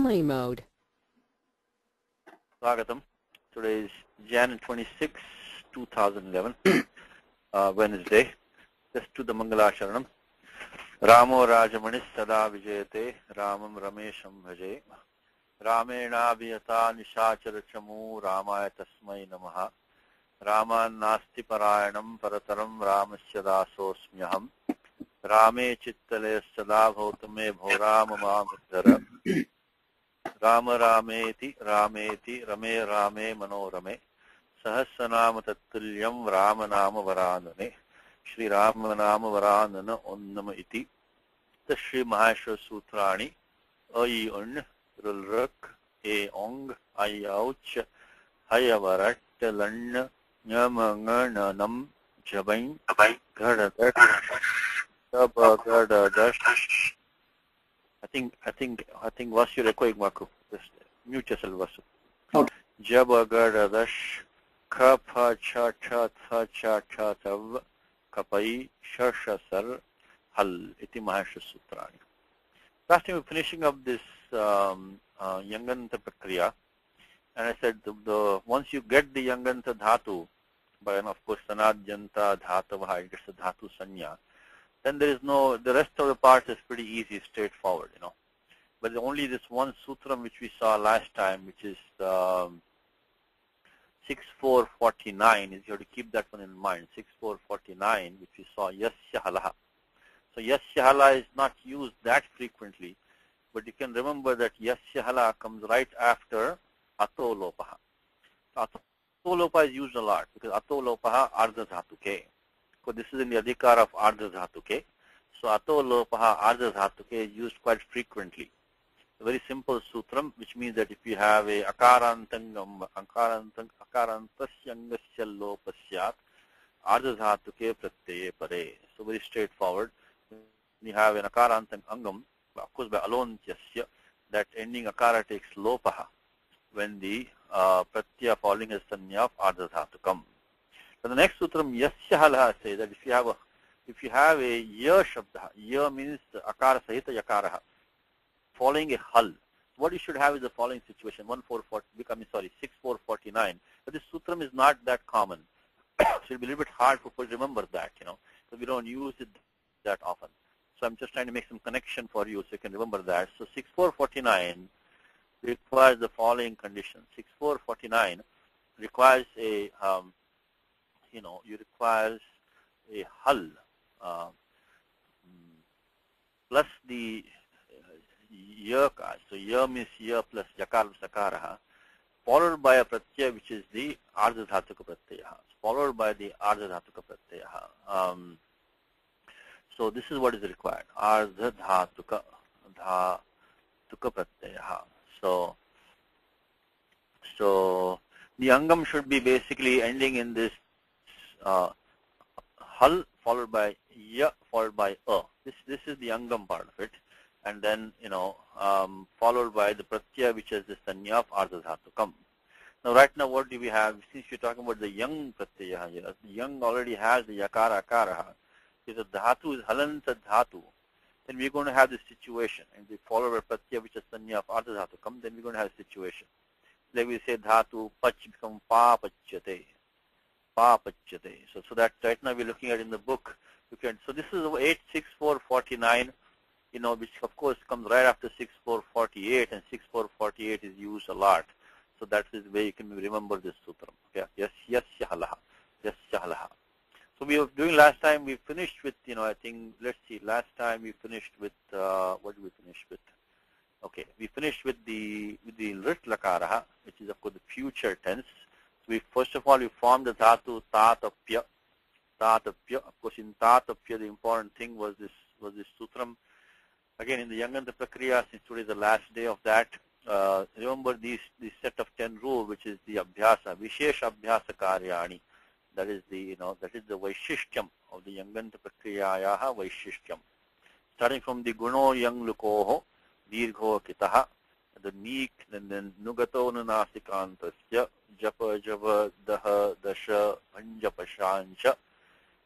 Only mode. Swagatam. Today is Jan 26, 2011, Wednesday. Just to the Mangala Sharanam. Ramo Rajamanis Sada Vijayate, Ramam Ramesham Bhaje. Ramena Vyata Nishachara Chamu, Ramaya Tasmai Namaha. Raman Nasti Parayanam Parataram Ramasya Dasosmyaham. Rame Chittale Sada Bhautame Bhauramamamidhara. Rama Rameti Rameti Rame Rame Manorame Sahasranama Tattulyam Ramanama Varanane Shri Ramanama Varanana Onnama Iti The Shri Mahashra Sutrani Ai Un Rulrak E Ong Ai Auch Hayavarat Lan Nyamangananam Jabain Gadadat Sabagadadat I think Vasu Rekoig Maku. Just mute yourself, Vasu. Okay. Jabagadash Kapha Cha Cha Tha Cha Cha Tav Kapai Shashasar Hal Iti Mahashra Sutrani. Last time we're finishing up this Yanganta Prakriya, and I said the once you get the Yanganta Dhatu, by of course Sanadjanta Dhatavaha, it gets the Dhatu Sanya. Then there is no, the rest of the parts is pretty easy, straightforward, you know. But only this one sutram which we saw last time, which is 6449, is you have to keep that one in mind. 6449, which we saw Yasya Halaha. So Yasya Hala is not used that frequently, but you can remember that Yasya Hala comes right after Ato Lopaha. So Ato Lopaha is used a lot because Ato Lopaha Ardha Dhatuke. So this is in the adhikar of Ardha Dhatuke. So Ato Lopaha Ardha Dhatuke is used quite frequently. A very simple sutram, which means that if you have a akarantangam, akarantasyangasya lopasyat, Ardha Dhatuke pratyaya pare. So very straightforward. You have an akarantang angam, of course by alone yasya, that ending akara takes lopaha when the pratyaya falling as sanya of Ardha Dhatukam. So the next sutram Yasya Halaha says that if you have a ya shabda, ya means akara sahita yakaraha, following a hal. What you should have is the following situation: 6449. But this sutram is not that common, so it'll be a little bit hard for people to remember that, you know, because we don't use it that often. So I'm just trying to make some connection for you so you can remember that. So 6449 requires the following conditions. 6449 requires a you requires a hal plus the yaka. So ya means ya plus yakar sakaraha, followed by a pratyaya which is the ardha dhatuka pratyaya, followed by the ardha dhatuka pratyaya. So this is what is required, ardha dhatuka pratyaya. So the angam should be basically ending in this hal followed by ya followed by a. This is the angam part of it, and then followed by the pratyaya which is the sanya of ardha dhatukam. Now right now what do we have? Since you're talking about the young pratyaya here, the young already has the yakara akaraha. If the dhatu is halanta dhatu, then we're going to have this situation, and we follow a pratyaya which is sanya of ardha dhatukam, then we're going to have a situation. Like we say dhatu pach become pa pachyate. So that right now we're looking at in the book. So this is 86449, which of course comes right after 6448, and 6448 is used a lot. So that is the way you can remember this sutram. Okay? Yes, halaha. So we were doing last time. We finished with I think let's see. Last time we finished with what did we finish with? Okay, we finished with the rit lakaraha, which is of course the future tense. First of all, we formed the dhatu tatapya. Of course, in tatapya, the important thing was this sutram. Again, in the Yanganta Prakriya, since today is the last day of that, remember this set of 10 rules, which is the abhyasa, vishesh abhyasa karyani. That is the vaishishtyam of the Yanganta Prakriyayaha vaishishtyam. Starting from the guno yang lukoho, dirgho kitaha, the meek, and then nugato nunasikantasya, japa java daha dasha panjapashancha,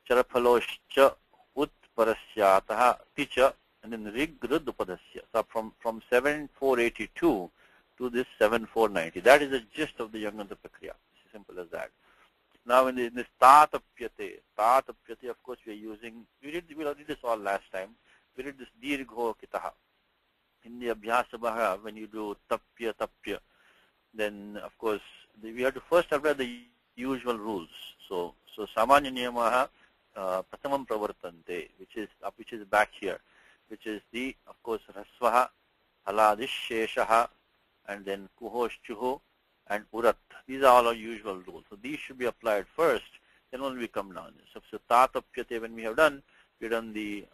charaphaloscha utparasyataha ticha and then rig rud upadasya. So from 7482 to this 7490. That is the gist of the Yanganta Prakriya. It's as simple as that. Now in this tatapyate, of course we are using, we did this all last time. We did this dirgho kitaha. In the abhyasa bhaga, when you do tapya, then of course we have to first apply the usual rules. So samanya niyamaha pratamam pravartante, which is back here, which is the, of course, rasvaha, haladish sheshaha, and then kuhosh chuho and urat. These are all our usual rules. So these should be applied first, then only we come down. So tatapyate, when we have done, we done the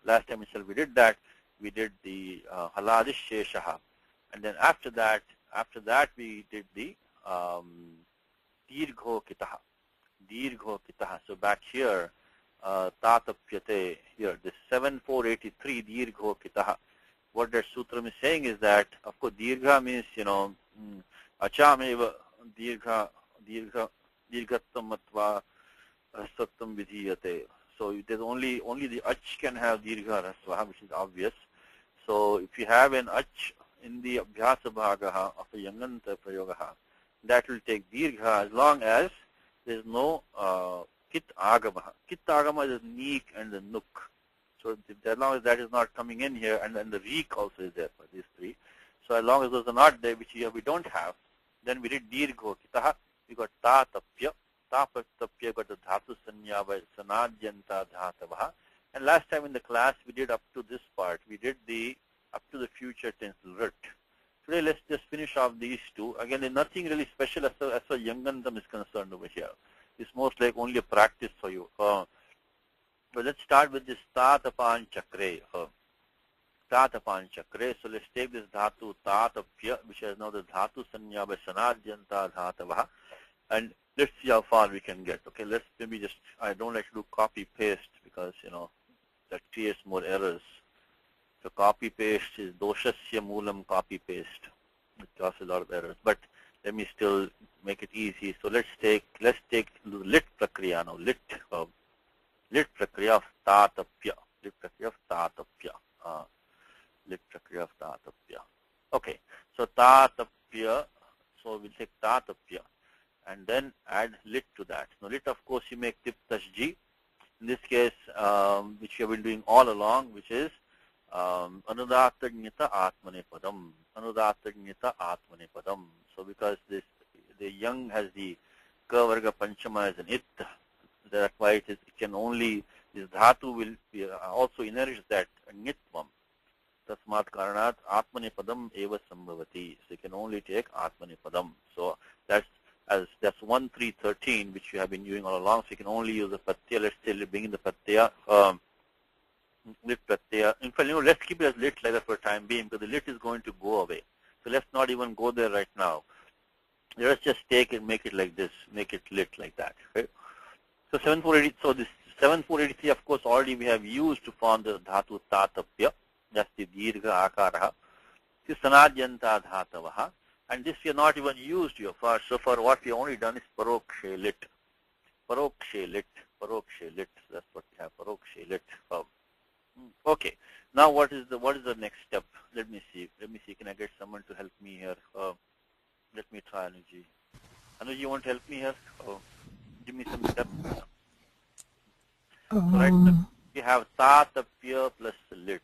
last time itself we did that. We did the haladish sheshaha, and then after that we did the dirgho kitaha. So back here, tatapyate here, this 7483 dirgho kitaha. What that sutram is saying is that, of course, dirgha means, achameva dirghattam atva rasattam vidhiyate. So there's only the ach can have dirgha rasvaha, which is obvious. So if you have an ach in the abhyasa bhagaha of a yanganta prayogaha, that will take dirgha as long as there's no kit agama. Kit agama is neek and the nuk. So as long as that is not coming in here, and then the reek also is there for these three. So as long as those are not there, which here we don't have, then we did dirgho kitaha. We got tatapya. Tapya got the dhatu sanya by sanadyanta dhatavaha. And last time in the class we did up to this part. We did the up to the future tense rit. Today let's just finish off these two. Again, there's nothing really special as far as Yangantam is concerned over here. It's most like only a practice for you. So let's start with this tatapan chakre. Tatapan chakre. So let's take this dhatu tatapya, which has now the dhatu sanya by sanadyanta dhatavaha, and let's see how far we can get. Okay, let's maybe just, I don't like to do copy paste because that creates more errors. So copy paste is doshasya moolam copy paste. It causes a lot of errors. But let me still make it easy. So let's take lit prakriya now. Lit prakriya of tatapya. Lit prakriya of tatapya. Lit prakriya of tatapya. Okay. So tatapya. So we'll take tatapya and then add lit to that. Now lit, of course, you make tiptashji. In this case, which you have been doing all along, which is anudatagnyata atmanepadam. Anudatagnyata atmanepadam. So because the young has the kavarga panchama as an it, that's why it can only, this dhatu will be also inherits that nitvam. Tasmat karanat atmanepadam eva sambhavati. So you can only take atmanepadam. So that's 1313, which you have been doing all along. So you can only use the pratyaya. Let's say bring in the pratyaya, lit pratyaya. In fact, let's keep it as lit like that for time being, because the lit is going to go away. So let's not even go there right now. Let's just take it, make it like this, make it lit like that. Right? So 7480. So this 7483, of course, already we have used to form the dhatu tatapya. That's the dirgha akaraha. This sanadyanta dhatavaha. And this we are not even used here for. So for what we only done is parokshe lit. Parokshe lit. Parokshe lit. That's what we have. Parokshe lit. Okay. Now what is the next step? Let me see. Can I get someone to help me here? Let me try Anuji. Anuji, you want to help me here? Give me some steps. So right now we have tatapya plus lit.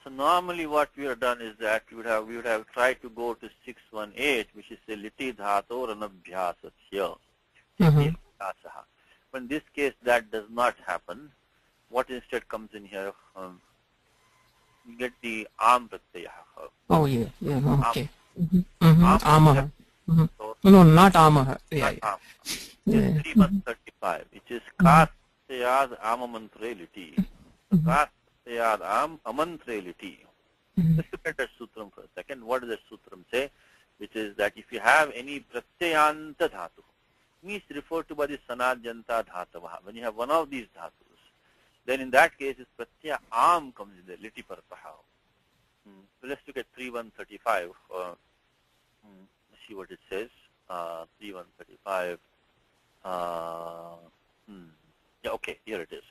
So normally what we have done is that we would have tried to go to 618, which is a liti dhato ranabhyasasya. But in this case that does not happen. What instead comes in here? You get the am pratyaya. Oh yeah, okay. Amaha. So, no, not amaha. Yeah. It's 3135, which is kasyad amamantre liti. So kasyad amantre liti. Let's look at that sutram for a second. What does that sutram say? Which is that if you have any pratyayanta dhatu, means referred to by the sanadyanta dhatavaha. When you have one of these dhatus, then in that case, this pratyaya am comes in the liti partaha. So let's look at 3135. Let's see what it says. 3135. Yeah, okay, here it is.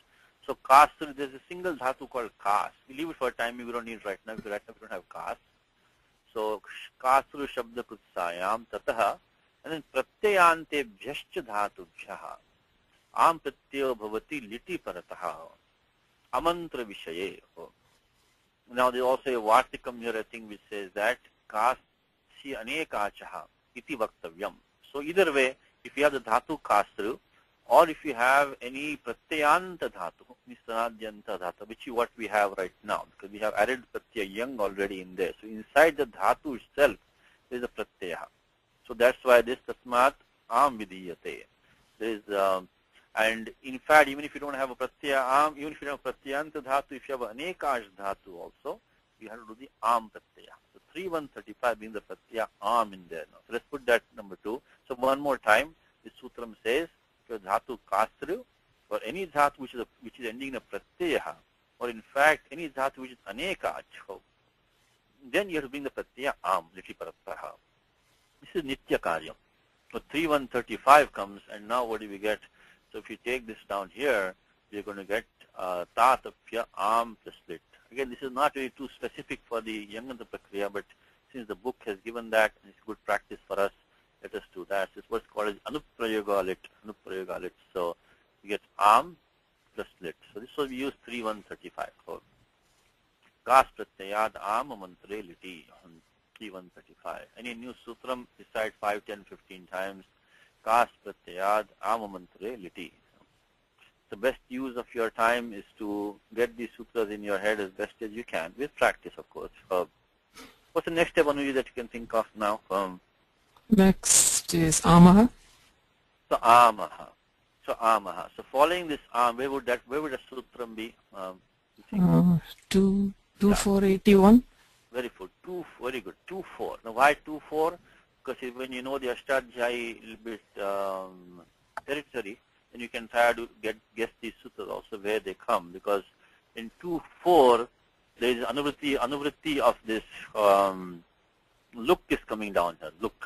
So kasru, there's a single dhatu called kas. We leave it for a time. We don't need it right now because right now we don't have kas. So kasru shabda kutsayam tataha, and then pratyayante bhyascha dhatubhyaha am pratyayo bhavati liti parataha amantra vishaye. Now there's also a vartikam here, I think, which says that kasi anekachaha iti vaktavyam. So either way, if you have the dhatu kasru, or if you have any pratyayanta dhatu, nisanadyanta dhatu, which is what we have right now, because we have added pratyayang already in there. So inside the dhatu itself, there is a pratyaya. So that's why this tasmat am vidiyate. There is, and in fact, even if you don't have a pratyaya am, even if you don't have pratyayanta dhatu, if you have an anekash dhatu also, you have to do the am pratyaya. So 3135 being the pratyaya am in there now. So let's put that number 2. So one more time, this sutram says, dhatu kasru, or any dhatu which is ending in a pratyaya, or in fact any dhatu which is anekach, then you have to bring the pratyaya am, liti parataha. This is nitya karyam. So 3135 comes, and now what do we get? So if you take this down here, we are going to get tatapya am plus lit. Again, this is not really too specific for the Yanganta Prakriya, but since the book has given that, and it's good practice for us, let us do that. It's what's called as anuprayoga lit. Anuprayoga lit. So we get am plus lit. So this will be used 3135. So kas pratyayad am mantre liti. 3135. Any new sutram beside 5, 10, 15 times? Kas pratyayad am mantre liti. The best use of your time is to get these sutras in your head as best as you can, with practice, of course. What's the next step, Anuji, that you can think of now? Next is amaha. So amaha. So amaha. So following this where would that sutram be? 2481. Very good. Very good. 2-4. Now why 2-4? Because when you know the Ashtadhyayi a little bit territory, then you can try to guess these sutras also where they come. Because in 2-4 there is anuvritti of this look is coming down here. Look.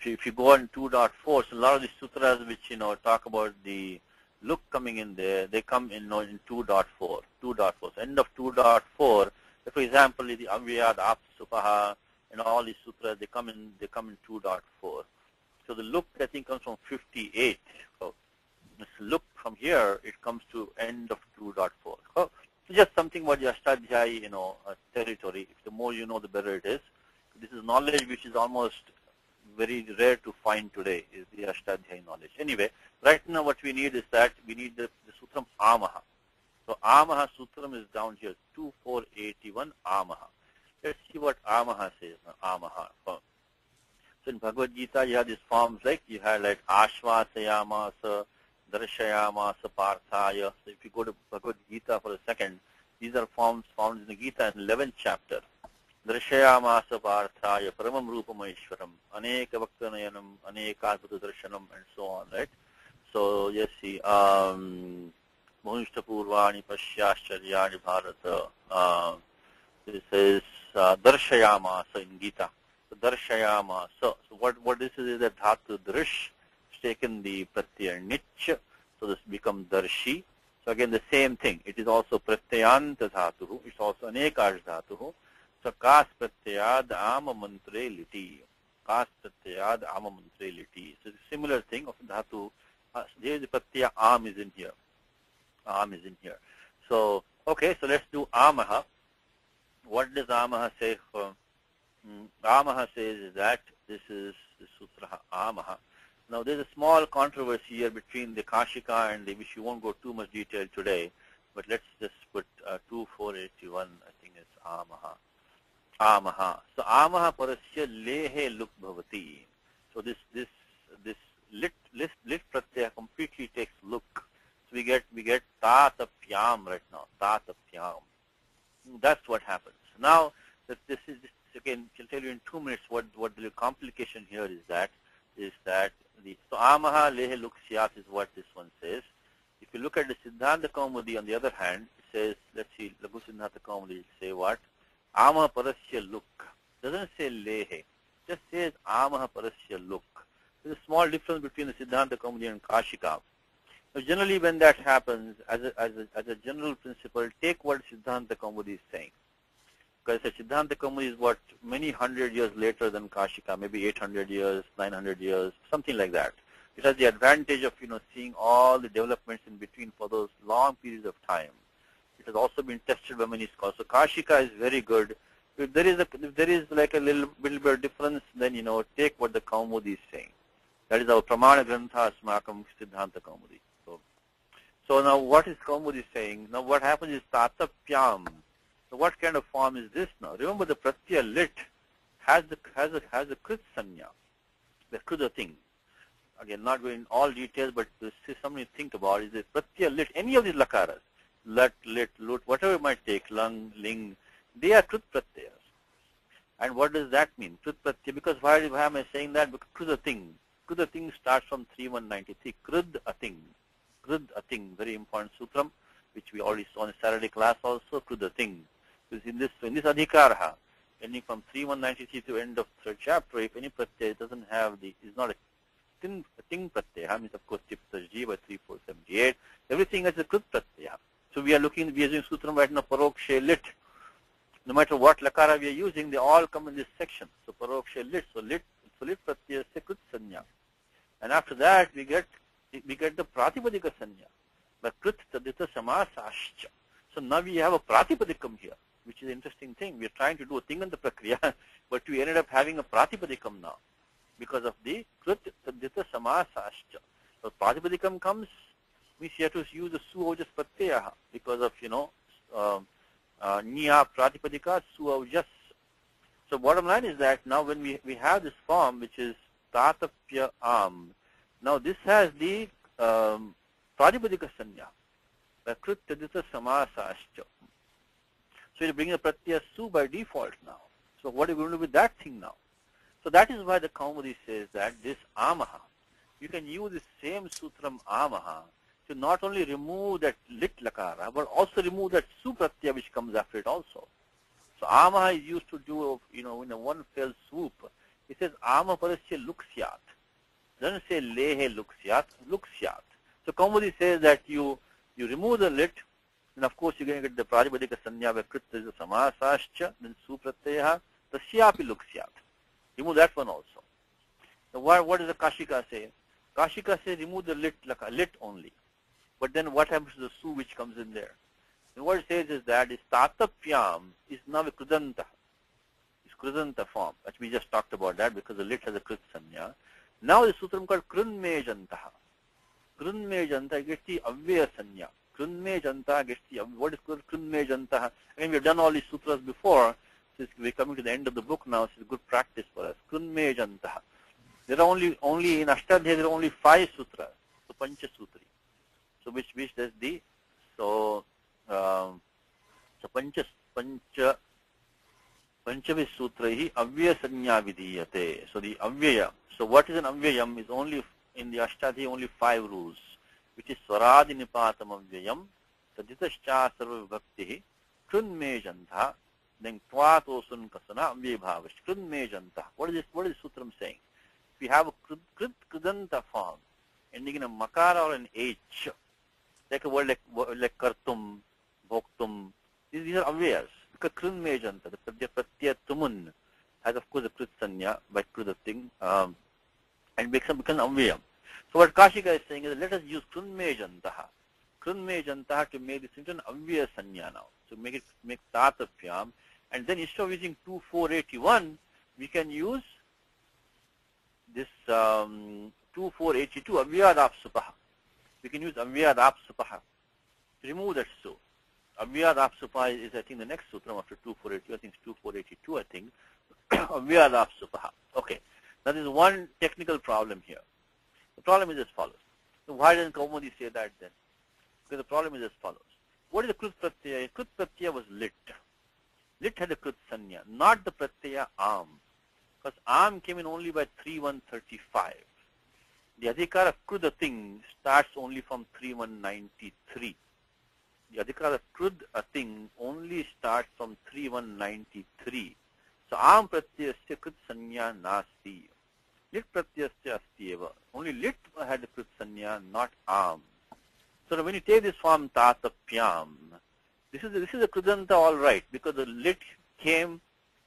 If you go on 2.4, so a lot of the sutras which talk about the look coming in there, they come in 2.4. 2.4. So end of 2.4. For example, the Avyad, Apsupaha, and all these sutras, they come in 2.4. So the look, I think, comes from 58. So this look from here, it comes to end of 2.4. So just something about the Ashtadhyayi, territory. The more you know, the better it is. This is knowledge which is almost very rare to find today, is the Ashtadhyayi knowledge. Anyway, right now what we need is that we need the sutram amaha. So amaha sutram is down here, 2481 amaha. Let's see what amaha says now, amaha. So in Bhagavad Gita you have these forms like, you have like ashvasayamasa, darshayamasa, parthaya. So if you go to Bhagavad Gita for a second, these are forms found in the Gita in 11th chapter. Darshayamasa parthaya paramam rupamaishwaram aneka vaktanayanam anekadbhuta darshanam and so on, right? So yes, see, Mohishta Purvani Pashyascharyani Bharata. This is Darshayamasa in Gita. So Darshayamasa. So what this is that dhatu drish is taken the pratyaya nich, so this becomes darshi. So again the same thing. It is also pratyayanta dhatu. It's also anekash dhatu. So kas pratyayad ama mantre liti. Kas pratyayad ama mantre liti. So it's a similar thing of dhatu. There the pratyaya am is in here. Am is in here. So okay, so let's do amaha. What does amaha say? Amaha says is that this is the sutra amaha. Now there's a small controversy here between the Kashika and the, which you won't go too much detail today, but let's just put 2481. I think it's amaha. Amaha. So amaha parasya lehe luk bhavati. So this lit pratyaya completely takes look. So we get tatapyam right now. Tatapyam. That's what happens. Now this again, I'll tell you in 2 minutes what the complication here is that so amaha lehe luk syat is what this one says. If you look at the Siddhanta Kaumudi on the other hand, it says, let's see, Lagu Siddhanta Kaumudi, it say what? Amaha parasya luk. Doesn't say lehe. Just says amaha parasya luk. There's a small difference between the Siddhanta Kaumudi and Kashika. So generally when that happens, as a general principle, take what Siddhanta Kaumudi is saying. Because Siddhanta Kaumudi is what, many hundred years later than Kashika, maybe 800 years, 900 years, something like that. It has the advantage of, seeing all the developments in between for those long periods of time. It has also been tested by many scholars. So Kashika is very good. If there is like a little bit of difference, then, take what the Kaumudi is saying. That is our Pramana Grantha Asmakam Siddhanta Kaumudi. So now what is Kaumudi saying? Now what happens is Tatapyam. So what kind of form is this now? Remember the Pratyaya lit has a Krit Sanya, the Kruda thing. Again, not going in all details, but this is something to think about. Is the Pratyaya lit, any of these lakaras, lut, lit, lut, whatever it might take, lung, ling, they are Krit Pratyayas. And what does that mean? Krit Pratyaya, because why am I saying that? Because Kruda thing. Kruda thing starts from 3193. Krud a thing. Krud a thing, very important sutram, which we already saw in Saturday class also. Krud a thing. Because in this adhikarha, ending from 3193 to end of third chapter, if any pratyaya doesn't have is not a thing pratyaya, means of course Tiptaji by 3478, everything is a Krud pratyaya. So we are using sutram right now, Parokshe lit. No matter what lakara we are using, they all come in this section. So Parokshe lit, so lit pratyaya se Krut sanya. And after that we get the Pratipadika sanya. But Krit tadita samasascha. So now we have a Pratipadikam here, which is an interesting thing. We are trying to do a thing in the prakriya, but we ended up having a Pratipadikam now because of the Krit tadita samasascha. So Pratipadikam comes, means you have to use the su-ojas pratyaya because of, niya Pratipadika su-ojas. So bottom line is that now when we have this form, which is Tatapya am, now this has the Pratipadika sanya, the Krit tadita samasascha. So you bring the pratyaya su by default now. So what are we going to do with that thing now? So that is why the Kaumudi says that this amaha, you can use the same sutram amaha to not only remove that lit lakara, but also remove that su pratyaya which comes after it also. So amaha is used to do, in a one fell swoop. It says ama parasya luksyat. Doesn't say lehe luksyat, luksyat. So Kaumudi says that you remove the lit, and of course you're going to get the Pratipadika sanya where Krit is the samasascha, then su pratyaya, tasyapi luksyat. Remove that one also. So what does the Kashika say? Kashika says remove the lit only. But then what happens to the su which comes in there? And what it says is that is Tatapyam is now a Krudanta. It's Krudanta form. That we just talked about that because the lit has a Krit sanya. Now the sutram called Krunmejantaha. Krunmejanta gets the Avya sanya. Krunmejanta gets the, what is called Krunmejantaha? Again, we have done all these sutras before. So we're coming to the end of the book now. So it's good practice for us. Krunmejantaha. There are only in Ashtadhyayi there are only 5 sutras. So Pancha Sutri. So which does the Panchavis Sutraihi Avya Sanya Vidiyate. So the Avyaya. So what is an Avyayam is only in the Ashtadhyayi only 5 rules, which is Swaradi Nipatam Avyayam, Taditascha Sarva Vibhaktihi, Krunmejantha, then Tvatosun Kasana Avyabhavash, Krunmejantha. What is Sutram saying? If you have a Krudanta form, ending in a Makara or an H, like a word like Kartum, Bhoktum, these are Avyas. Because Krunmejantha, the Pratyaya Tumun, has of course a Krit Sanya by Kruda thing, and becomes Avyam. So what Kashika is saying is let us use Krunmejantaha. Krunmejantaha to make this into an Avya Sanya now. So make Tatapyam. And then instead of using 2481, we can use this 2482, Avyadap Supaha. We can use Avyadap Supaha to remove that su. Avyadap Supaha is I think the next sutram after 2482. I think it's 2482 I think. Avyadap Supaha. Okay. Now there is one technical problem here. The problem is as follows. So why doesn't Kaumudi say that then? Because the problem is as follows. What is the Krut Pratyaya? Krut Pratyaya was lit. Lit had a Krut Sanya, not the Pratyaya Am. Because Am came in only by 3135. The Adhikara Krud thing starts only from 3193. The Adhikara Krud thing only starts from 3193. So Am Pratyayasya Krut Sanya Nasti. Lit Pratyayasya Asti eva. Only lit had a Krit Sanya, not Am. So when you take this form tatapyam, this is a krudanta all right, because the lit came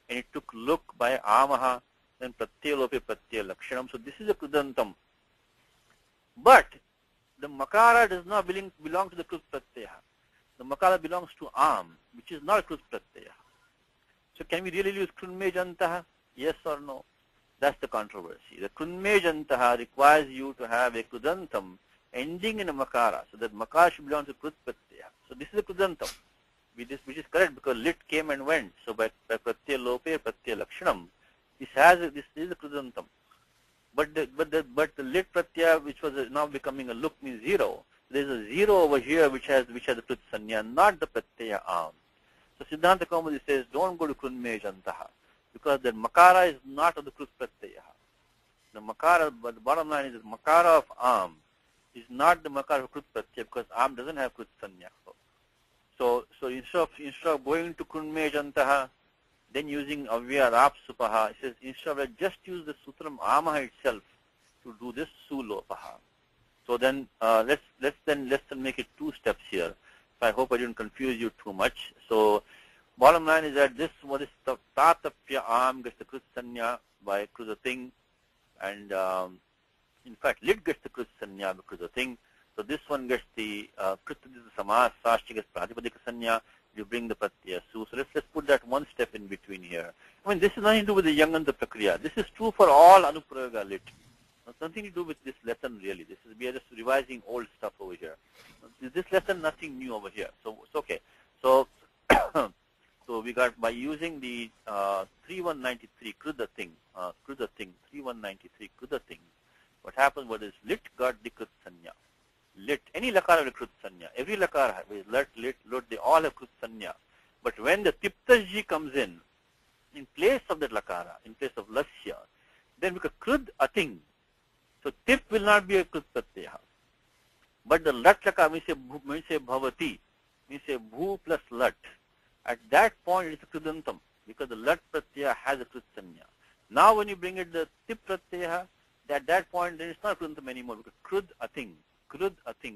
and it took look by amaha, then pratyalope pratyaya lakshanam. So this is a krudantam. But the makara does not belong to the krut pratyaya. The makara belongs to am, which is not a krut pratyaya. So can we really use krunmejantaha? Yes or no? That's the controversy. The krunmejantaha requires you to have a krudantam ending in a makara, so that makara should belong to krut pratyaya. So this is a krudantam, which is correct because lit came and went. So by pratyaya lope, pratyaya lakshanam, this is a krudantam. But the lit pratyaya, which was now becoming a look, means zero. There is a zero over here which has the krut sanya, not the pratyaya am. So Siddhanta Kaumudi says don't go to krunmejantaha, because the makara is not of the krut pratyaya. The makara, but the bottom line is the makara of am is not the makara of krut pratyaya, because am doesn't have krut sanya. So instead of going to krunmejantaha, then using avya rapsupaha, it says instead of just use the sutram amaha itself to do this sulopaha. So then let's then make it two steps here. So I hope I didn't confuse you too much. So bottom line is that this what is tatapya am gets the krut sanya by krudating, and in fact lit gets the krut sanya by krudating. So this one gets the krutadita samas, sashti gets pratipadika sanya. You bring the pratyaya su. So let's put that one step in between here. I mean, this is nothing to do with the Yanganta Prakriya. This is true for all Anuprayoga lit. Nothing to do with this lesson really. We are just revising old stuff over here. This lesson, nothing new over here. So it's okay. So so we got, by using the 3193 Krudating, 3193 Krudating, what happened was this lit got the krut sanya. Lit, any lakara will krut sanya. Every lakara is lit, lut, they all have krut sanya. But when the tiptaji comes in place of that lakara, in place of lasya, then we could krud ating. So tip will not be a krut pratyaya. But the lat lakara, we say bhavati, we say bhu plus lat. At that point it's a krudantam, because the lat pratyaya has a krut sanya. Now when you bring it the tip pratyaya, at that point then it's not krudantam anymore, because krud ating.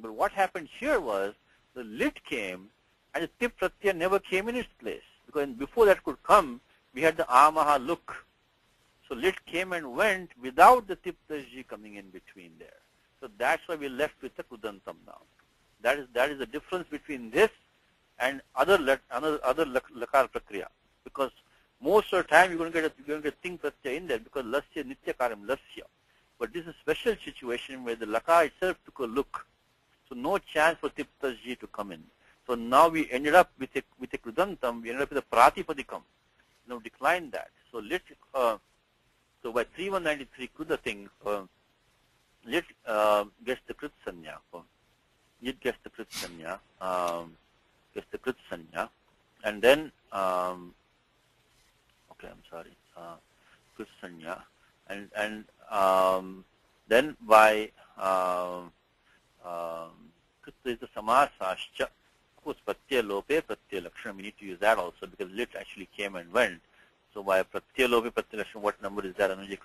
But what happened here was the lit came and the tip pratyaya never came in its place, because before that could come we had the amaha look. So lit came and went without the tiptaji coming in between there. So that's why we're left with the kudantam now. That is the difference between this and other lakar prakriya, because most of the time you're going to get ting pratyaya in there, because lasya nitya karam lasya. But this is a special situation where the lakar itself took a look. So no chance for tiptaji to come in. So now we ended up with a krudantam, we ended up with a pratipadikam. Now decline that. So lit, so by 3193 krudating, lit gets the krut sanya. Lit gets the krut sanya. And then, okay, I'm sorry, krut sanya. And then by krita samasascha, of course pratyaya lope, pratyaya lakshanam, we need to use that also, because lit actually came and went. So by pratyaya lope, pratyaya lakshanam, what number is that? Anuji,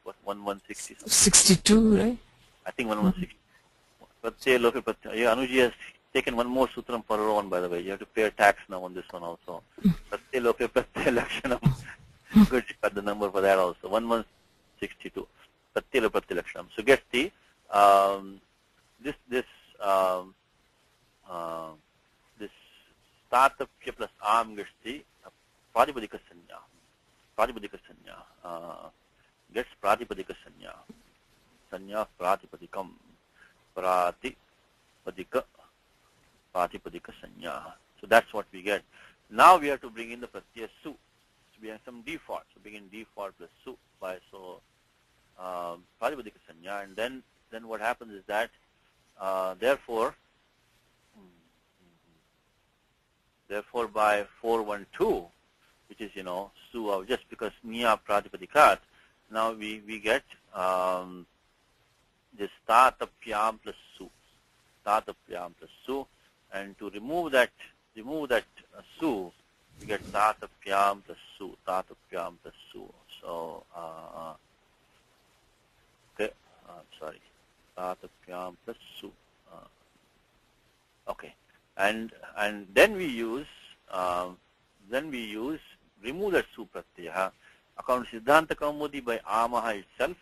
what, 1160 something? 62, right? I think 1160. Pratyaya lope, pratyaya. Yeah, Anuji has taken one more sutram for her own, by the way. You have to pay a tax now on this one also. Pratyaya lope, pratyaya lakshanam. Good, you got the number for that also. 1162. Pratyaya lope, pratyaya lakshanam. So get the this statapya plus am gets the pratipadika sanya. Pratipadika sanya gets pratipadika sanya. Sanya pratipadikam. Pratipadika sanya. So that's what we get. Now we have to bring in the pratyaya su. So we have some default. So bring in default plus su by so pratipadika sanya, and then what happens is that therefore by 412, which is su of, just because niya pratipadikat, now we get this tatapyam plus su, and to remove that su, we get tatapyam plus su. So okay, sorry, tatapyam plus su. and then we use remove that su pratyaya. According to Siddhanta Kaumudi, by Amaha itself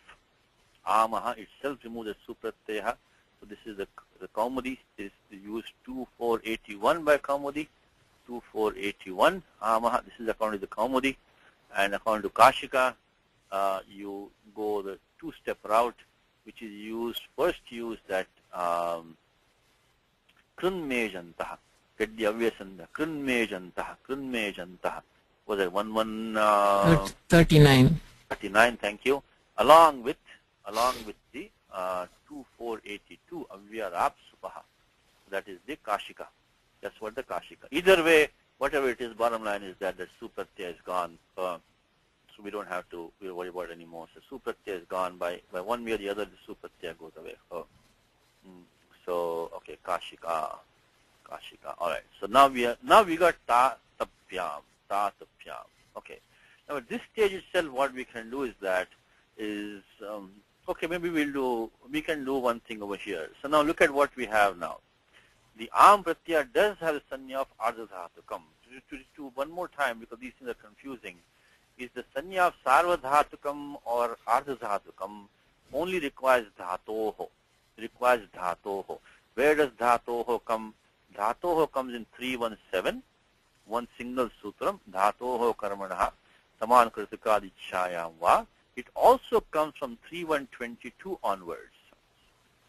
remove the su pratyaya. So this is the Kaumudi is used 2481 by Kaumudi, 2481 Amaha. This is according to the Kaumudi, and according to Kashika, you go the two-step route, which is used first. Use that Krunmejantah, get the avyasanda. Krunmejantah. Was it 39. 39? Thank you. Along with the 2482 avyarapsupaha. That is the Kashika. That's what the Kashika. Either way, whatever it is, bottom line is that the supratyaya is gone. So we don't have to worry about it anymore. So supratyaya is gone by one way or the other. The supratyaya goes away. So okay, Kashika. All right. So now we got ta tapyam. Okay. Now at this stage itself, what we can do is okay, maybe we can do one thing over here. So now look at what we have now. The am pratyaya does have a sanya of ardhadhatukam. To one more time, because these things are confusing, is the sanya of sarvadhatukam or ardhadhatukam only requires dhatoho. Where does dhatoho come? Dhatoho comes in 317, one single sutram, dhatoho karmanaha saman kritikadichayam va. It also comes from 3122 onwards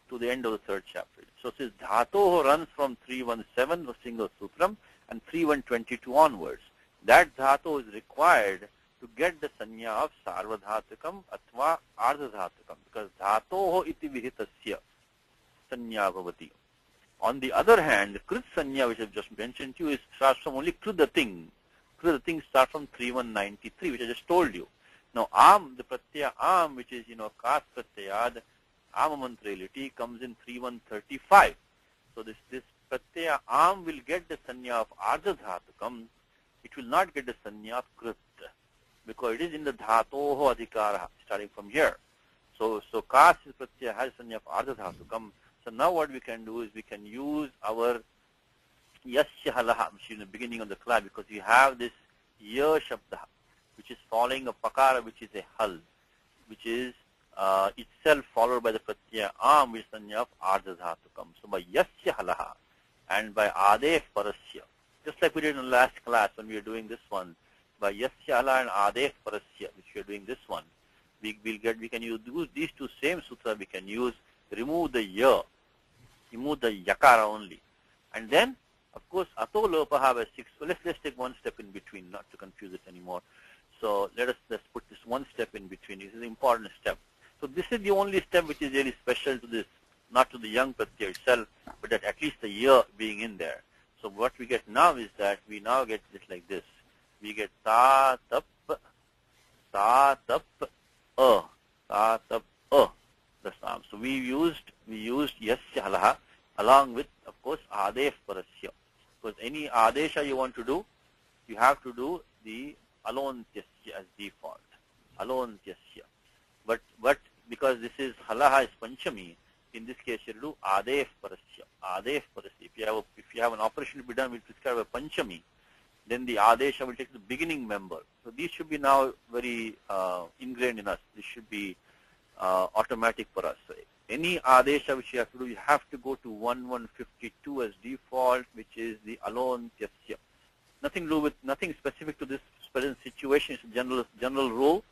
to the end of the third chapter. So since dhatoho runs from 317, the single sutram, and 3122 onwards, that dhatu is required to get the sanya of sarvadhatukam atva ardhadhatukam, because dhatoho iti vihitasya sanya bhavati. On the other hand, the krit sanya, which I've just mentioned to you, starts from only kridating. Kridating starts from 3193, which I just told you. Now, the pratyaya which is, kas pratyaya, mantrality comes in 3135. So this pratyaya will get the sanya of ardhadhatukam. It will not get the sanya of krit, because it is in the dhatoho adhikara, starting from here. So kas pratyaya has sanya of ardhadhatukam. So now what we can do is we can use our yasya halaha, which is in the beginning of the class, because we have this ya shabda, which is following a pakara, which is a hal, which is itself followed by the pratyaya which is sanya of ardhadhatukam. So by yasya halaha and by adef parasya, just like we did in the last class when we were doing this one, by yasya halaha and adef parasya, which we are doing this one, we can use these two same sutras. We can use remove the ya, remove the yakara only, and then of course ato lopaha by 6. So let's take one step in between, not to confuse it anymore. So let's put this one step in between. This is an important step. So this is the only step which is really special to this, not to the young pratyaya itself, but that at least the year being in there. So what we get now is that we now get it like this. We get ta tap a. That's now. So we used yasya halaha along with, of course, adef parasya. Because any adesha you want to do, you have to do the alontyasya as default. Alontyasya. But because this is halaha is panchami, in this case you do adef parasya. Adef parasya. If you have an operation to be done, we'll prescribe a panchami. Then the adesha will take the beginning member. So these should be now very ingrained in us. This should be automatic for us. So any adesha which you have to do, you have to go to 1152 as default, which is the alontyasya. Nothing specific to this present situation. It's a general rule.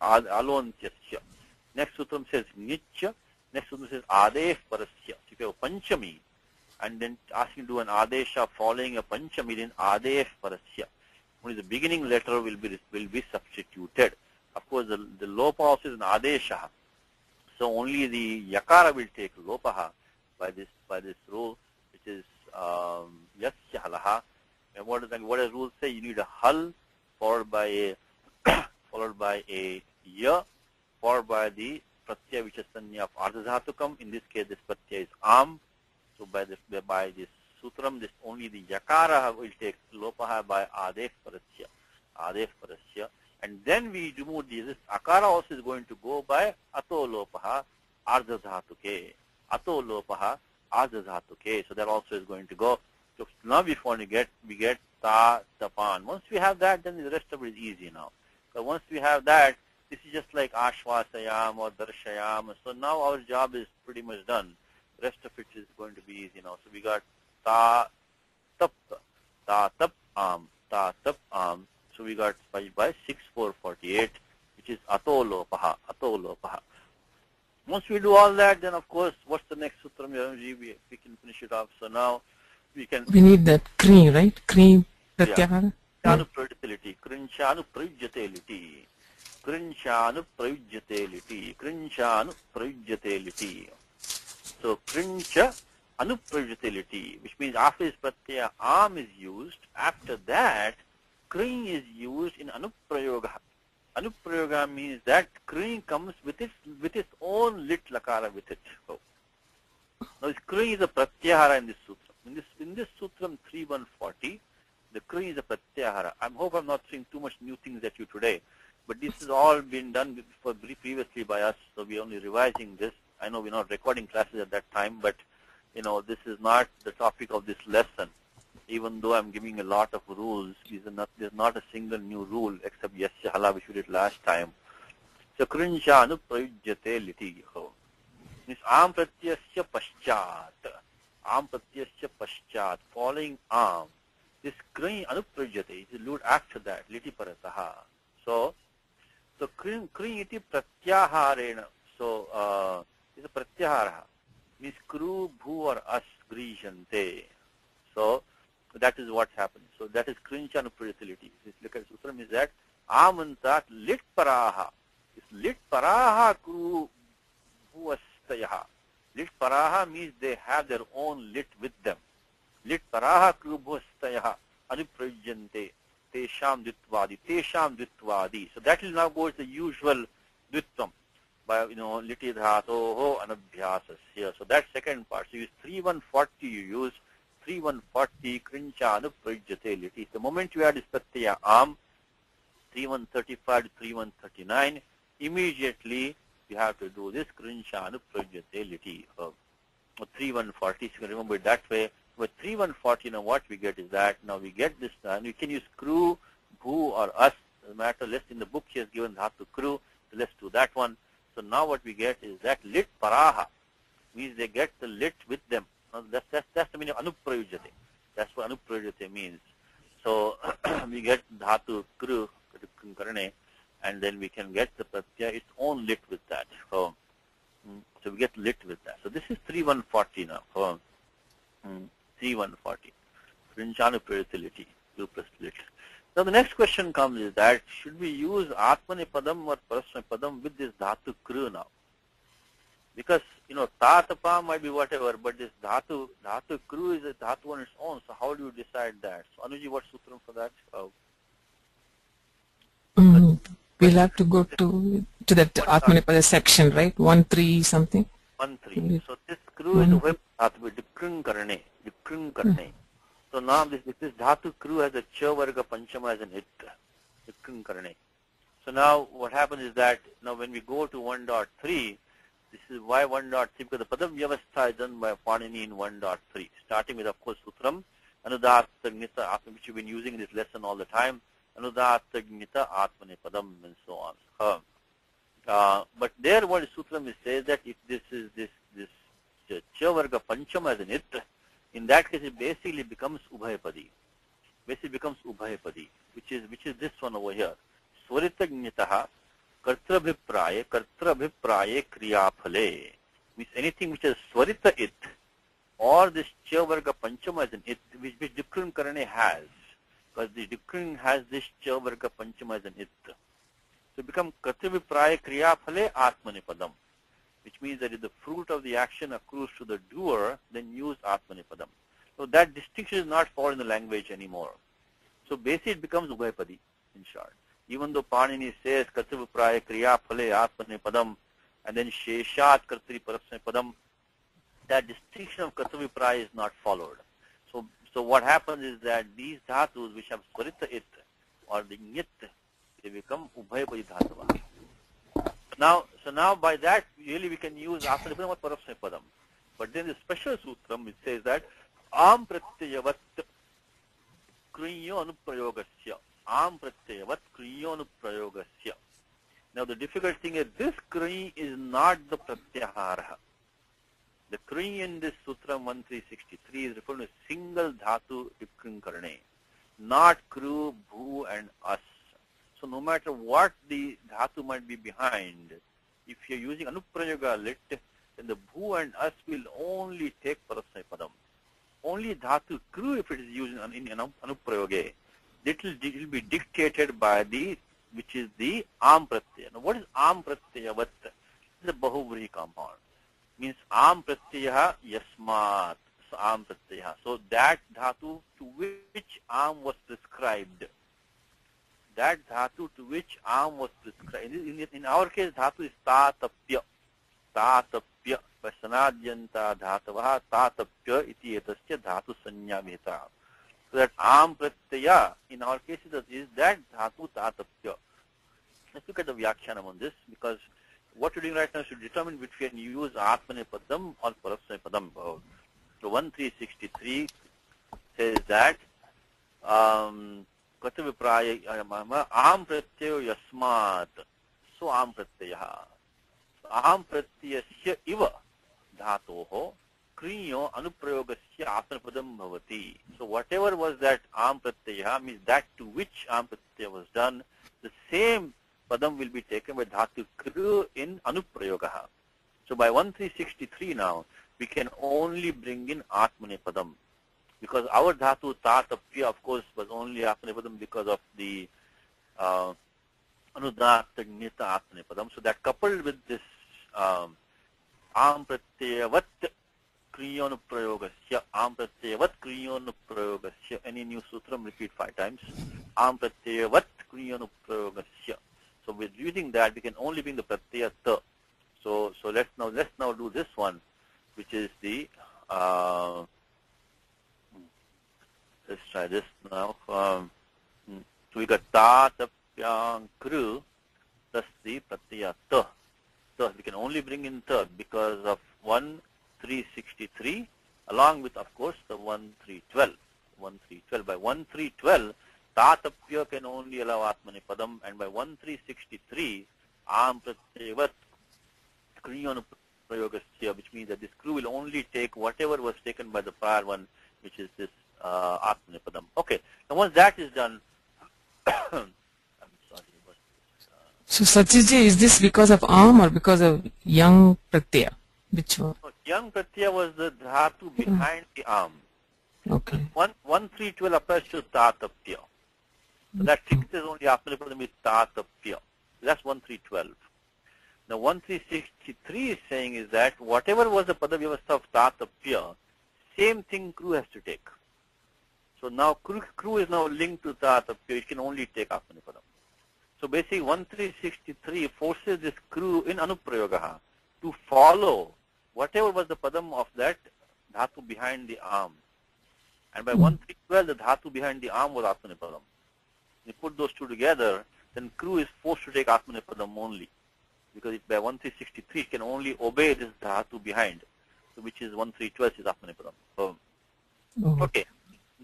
Alontyasya. Next sutram says nitya. Next sutram says adef parasya. So if you have a panchami and then asking to do an adesha following a panchami, then adef parasya. Only the beginning letter will be substituted. Of course, the lopa also is an adesha. So only the yakara will take lopaha by this rule, which is yasya halaha. And what does rule say? You need a hal followed by a ya, followed by the pratyaya which is sanya of ardhadhatukam. In this case, this pratyaya is am. So by this sutram, this only the yakara will take lopaha by adef parasya. And then we remove this. Akara also is going to go by ato lopaha ardhadhatuke. So that also is going to go. So now we get ta, tapan. Once we have that, then the rest of it is easy now. But once we have that, this is just like ashvasayam or darshayam. So now our job is pretty much done. The rest of it is going to be easy now. So we got ta, tap, am, ta, tap, am. So we got by 6448, which is atolopaha, atolopaha. Once we do all that, then of course, what's the next sutram? We can finish it off. So now we need that kri, right? Kri pratyahara. Anuprajyatelity, krinchanu prajyatelity, krinchanu prajyatelity, krinchanu prajyatelity. So krincha anuprajyatelity, which means after this pratyaya am is used, after that kri is used in anuprayoga. Anuprayoga means that kri comes with its own lit lakara with it. So, now this kri is a pratyahara in this sutram. In this sutram 3140, the kri is a pratyahara. I hope I'm not saying too much new things at you today, but this has all been done previously by us, so we're only revising this. I know we're not recording classes at that time, but this is not the topic of this lesson. Even though I'm giving a lot of rules, there's not a single new rule except yasya hala, which we did last time. So krincha anuprayujyate liti. Means am pratyasya paschat. Am pratyasya paschat. Following am. This kri anuprayujyate is alluded after that, liti parataha. So kri iti pratyaharena. So it's a pratyahara. Means kru, bhu or as grijante. So that is what happens. So that is krincha anuprayutility. This look at sutram is that amantat lit paraha. This lit paraha kru bhuvastayaha. Lit paraha means they have their own lit with them. Lit paraha kru bhuvastayaha anuprayujyante tesham ditvadi. Tesham ditvadi. So that will now go as the usual ditvam by liti dhatoho anabhyasasya. So that second part. So you use 3140 you use 3140 krincha anuprajyate liti. The moment you add this pratyaya am, 3135 to 3139, immediately you have to do this krincha anuprajyate liti. 3140, so you can remember it that way. With 3140, now what we get is that, now we get this, and we can use kru, bhu or us, no matter less in the book he has given dhatu kru, so let's do that one. So now what we get is that lit paraha, means they get the lit with them. That's the meaning of anuprayujyate. That's what anuprayujyate means. So we get dhatu kru karane, and then we can get the pratyaya its own lit with that. So we get lit with that. So this is 3140 now. 3140. Krincha anuprayutility, 2 plus lit. Now the next question comes is that should we use atmane padam or parasmay padam with this dhatu kru now? Because, ta, tapa might be whatever, but this dhatu kru is a dhatu on its own. So how do you decide that? So Anuji, what sutram for that? We'll have to go to that Atmanepada section, right? 1.3 something. 1.3. So this kru is a web dhatu, dikrung karne. So now this dhatu kru has a cha varga panchama as an it, dikrung karne. So now what happens is that now when we go to 1.3, this is why 1.3, because the padam vyavastha is done by Panini in 1.3, starting with, of course, sutram, anudatta gnita, which you've been using in this lesson all the time, anudatta gnita atmane padam, and so on. But there what the sutram says that if this is this cha varga panchama as an it, in that case it basically becomes ubhayapadi. Basically becomes ubhayapadi, which is this one over here. Swarita gnitaha kartrabhipraye kriyaphale, means anything which is swarita it, or this cha varga panchama as an it, which dikrun karane has, because the dikrun has this cha varga panchama as an it. So it becomes kartrabhipraye kriyaphale atmane padam, which means that if the fruit of the action accrues to the doer, then use atmane padam. So that distinction is not found in the language anymore. So basically it becomes ubhayapadi, in short. Even though Panini says kartrabhipraya kriya phale atmane padam and then sheshat kartri parasmay padam, that distinction of kartrabhipraya is not followed. So what happens is that these dhatus which have swarita it or the nyit, they become ubhayapadi dhatava. So now by that really we can use atmane padam or parasmay padam. But then the special sutram which says that am pratyayavat kriyo anuprayogasya. Am pratyayavat kriyo anuprayogasya. Now the difficult thing is this kri is not the pratyahara. The kri in this sutra 1363 is referring to a single dhatu ikrinkarne, not kru, bhu and as. So no matter what the dhatu might be behind, if you're using anuprayoga lit, then the bhu and as will only take parasai padam. Only dhatu kru, if it is used in anuprayoge, it will be dictated by the, which is the am pratyaya. Now what is am pratyayavat? It's a bahuvrihi compound. Means am pratyayaha yasmat. So am pratyayaha. So that dhatu to which am was prescribed. That dhatu to which am was prescribed. In our case, dhatu is tatapya. Tatapya. Vasanadhyanta dhatavaha tatapya iti etasya dhatu sanya vihita. So that am pratyaya, in our case, is that dhatu tatapya. Let's look at the vyakyanam on this, because what we're doing right now is to determine which we can use atmane padam or parasai padam. So 1363 says that Katavipraya am pratyayo yasmat. So am pratyayaha. Am pratyasya iva dhatoho kriyo anuprayogasya atmapadam bhavati. So whatever was that am pratyayaha means that to which am pratyaya was done, the same padam will be taken by dhatu kru in anuprayogaha. So by 1363 now, we can only bring in atmane padam. Because our dhatu tatapya, of course, was only atmane padam because of the anudatta gnita atmane padam. So that coupled with this am pratyayavat kriyonuprayogasya, am pratyayavat kriyonuprayogasya, any new sutram, repeat 5 times. Am pratyayavat kriyonuprayogasya. So with using that, we can only bring the pratyaya ta. So let's now do this one, which is the let's try this now. So we got ta tapyang kru plus the pratyaya ta. So we can only bring in ta because of 1363, along with, of course, the 1312. 1312 by 1312. Tatapya can only allow atmane padam, and by 1363, am pratyayavat kriyonuprayogasya, which means that this kru will only take whatever was taken by the prior one, which is this atmane padam. Okay, now once that is done, I'm sorry, but so Satyajit, is this because of am or because of young pratyaya? Which one? so young pratyaya was the dhatu behind the am. Okay. 1312 applies to tatapya. So that fixes only atmane padam is tatapya. That's 1312. Now 1363 is saying is that whatever was the padavyavastha of tatapya, same thing kru has to take. So now kru is now linked to tatapya, it can only take atmane padam. So basically 1363 forces this kru in anuprayogaha to follow whatever was the padam of that dhatu behind the arm. And by 1312, the dhatu behind the arm was atmane padam. You put those two together, then kru is forced to take atmane padam only. Because by 1363, it can only obey this dhatu behind, so which is 1312 is atmane padam. So, okay.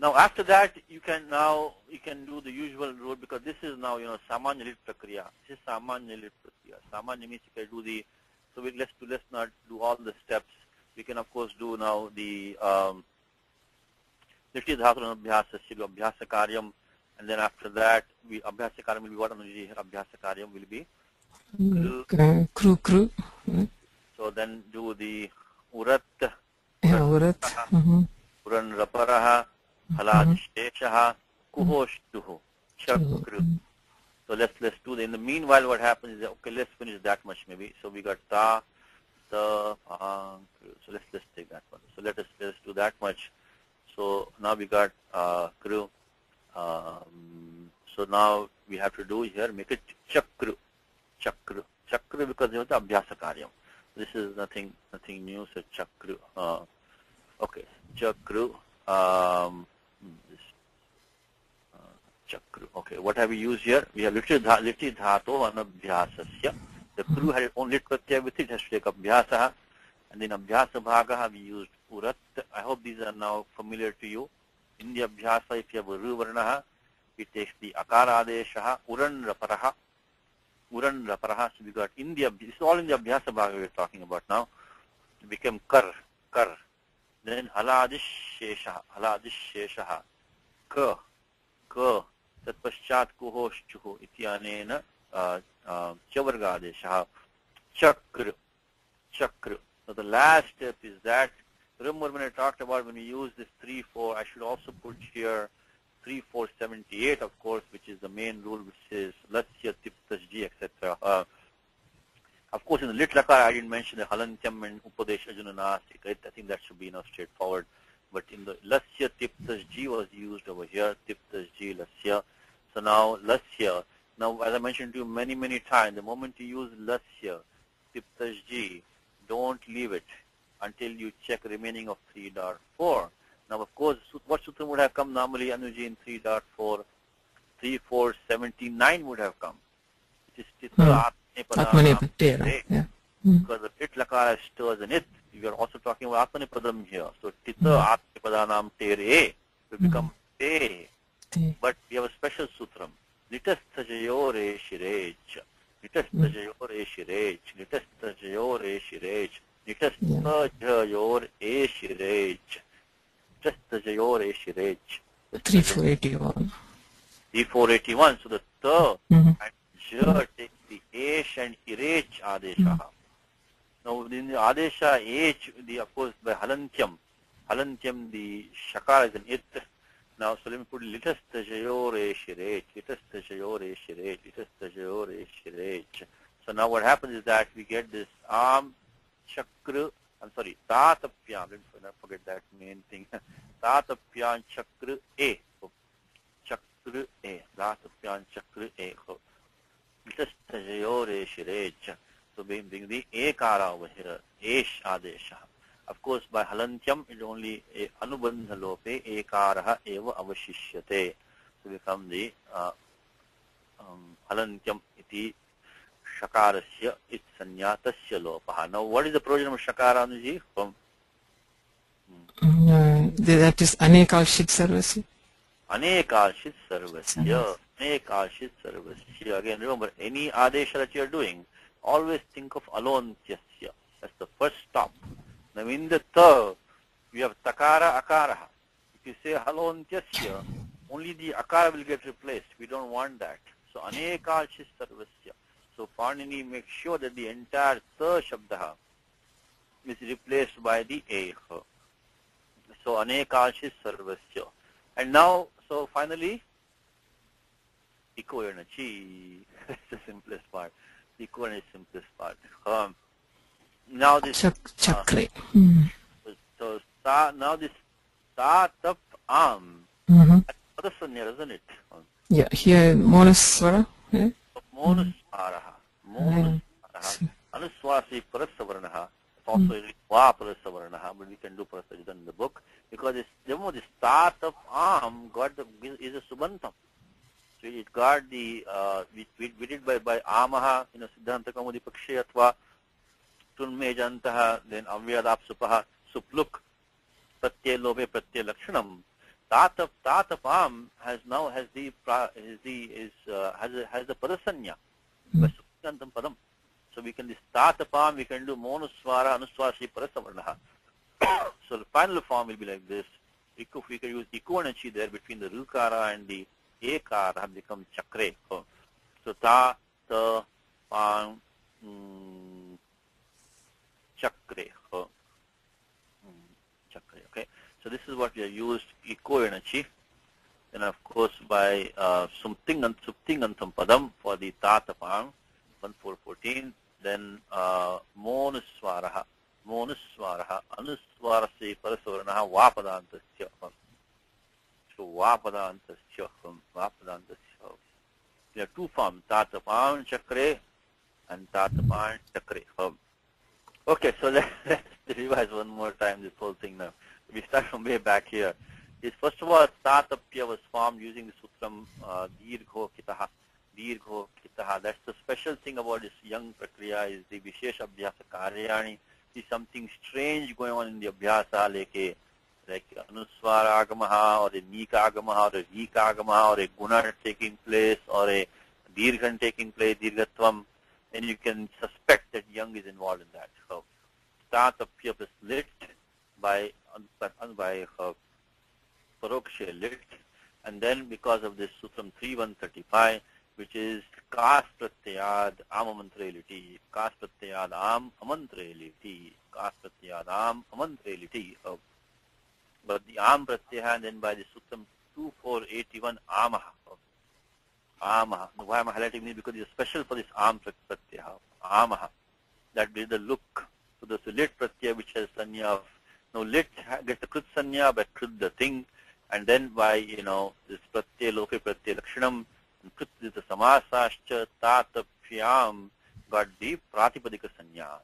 Now after that, you can do the usual rule, because this is now samanya lit prakriya. This is samanya lit prakriya. Samanya means you can do the. So let's not do all the steps. We can of course do now the liti dhatu abhyasa abhyasa karyam, and then after that abhyasa karyam will be what? Abhyasa karyam will be kru. So then do the urat, urat, uran raparaha, haladisheshaha, kuhoshtuhu, chakru. So let's do that. In the meanwhile, what happens is that, okay, let's finish that much maybe. So we got ta, so let's take that one. So let's do that much. So now we got kru. So now we have to do here, make it chakru. Chakru because it was the abhyasa karyam. This is nothing new, so chakru. Okay, chakru. Chakru. Okay, what have we used here? We have liti dhato anabhyasasya. The kru had its own lit pratyaya with it, has to take abhyasa, and then abhyasa bhagaha we used urat. I hope these are now familiar to you. In the abhyasa, if you have a ru varna, it takes the akara adesha, uran raparaha. Uran raparaha. So we got in the, this is all in the abhyasa bhaga we are talking about now. It became kar. Then haladish sheshaha. Ka. Tatpaschat kuhoshchuhu ityanena chavarga adesha. Chakra. So the last step is that, remember when I talked about when we use this 3-4, I should also put here 3-4-78, of course, which is the main rule, which is lasya, tiptasji, etc. Of course, in the lit lakar, I didn't mention the halantyam and upadesh ajunanastik. I think that should be straightforward. But in the lasya, tiptasji was used over here, tiptasji, lasya. So now lasya. Now, as I mentioned to you many times, the moment you use lasya, tiptasji, don't leave it until you check remaining of 3.4. Now, of course, what sutra would have come normally, Anuji, in 3.4? 3-4-79 would have come. It is titra atmanipadam. Yeah. Because the it lakara stirs in it. We are also talking about atmanipadam here. So titra atmanipadanam tere will become te. But we have a special sutram. Nitastajayore shirej. Nitastajayore shirej. Nitastajayore shirej. Nitastajayore shirej. Nitastajayore shirej. 3481. 3481. So the ta and ja take the esh and irech adesha. Now in the adesha h, of course by halantyam the shakar is an it. Now so let me put litastajayore shirech, litastajayore shirech, litastajayore shirech. So now what happens is that we get this chakra, tatapyam, let's not forget that main thing. Tatapyam chakra e. Chakra e. Tatapyam chakra e. Litastajayore shirech. So being the ekara over here, esh adesha. Of course, by halantyam, it only anubandha lope ekaraha eva avashishyate. So become the halantyam iti shakarasya it sanyatasya lopaha. Now, what is the provision of shakara, Anuji? That is anekalshit sarvasya. Anekalshit sarvasya. Anekalshit sarvasya. Again, remember, any adesha that you are doing, always think of alontyasya. That's the first stop. Now in the ta, you have takara akaraha. If you say halontyasya, only the akara will get replaced. We don't want that. So anekalshit sarvasya. So Panini makes sure that the entire ta shabdaha is replaced by the eh. So anekalshit sarvasya. And now, so finally, iko yanachi. That's the simplest part. Iko is the simplest part. Now this chakre. So now this ta tap am. Padasanya, isn't it? Yeah, here monaswara. Yeah. Monuswaraha. Anuswasi parasavaranaha. It's also va parasavaranaha, but we can do parasavaranaha in the book because this ta tap am is a subantam. So it got the we did by amaha, siddhanta kaumudi pakshe atva tunme jantaha, then avyadap supaha supluk pratyay lope pratyay lakshanam. Tatapam has the padasanya by subantam padam. So we can this tatapam we can do monuswara anuswasi parasavarnaha. So the final form will be like this. If we can use ikonachi there between the rukara and the ekara have become chakre. So ta, ta, pang, chakre. Chakre, okay. So this is what we have used, eco energy. Then of course by suptingantam padam for the ta, ta, pang, 1414. Then monuswaraha, anuswarase parasavaranaha vapadantasya. So vapadantasya. There are two forms, tatapan chakre and tatapan chakre. Okay, so let's revise one more time this whole thing now. We start from way back here. First of all, tatapya was formed using the sutram dirgho kitaha. Dirgho kitaha. That's the special thing about this young prakriya is the vishesh abhyasa karyani see something strange going on in the abhyasa, like anuswara agamaha, or a nika agamaha, or a rika agamaha, or a guna taking place, or a dirghan taking place, dirgatvam, then you can suspect that yang is involved in that. So, tatapya is lit by paroksha lit, and then because of this sutram 3135, which is kas pratyayad amamantreliti, kas pratyayad amantreliti, kas pratyayad amantreliti. But the am pratyaya, and then by the sutram 2481 amaha. Amaha. Why am I highlighting this? Because it's special for this am pratyaya. Amaha. That is the look. So there's a lit pratyaya which has sanya of, now lit gets the krit sanya by krit the thing, and then by, this pratyaya lope pratyaya lakshanam, and krit is the samasascha tatapyam got the pratipadika sanya.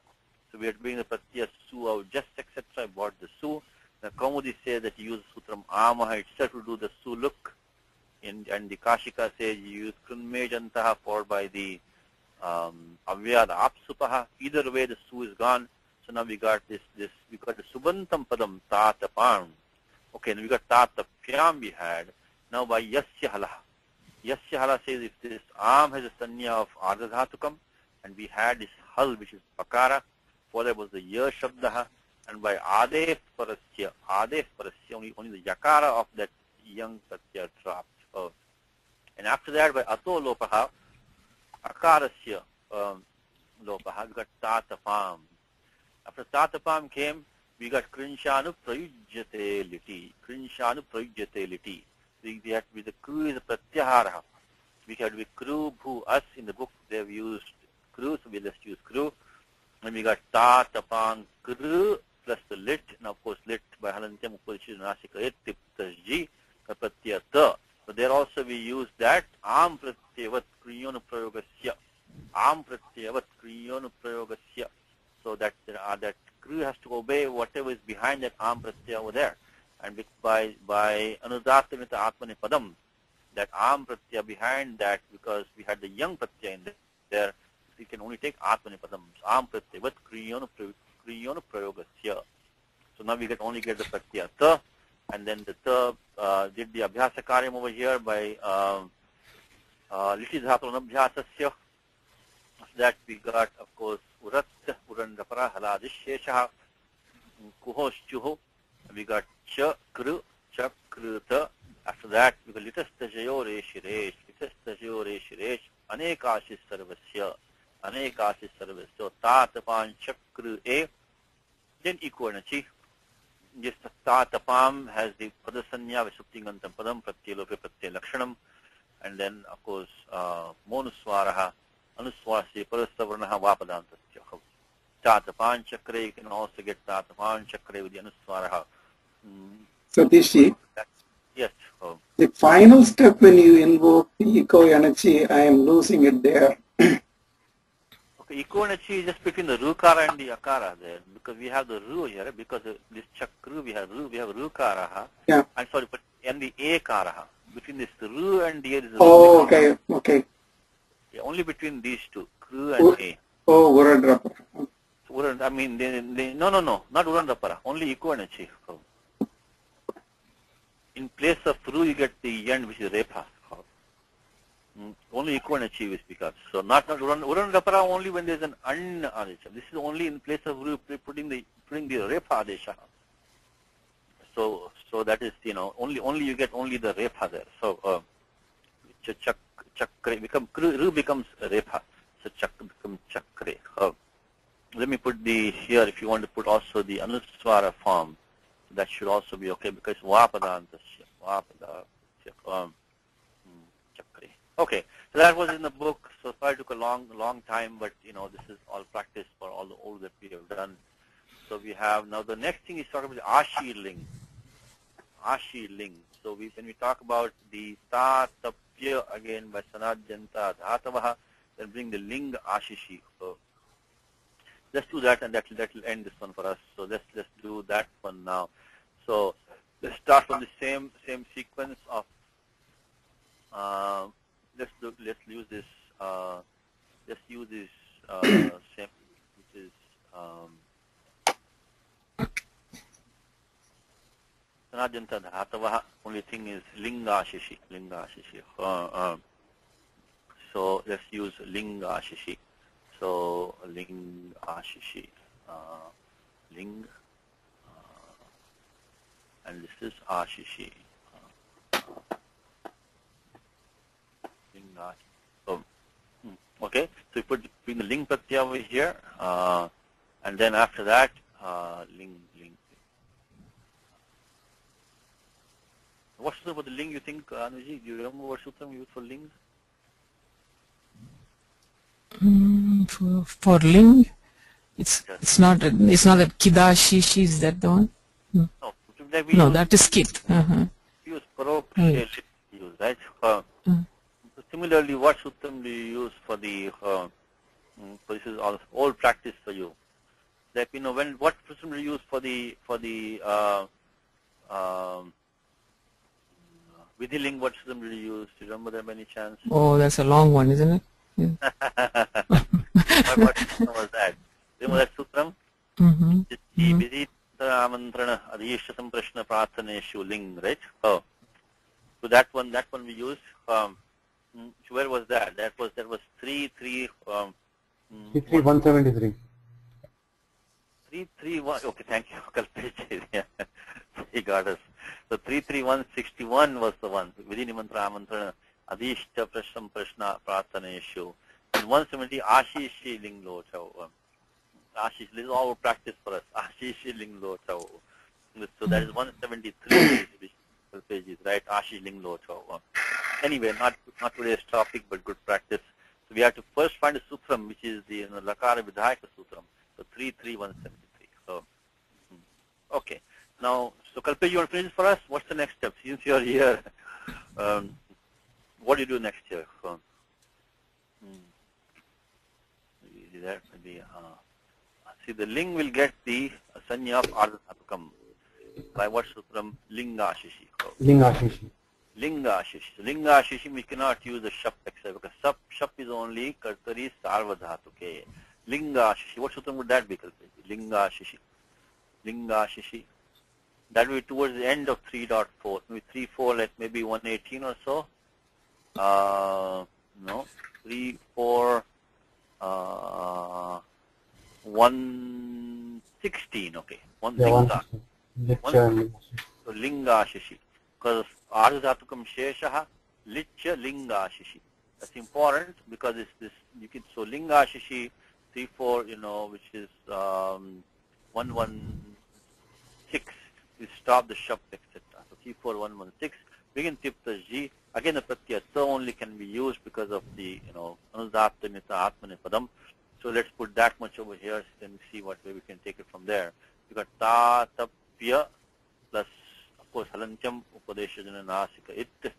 So we are doing the pratyaya su out just etc. I bought the su. The Kaumudi says that you use sutram amaha itself to do the su look, and the Kashika says you use krunmejantaha followed by the avyad apsupaha. Either way the su is gone. So now we got this we got the subantam padam tatapam. Okay, and we got tatapyam we had. Now by yasya halaha. Yasya halaha says if this am has a sanya of ardhadhatukam, and we had this hal which is pakara, followed was the ya shabdaha, and by adef parasya, only the yakara of that young pratyaya dropped. And after that by ato lopaha, akarasya lopaha, we got tatapam. After tatapam came, we got krinshanu prayujyate liti. Krinshanu prayujyate liti. We had with the kru is a pratyahara. We had with kru, bhu, us in the book they have used kru, so we just use kru. And we got tatapam kru plus the lit, and of course lit by halantyam uparishi nasika et tiptasji pratyata. So there also we use that am pratyavat kriyonu prayogasya. Am pratyavat kriyonu prayogasya. So that that kru has to obey whatever is behind that am pratyaya over there. And by anudatamita atmani padam, that am pratyaya behind that, because we had the young pratyaya in there, we can only take atmani padam. So am pratyavat kriyonu prayogasya. So now we only get the pratyaya ta, and then the ta did the abhyasa karyam over here by liti dhatu anabhyasasya. That we got, of course, urat, urandapara, haladishesha, kuhoschuho. We got cha, kru, ta. After that, we got litastajayo reshiresh, anekashis sarvasya, So tatapan chakru e, then equanachi. This tatapam has the padasanya, visuptingantam padam, pratyalope pratyaya lakshanam, and then, of course, monuswaraha, anuswasi parastavarnaha vapadantasya. Tatapan chakra, you can also get tatapan chakra with the anuswaraha. Satishi, yes. the final step when you invoke the eco energy, I am losing it there. Okay, eco energy is just between the rukara and the akara there, because we have the ru here, because this chakra we have rukaraha, yeah. I'm sorry, but and the ekaraha. Between this ru and the is oh, okay. Yeah, only between these two, kru and a. Oh, Urandrapara. I mean, no, not Urandrapara, only eco energy. In place of ru, you get the end, which is repa. Only eco energy we speak of. So not Urandrapara only when there's an an adesha. This is only in place of ru, putting the repa adesha. So that is, only you get only the repa there. So chakre ru becomes repa. So chakra becomes chakre. Let me put here if you want to put also the anuswara form. That should also be okay, because vapadantasya chakre. Okay, so that was in the book. So it took a long time, but this is all practice for all the old that we have done. So we have now the next thing is talking about the Ashi Ling. So when we talk about the tatapya again by sanadjanta dhatavaha, then bring the ling ashishi. So let's do that, and that will end this one for us. So let's do that one now. So let's start from the same sequence of let's use this same, which is Varnajanta Dhatavaha. Only thing is Lingashishi. So let's use Lingashishi. So Lingashishi. Ling. And this is Ashishi. Oh. Okay, so you bring the ling pratyaya over here, and then after that, ling. What sutra for the ling you think, Anuji? Do you remember what sutra we use for ling? For ling, it's not that Kidashishi, is that the one? No, No, that is Kit. Use Parokshe, use, right? Similarly, what sutram do you use for the? So this is all old practice for you. Like what sutram do you use for the Vidhiling? What sutram do you use? Do you remember that by any chance? Oh, that's a long one, isn't it? Yeah. What sutram was that? Remember that sutram? Amantrana adhishyatam prashna prarthaneshu ling, right? Oh, so that one we use. Where was that? That was 33173. 331. Okay, thank you, Kalpesh. Yeah, he got us. So 33161 was the one. Vidhi nimantra amantrana adhishya prashna prarthaneshu. And 170 ashishi ling lo chau. Ashish, this is all practice for us. Ashish ling lo chau. So that is 173 pages, right? Ashish ling lo chau. Anyway, not today's topic, but good practice. So we have to first find a sutram, which is the Lakara Vidhayaka Sutram. So 33173. So okay. Now, so Kalpesh, you want to finish for us? What's the next step? Since you're here, what do you do next year? Maybe that maybe. See, the ling will get the sanya of ardhatukam. By what sutram? Lingashishi. Lingashishi. Lingashishi, we cannot use the shap except because shap is only kartari sarvadhatuke. Lingashishi, what sutram would that be? Lingashishi. That will be towards the end of 3.4. Maybe 3.4, like maybe 118 or so. No, 3.4, 116. Okay, 116. So Lingashishi. Because Ardhatukam Sheshaha Lichya Lingashishi. That's important because it's this you can so Lingashishi 3.4, which is 116 is stop the shap, etc. So 3.4.116 begin tipta G. Again the pratyaya only can be used because of the Anudhattamita Atmanepadam. So let's put that much over here, then see what way we can take it from there. You got ta tapya plus of course halantyam upadeshajana nasika it.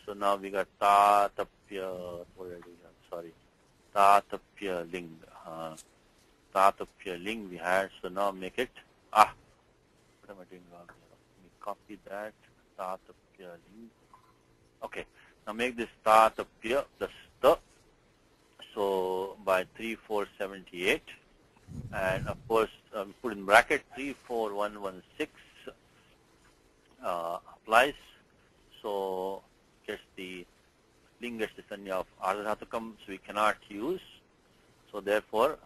So now we got ta tapya, sorry, ta tapya ling. Ta tapya ling we had, so now make it what am I doing wrong here? Let me copy that. Ta tapya ling. Okay, now make this ta tapya plus ta. So by 3.478, and of course put in bracket 3.4116 applies. So gets the ling gets the sanya of ardhatukam, so we cannot use. So therefore,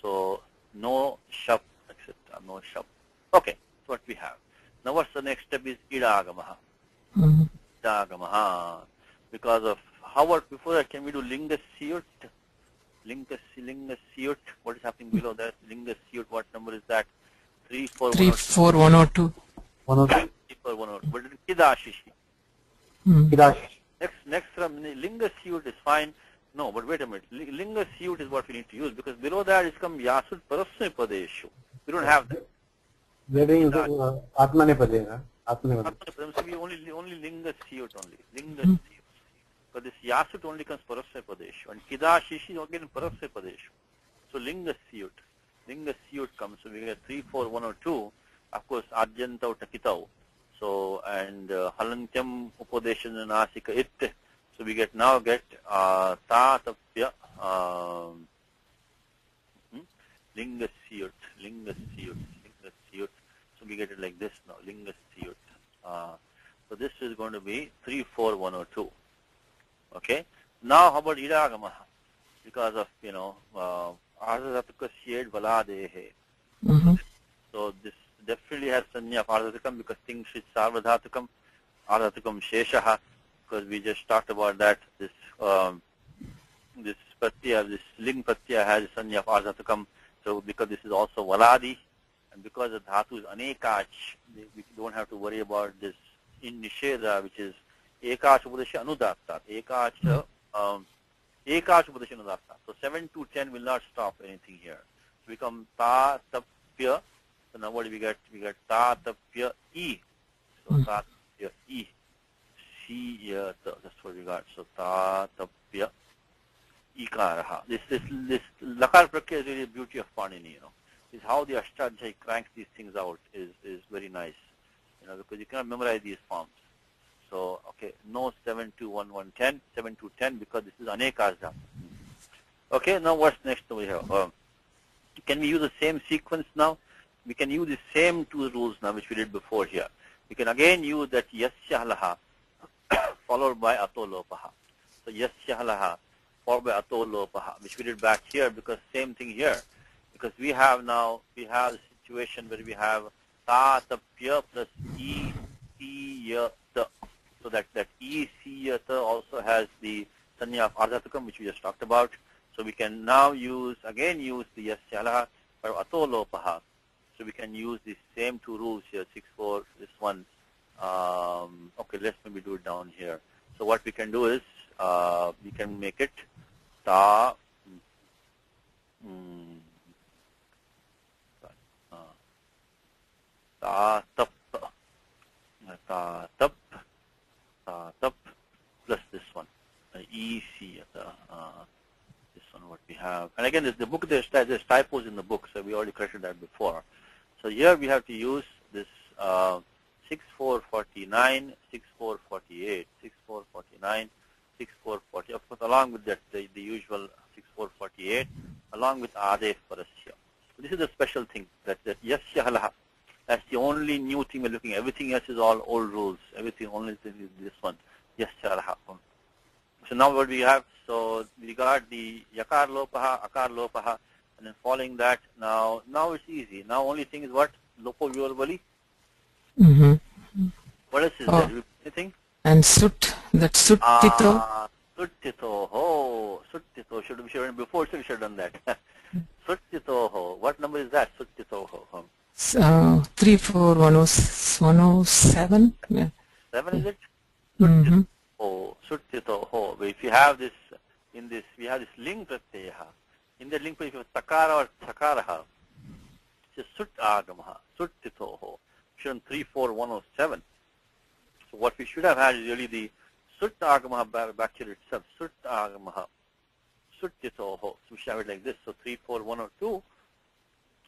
so no shap, etc. No shap. Okay, that's what we have. Now what's the next step is idagamaha. Idagamaha. Because of how about before that, can we do lingasiyut? Lingasiyut. What is happening below that? Lingasiyut. What number is that? 34102. 102. 34102. But it is Kidashishi. Kidashishi. Next from lingasiyut is fine. No, but wait a minute. Lingasiyut is what we need to use because below that is come yasut parasya padeshu. We don't have that. We are doing Atmanepadena. Atmanepadena. So we only lingasiyut only. Lingasiyut. But this yasut only comes parasya padeshu, and kidashishi again parasya padeshu. So lingasiyut comes. So we get 3.4.102. Of course, adjantau takitau. So and halantyam upadeshana nasika it. So we now get ta tapya lingasiyut. So we get it like this now. Lingasiyut. So this is going to be 34102. Okay. Now how about idagama? Because of ardhatukam shed valadehe. So this definitely has sanya of ardhatukam because things which sarvadhatukam, ardhatukam sheshaha, because we just talked about that. This this pratyaya, this ling pratyaya has sanya of ardhatukam. So because this is also valadi, and because the dhatu is anekach, we don't have to worry about this in nisheda, which is ekach upadesha anudatta. Ekach upadesha anudatta. So 7 to 10 will not stop anything here. So become ta tapya. So now what do we get? We get ta tapya e. So ta tapya e. Si yata. That's what we got. So ta tapya ikaraha. This lakar prakya is really the beauty of Panini, Is how the Ashtadhyayi cranks these things out is very nice, because you cannot memorize these forms. So, okay, no 7 to 1, 1, 10, 7 to 10 because this is anekasha. Okay, now what's next over here? Can we use the same sequence now? We can use the same two rules now which we did before here. We can again use that yasya halaha followed by ato lopaha. So yasya halaha followed by ato lopaha, which we did back here because same thing here. Because we have a situation where we have ta tapya plus e si yata. So that e si yata also has the sanya of ardhatukam, which we just talked about. So we can now use the yasya halaha for ato lopaha. So we can use the same two rules here, 6, 4, this one. Okay, let's maybe do it down here. So what we can do is, we can make it ta, ta tap plus this one, e c, this one what we have. And again, the book, there's typos in the book, so we already corrected that before. So here we have to use this 6449, 6448, 6449, 6440. Of course, along with that, the usual 6448, along with adef parasya. So this is the special thing that yasya halaha. That's the only new thing we're looking at. Everything else is all old rules. Everything only thing is this one. Yasya halaha. So now what we have? So we got the yakar lopaha, akar lopaha, and then following that, now it's easy. Now only thing is what? Lopo vyorvali. What else is there? Anything? And sut, that suttito. Suttito, oh, suttito. Should we have before? So we should have done that. Suttito, ho. What number is that? Suttito, ho. 34107. Yeah. 7 is it? Mm-hmm. Oh, suttito, ho. But if you have this, we have this ling pratyaya. In the ling pratyaya, if you have takara or takaraha, it's sut agamaha, suttito, ho. Shown 34107. So what we should have had is really the sut agamaha back here itself. Sut agamaha, suttito, ho. So we should have it like this. So 34102.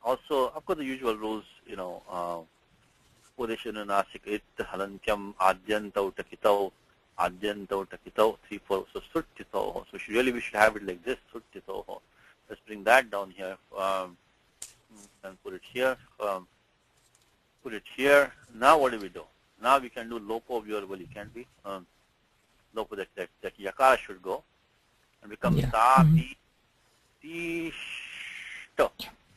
Also, of course, the usual rules, Udeshana nasik it halantyam adyantau takitau 3, 4. So suttito. So we should have it like this. Suttito. Let's bring that down here and put it here. Put it here. Now what do we do? Now we can do lopo vyorvali, can't we? Lopo that yakara should go and become tapi shishta.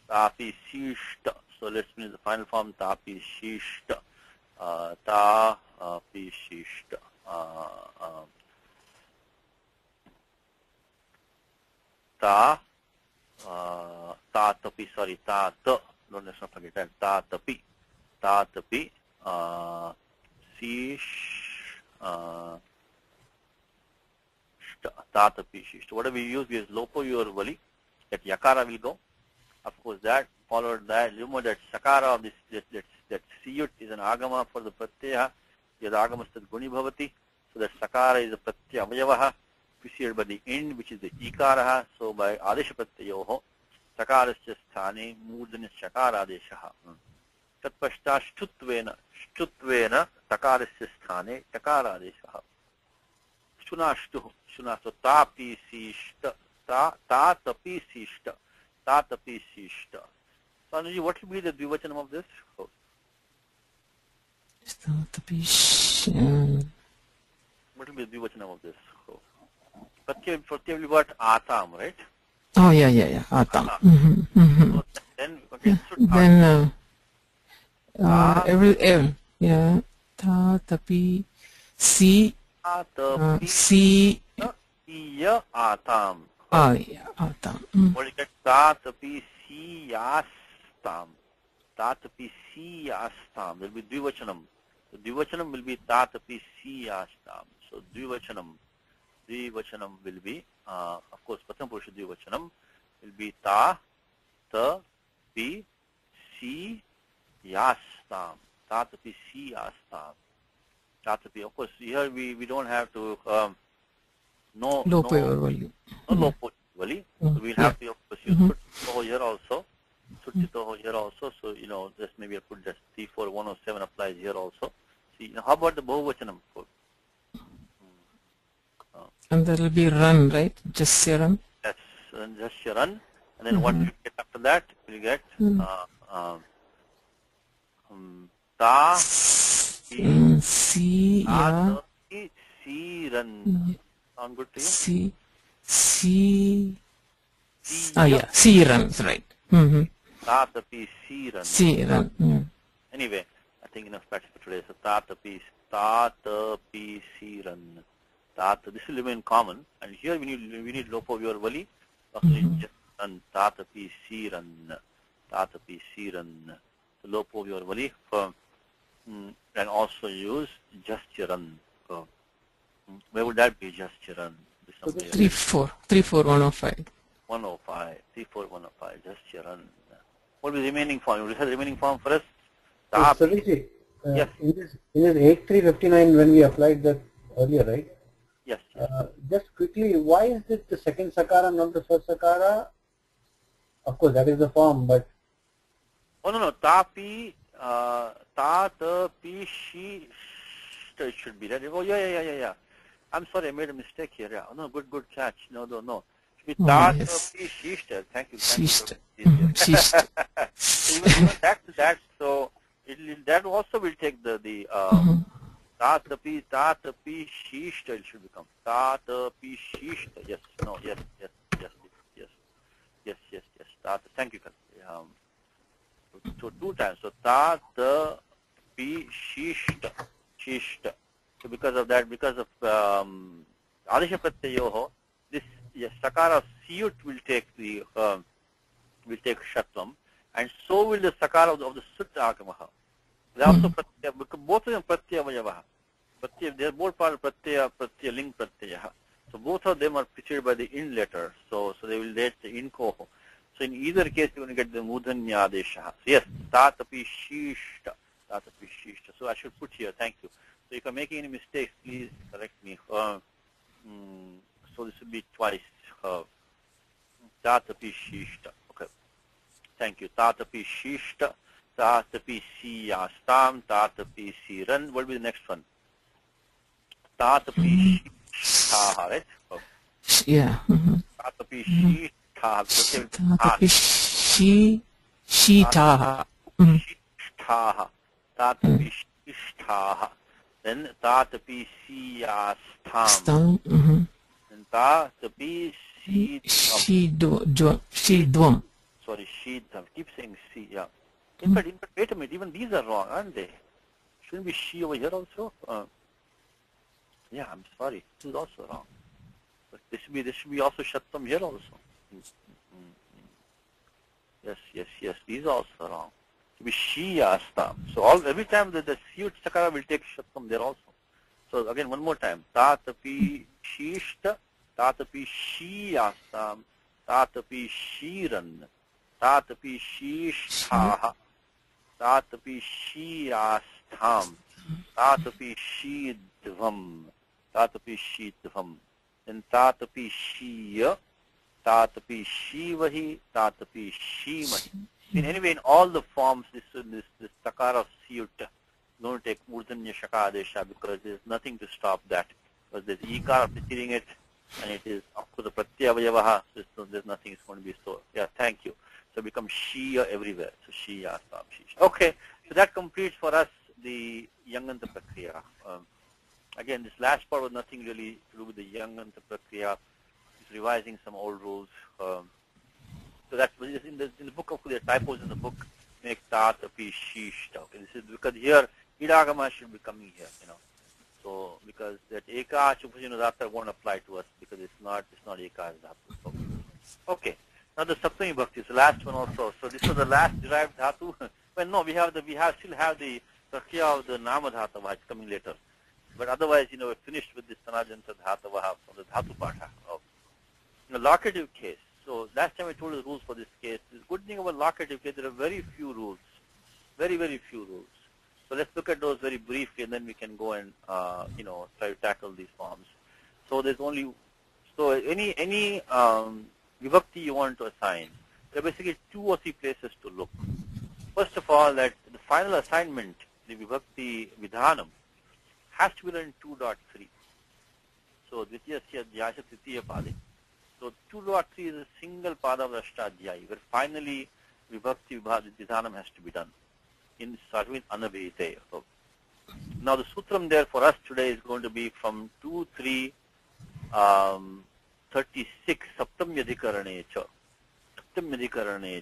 Tapi shishta. So let's bring the final form tapi shishta. Tapi shishta. Ta tapi, sorry, ta ta. Don't let's not forget that. Ta tapi. Ta tapi. Ta tapi shishta. What do we use? We use lopo vyorvali. That yakara will go. Of course, that followed that. Remember that sakara of this that siyut is an agama for the pratyaya. Yad agama stad guni bhavati. So that sakara is a pratyaya avayavaha preceded by the end, which is the ikaraha. So by adesha pratyayoho, sakarasya sthane murdhani sakara adeshaha. Tatpashta shtutvena sakarasya sthane takara adeshaha. Shunashtu tapi sishta ta tapi sishta. Tatapi sishta. So Anuji, what will be the dvivachanam of this? Tapi. What will be the Dvivachanam of this? Pratyaya will be what? Atam, right? Oh, yeah. Atam. So then, okay, Then, yeah. Ta, tapi, si, si. Siya atam. Oh, yeah, atam. What do you get? Tatapi siyastam. Tatapi siyastam. There will be Dvivachanam. So Dvivachanam will be Tatapi siyastam. So Dvivachanam will be, of course, Pratham Purusha Dvivachanam will be ta, pi, si, yastam. Tatapi si yastam. Tatapi, of course, here we don't have to, no lopo vali. So we'll have to, of course, use suttitoho here also. Suttitoho here also. So, just maybe I'll put just 34107 applies here also. See, how about the Bahuvachanam? And there will be run, right? Just run. Yes, just run. And then what you get after that? You get ta, si, yeah. Si, run. Sound good to you? Si. Yeah. Si runs, right. Tatapi si run. Si run. Yeah. Anyway, I think enough practice for today. So tatapi si run. This will remain common, and here we need lopo of your vali. Just run tatapi si run. The lopo of your vali for, and also use just run. Where would that be? Just run. 34105. 34105. Just run. What will be the remaining form? You have the remaining form for us. Sadhji, yes. In this 8359 when we applied that earlier, right? Yes. Just quickly, why is it the second sakara, not the first sakara? Of course, that is the form, but... Oh, no. Tapi, ta-ta-pi, shi, it should be that. Oh, yeah. I'm sorry, I made a mistake here. Yeah. Oh, no, good catch. No. It should be ta-ta-pi, shishta. Thank you. Shishta. So even that, so that also will take the Tatapi shishta it should become. Tatapi shishta. Yes. Tata. Thank you. So 2 times. So Tatapi shishta. So because of that, because of Adisha Pratyayoho, this sakara siyut will take the shatvam, and so will the sakara of the sutta agamaha. They also both of them pratyaya vayavaha. They are both part of pratyaya ling pratyaya. So both of them are preceded by the in letter. So they will let the in koho. So in either case you're going to get the mudhanya adesha. So yes, tatapi shishta. So I should put here. Thank you. So if I'm making any mistakes, please correct me. So this will be twice. Tatapi shishta. Okay. Thank you. Tatapi shishta. Tatapi siyastam. Tatapi siran. What will be the next one? Tatapi shishtaha, right? Oh. Yeah. Tatapi shishtaha. Tatapi shishtaha. Shishtaha. Tatapi shishtaha. Then tatapi siyastam. Then tatapi Shidvam. Sorry, shidvam. Keep saying si. Yeah. In fact, wait a minute. Even these are wrong, aren't they? Shouldn't be she over here also? Yeah, I'm sorry. This is also wrong. But this should be also shattam here also. Yes. These are also wrong. It should be she yastam. So every time the siyut sakara will take shattam there also. So again, one more time. Tatapi shishta. Tatapi shi yastam. Tatapi shiran. Tatapi shishtaha. Tatapi shi yastam. Tatapi shidvam. Tatapi shidvam. Then tatapi shiya. Tatapi shivahi. Tatapi shimahi. Anyway, in all the forms, this sakara of siyut going to take murdanya shaka adesha because there's nothing to stop that. Because there's ikara preceding it, and it is up to the pratyaya vayavaha, so there's nothing is going to be so. Yeah, thank you. So it becomes shiya everywhere. So shiya, astam, shisha. Okay, so that completes for us the Yanganta Prakriya. Again, this last part was nothing really to do with the Yanganta Prakriya. It's revising some old rules. So that's in the book, of course, the typos in the book make tat, api, shish, okay. This is because here idagama should be coming here, So because that eka upajino dhatu won't apply to us because it's not eka as dhatu. Okay. Now the saptami bhakti is the last one also. So this was the last derived dhatu. Well, no, we still have the prakriya of the nama dhatava. It's coming later. But otherwise, we're finished with this Sanajanta Dhatavaha from the Dhatu Patha. In the locative case, so last time I told you the rules for this case. The good thing about locative case, there are very few rules. Very, very few rules. So let's look at those very briefly and then we can go and, try to tackle these forms. So there's only, any vibhakti you want to assign, there are basically 2 or 3 places to look. First of all, that the final assignment, the vibhakti vidhanam, has to be done in 2.3. So dvitiyasya adhyasya tritiya pade. So 2.3 is a single pada of Ashtadhyayi, where finally vibhakti vidhanam has to be done in starting with anabhite. Now the sutram there for us today is going to be from 2.3 36 saptamyadhikarane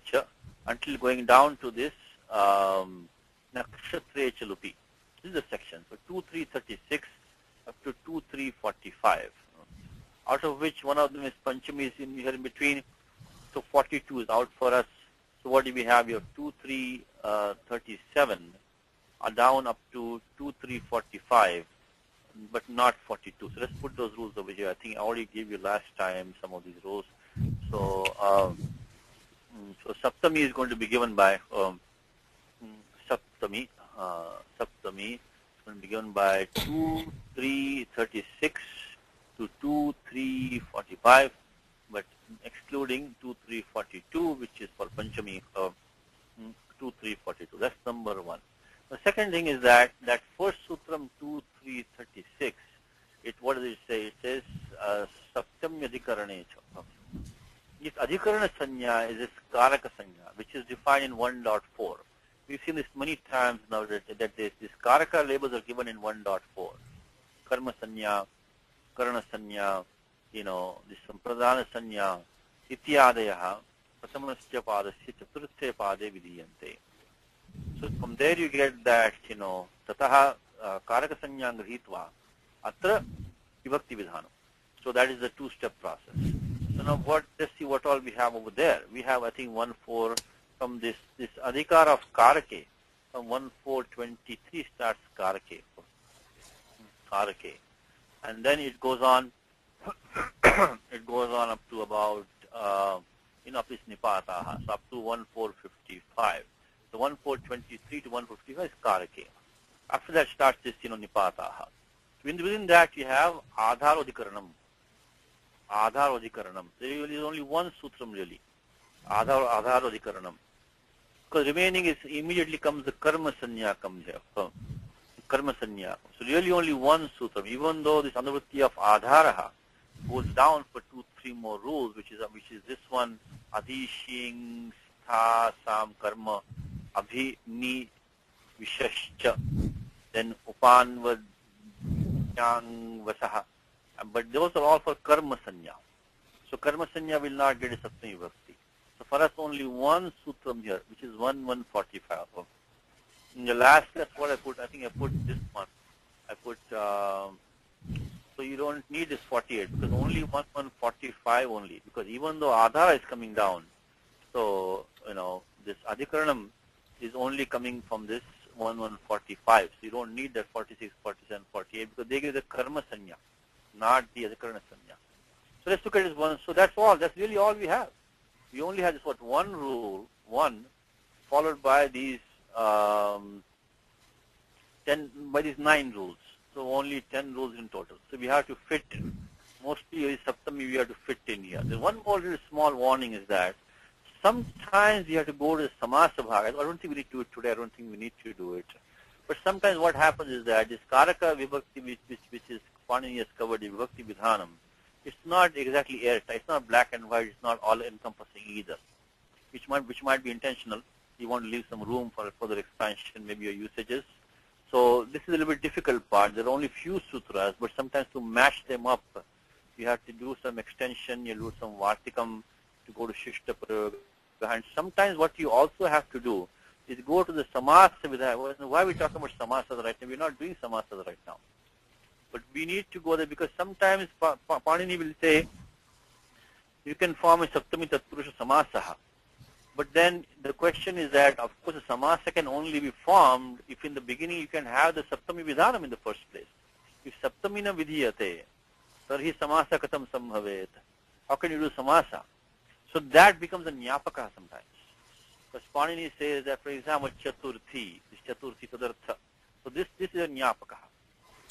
cha until going down to this nakshatre chalupi. This is the section. So 2.3.36 up to 2.3.45. Out of which one of them is Panchami is here in between. So 42 is out for us. So what do we have here? 2.3.37 down up to 2.3.45, but not 42. So let's put those rules over here. I think I already gave you last time some of these rules. So so Saptami is going to be given by Saptami is going to be given by 2.3.36 to 2.3.45, but excluding 2.3.42, which is for Panchami, 2.3.42. That's number one. The second thing is that first sutram 2.3.36, what does it say? It says Saptamya Adhikarane. This Adhikarana Sanya is this Karaka Sanya, which is defined in 1.4. We've seen this many times now that these Karaka labels are given in 1.4. Karma Sanya, Karana Sanya, this Sampradana Sanya, Ityadayaha, Prasamasya Padasya Chaturthya Pade Vidiyante. So from there you get that, Tataha Karaka Sanya Grihitva, Atra Vibhakti Vidhanam. So that is the 2-step process. So now let's see what all we have over there. We have, I think, 1.4 from this Adhikar of Karake, from 1.4.23 starts Karake. And then it goes on, up to about, up is Nipataha, so up to 1.4.55. So 1.4.23 to 1.55 is Karake. After that starts this, Nipataha. Within that you have Adharodhikaranam. Adharodhikaranam. There is only one sutram really. Adharodhikaranam. Because remaining is immediately comes the Karma Sanya comes here. Karma Sanya. So really only one sutram. Even though this anuvritti of Adharaha goes down for 2-3 more rules, which is this one, Adhishing, Stha, Sam, Karma, Abhi, Ni, Vishashcha, then Upanvad, Yang, Vasaha. But those are all for Karma Sanya. So Karma Sanya will not get a Saptami Vibhakti. So for us only one sutram here, which is 1.145. In the last, that's what I put. I think I put this one. I put, so you don't need this 48 because only 1.145 only. Because even though Adhara is coming down, so, this Adhikaranam is only coming from this 1.145. So you don't need that 46, 47, 48 because they give the Karma Sanya, not the Adhikarana Sanya. So let's look at this one. So that's all. That's really all we have. We only have this one rule, followed by these 9 rules. So only 10 rules in total. So we have to fit, mostly Saptami we have to fit in here. The one more little small warning is that sometimes you have to go to the Samasa Bhaga. I don't think we need to do it today. I don't think we need to do it. But sometimes what happens is that this Karaka Vibhakti, which is Panini has covered the Vibhakti Vidhanam, it's not exactly airtight. It's not black and white. It's not all-encompassing either, which might be intentional. You want to leave some room for further expansion, maybe your usages. So this is a little bit difficult part. There are only few sutras, but sometimes to match them up, you have to do some extension, you do some vartikam to go to Shishta Prayoga. And sometimes what you also have to do is go to the samasa vidhaya. Why are we talking about samasas right now? We're not doing samasas right now. But we need to go there because sometimes Panini will say, you can form a Saptami Tatpurusha Samasaha. But then the question is that, of course, a samasa can only be formed if in the beginning you can have the Saptami Vidhanam in the first place. If Saptamina Vidhiyate, tarhi samasa katam sambhavet. How can you do samasa? So that becomes a Nyapaka sometimes. Because Panini says that, for example, Chaturthi, this Chaturthi Tadartha. So this is a Nyapaka.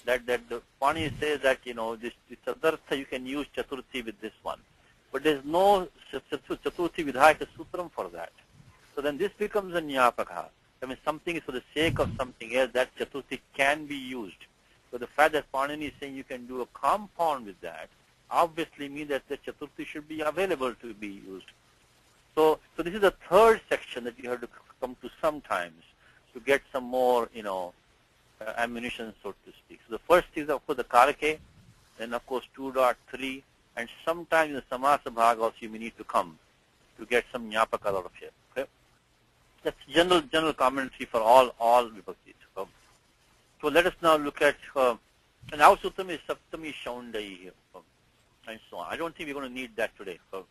That the Panini says that, this Tadartha you can use Chaturthi with this one. But there's no Chaturthi Vidhayaka Sutram for that. So then this becomes a Nyapaka. I mean, something is for the sake of something else, that Chaturthi can be used. So the fact that Panini is saying you can do a compound with that, obviously means that the Chaturthi should be available to be used. So this is the third section that you have to come to sometimes to get some more, ammunition, so to speak. So the first is, of course, the Karake, then, of course, 2.3, and sometimes in the Samasa Bhag also you may need to come to get some Nyapaka out of here. Okay? That's general commentary for all Vibhaktis. So let us now look at, and our Sutram is Saptami Shaundai here, and so on. I don't think we're going to need that today. But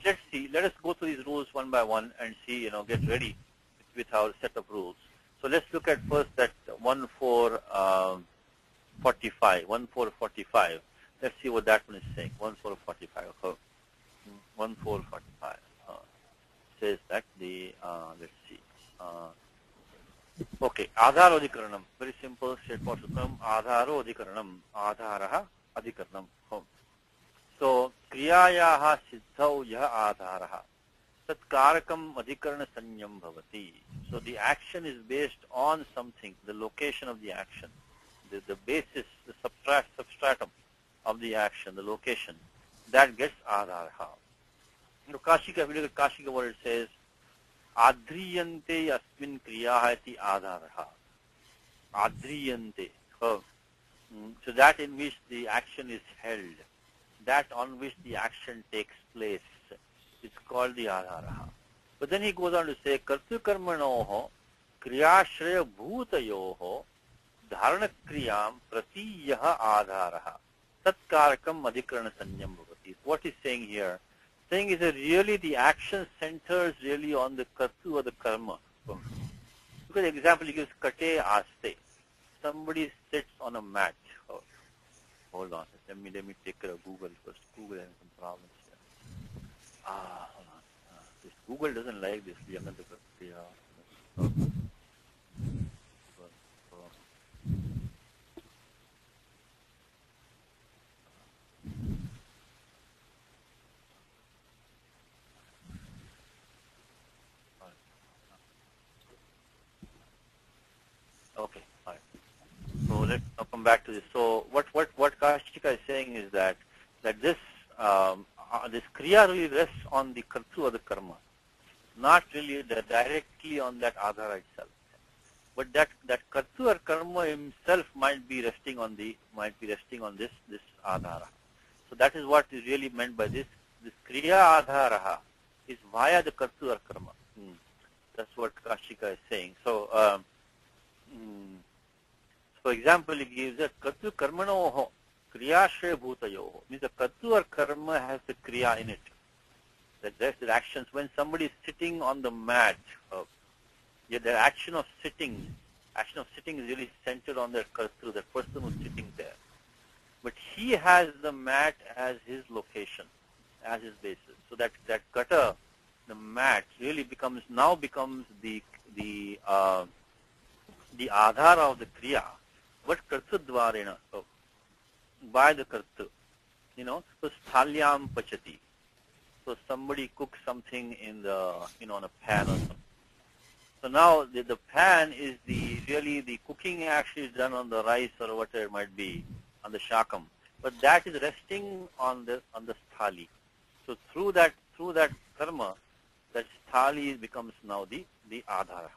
let's see. Let us go through these rules one by one and see, get ready with our set of rules. So let's look at first that 1445. 1445. Let's see what that one is saying. 1445. 1445 says that the let's see. Okay, Adharo Adhikaranam. Very simple, straightforward Sutram. Adharo Adhikaranam. Adharaha Adhikaranam. So, Kriyayaha Siddhau Yaha Adharaha. Tatkarakam Adhikarana Sanyam Bhavati. So the action is based on something, the location of the action, the basis, the substratum of the action, the location, that gets Adharaha. Kashika, if you look at Kashika, what it says, Adhriyante Asmin Kriyahati Adharaha. Adhriyante. So that in which the action is held, that on which the action takes place, it's called the Adharaha. But then he goes on to say, Kartu Karmanoho Kriyashraya Bhutayoho Dharana Kriyam Prati Yaha Adharaha Tatkarakam Adhikarana Sanyam Bhavati. What he's saying here, saying is that really the action centers really on the Kartu or the Karma. Because example he gives Kate Aste. Somebody sits on a mat. Oh, hold on. Let me take care of Google first. Google has some problems here. Hold on. This Google doesn't like this. Okay, all right. So let's now come back to this. So what Kashika is saying is that this this kriya really rests on the kartu or the karma, not really directly on that adhara itself. But that kartu or karma himself might be resting on this adhara. So that is what is really meant by this. This kriya adharaha is via the kartu or karma. That's what Kashika is saying. So for example, he gives that kartu karmanoho kriyashraya bhutayoho, means the kartu or karma has the kriya in it. That there's the actions when somebody is sitting on the mat. The action of sitting is really centered on that kartu, that person who's sitting there. But he has the mat as his location, as his basis. So that kata, the mat, really becomes the adhara of the kriya. What kartu dvarena, by the kartu, so sthalyam pachati. So somebody cooks something in the, on a pan or something. So now the pan is really the cooking actually is done on the rice or whatever it might be, on the shakam. But that is resting on the sthali. So through that karma, that sthali becomes now the adhara.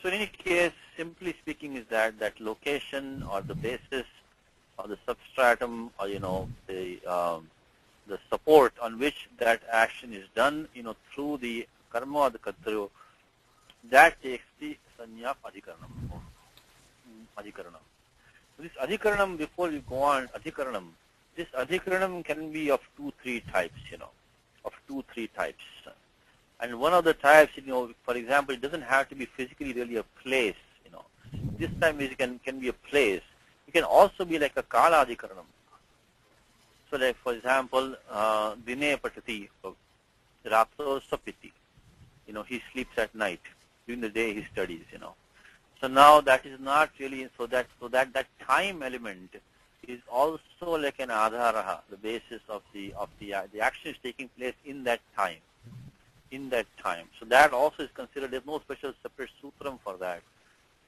So in any case, simply speaking, is that location or the basis or the substratum or the support on which that action is done, through the karma or the kartarya, that takes the sanya of adhikaranam. Adhikaranam. So this adhikaranam, before you go on, this adhikaranam can be of 2-3 types, of 2-3 types. And one of the types, for example, it doesn't have to be physically really a place, This time it can be a place. It can also be like a kala adhikaranam. So like, for example, dine patati, rato sapiti. He sleeps at night. During the day he studies, So now that is not really, so that time element is also like an adharaha, the basis of the action is taking place in that time. So that also is considered, there's no special separate sutram for that.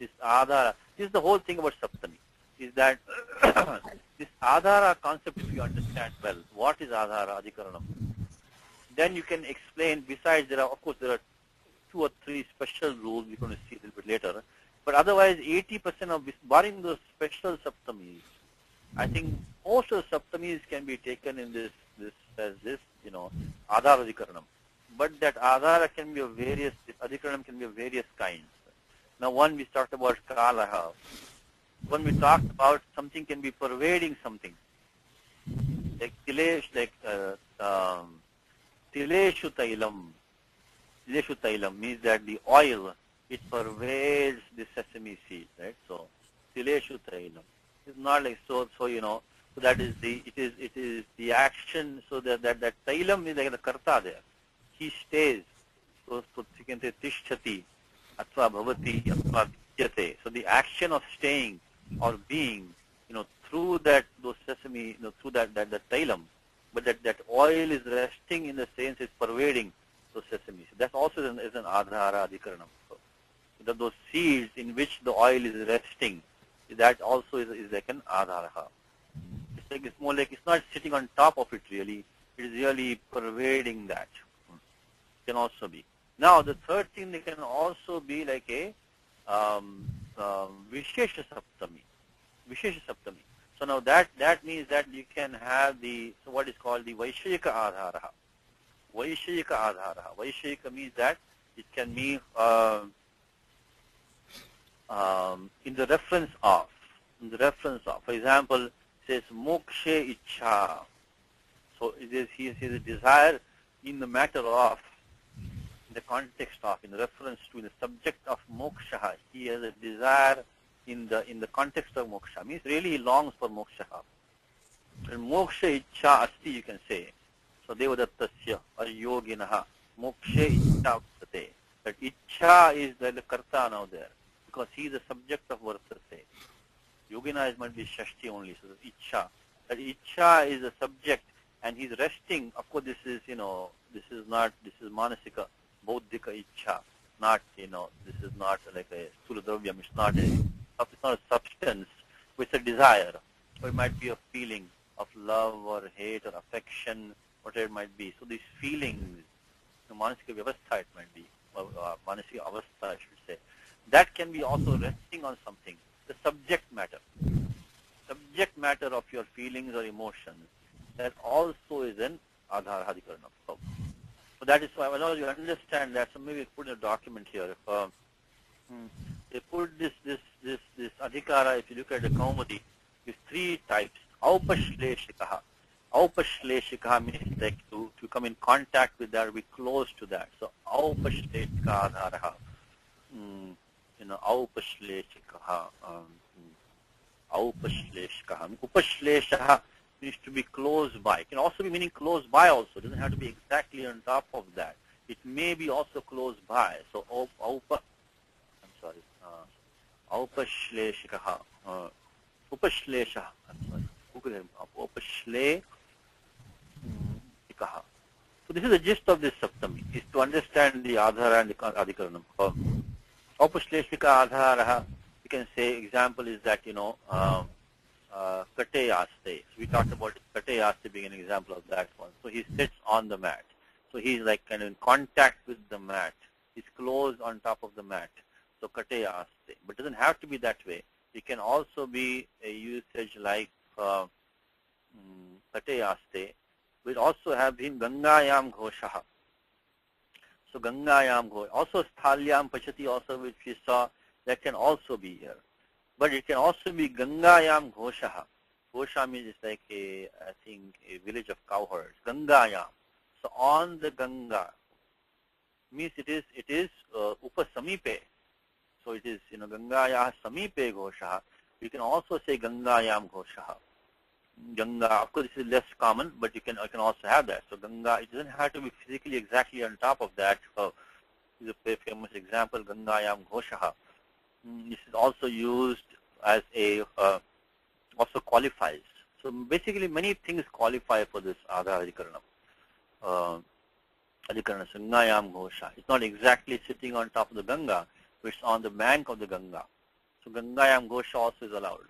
This adhara, this is the whole thing about saptami, is that this adhara concept, if you understand well, what is adhara, adhikaranam, then you can explain, besides there are 2 or 3 special rules we're going to see a little bit later, but otherwise 80% of this, barring those special saptamis, I think most of the saptamis can be taken in this adhara adhikaranam. But that adhara can be of various, adhikaranam can be of various kinds. Now one, we talked about kalaha. When we talked about something can be pervading something. Like tileshu tailam. Tileshu tailam means that the oil, it pervades the sesame seed, right? So tileshu tailam. It's not like so that is it is the action, so that tailam is like the karta there. He stays. So you can say tishthati, atva bhavati, atva vidyate. So the action of staying or being, through those sesame, through that tailam, but that oil is resting in the sense it's pervading those sesame. So that also is an adhara adhikaranam. So those seeds in which the oil is resting, that also is like an adharaha. It's more like it's not sitting on top of it really. It is really pervading that. Can also be. Now the third thing, they can also be like a vishesha saptami. Vishesha saptami. So now that means that you can have what is called the vaishayika adharaha. Vaishayika adharaha. Vaishayika means that it can be in the reference of. For example, it says mokshe ichha. So he has a desire in the matter of, in the context of, in reference to, in the subject of moksha. He has a desire in the context of moksha. Means really he longs for moksha. And moksha ichha asti, you can say. So devadattasya or yoginaha. Moksha ichha vastate. That ichha is the karta now there. Because he is the subject of vartate. Yogina might be shashti only. So the ichha. That ichha is the subject. And he's resting. Of course, this is manasika, bodhika ichha. Not, this is not like a sthula dravyam. It's not a substance. It's a desire. Or it might be a feeling of love or hate or affection, whatever it might be. So these feelings, manasika vyavastha it might be, or manasika avastha I should say. That can be also resting on something. The subject matter. Subject matter of your feelings or emotions. That also is an adhara adhikaranam. So that is why, when you understand that, so maybe put in a document here. They put this adhikara, if you look at the Kaumudi, is 3 types. Aupashleshikaha. Aupashleshikaha means like to come in contact with that, be close to that. So aupashleshika adharaha. Aupashleshikaha. Aupashleshikaha. Upashleshaha means to be close by. It can also be meaning close by also. It doesn't have to be exactly on top of that. It may be also close by. So Aupashleshikaha. Upashleshaha. Upashleshikaha. So this is the gist of this saptami, is to understand the adhara and the adhikaranam. Aupashleshika adharaha, you can say, example is that, kate yaste. So we talked about kate yaste being an example of that one. So he sits on the mat. So he's like kind of in contact with the mat. He's close on top of the mat. So kateya aste. But it doesn't have to be that way. It can also be a usage like kateya aste. We also have been gangayam ghoshaha. So gangayam ghosha. Also sthalyam pachati also, which we saw, that can also be here. But it can also be gangayam ghoshaha. Ghosha means it's like a, I think, a village of cowherds. Gangayam. So on the Ganga means it is upasamipe. So it is, Gangaya samipe ghoshaha. You can also say gangayam ghoshaha. Ganga, of course, this is less common, but I can also have that. So Ganga, it doesn't have to be physically exactly on top of that. This is a famous example, gangayam ghoshaha. This is also used as a also qualifies. So basically, many things qualify for this Adhara Adhikaranam. Adhikarana Gangayam Ghosha. It's not exactly sitting on top of the Ganga, but it's on the bank of the Ganga. So Gangayam Ghosha also is allowed.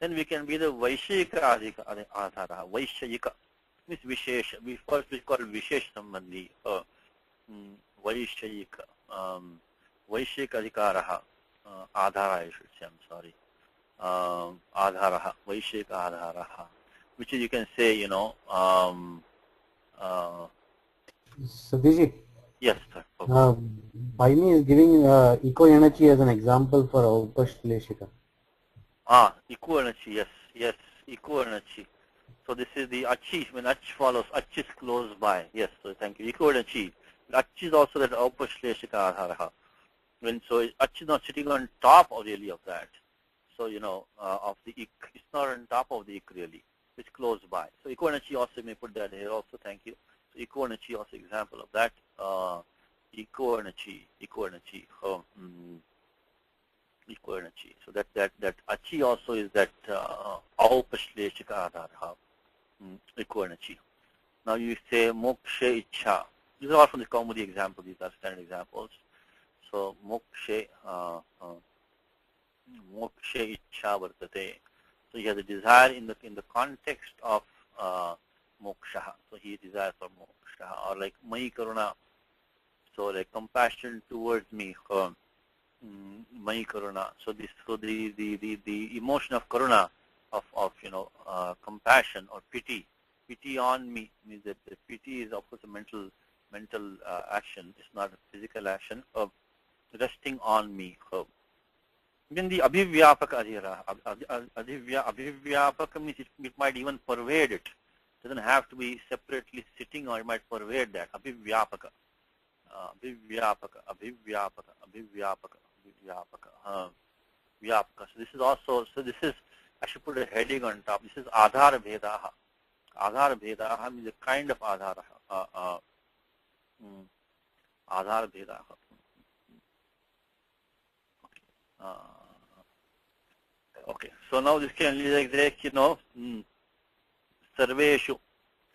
Then we can be the Vaishayika Adhara. Vaishayika means Vishesha. We first we call Vishesh Sambandhi. Vaishayika. Vaishayika Adhikaraha. Adhara, I should say, I'm sorry. Adharaha, Vaishayika Adharaha, which is, you can say, Sadhiji. Yes, sir. Bhaimi is giving eco-energy as an example for Upashleshika. Eco-energy, yes, eco-energy. So this is the Achi, when Ach follows, Ach is close by. Yes, so thank you. Eco-energy. Ach is also that Upashleshika Adharaha. So Ach is not sitting on top of really of that. So, of the ik, it's not on top of the ik really. It's close by. So eco-energy also, may put that here also, thank you. So eco-energy also example of that. Eco-energy. Eco-energy. So that achi also is that aupashleshika adhara. Eco-energy. Now you say mokshe ichha. These are all from the Kaumudi example. These are standard examples. So mokshe. Mokshe ichha vartate. So he has a desire in the context of moksha. So he desires for moksha, or like mai karuna. So like compassion towards me. Mai karuna. So the emotion of karuna, of compassion or pity on me, means that the pity is of course a mental action. It's not a physical action of resting on me. Then the abhivyapaka abhivyapaka means it might even pervade it. It doesn't have to be separately sitting, or it might pervade that. Abhivyapaka. Vyapaka. So this is also, I should put a heading on top. This is Adhara Bhedaha. Adhara Bhedaha means a kind of Adhara. Adhara Bhedaha. Okay, so now this can be like, Sarveshu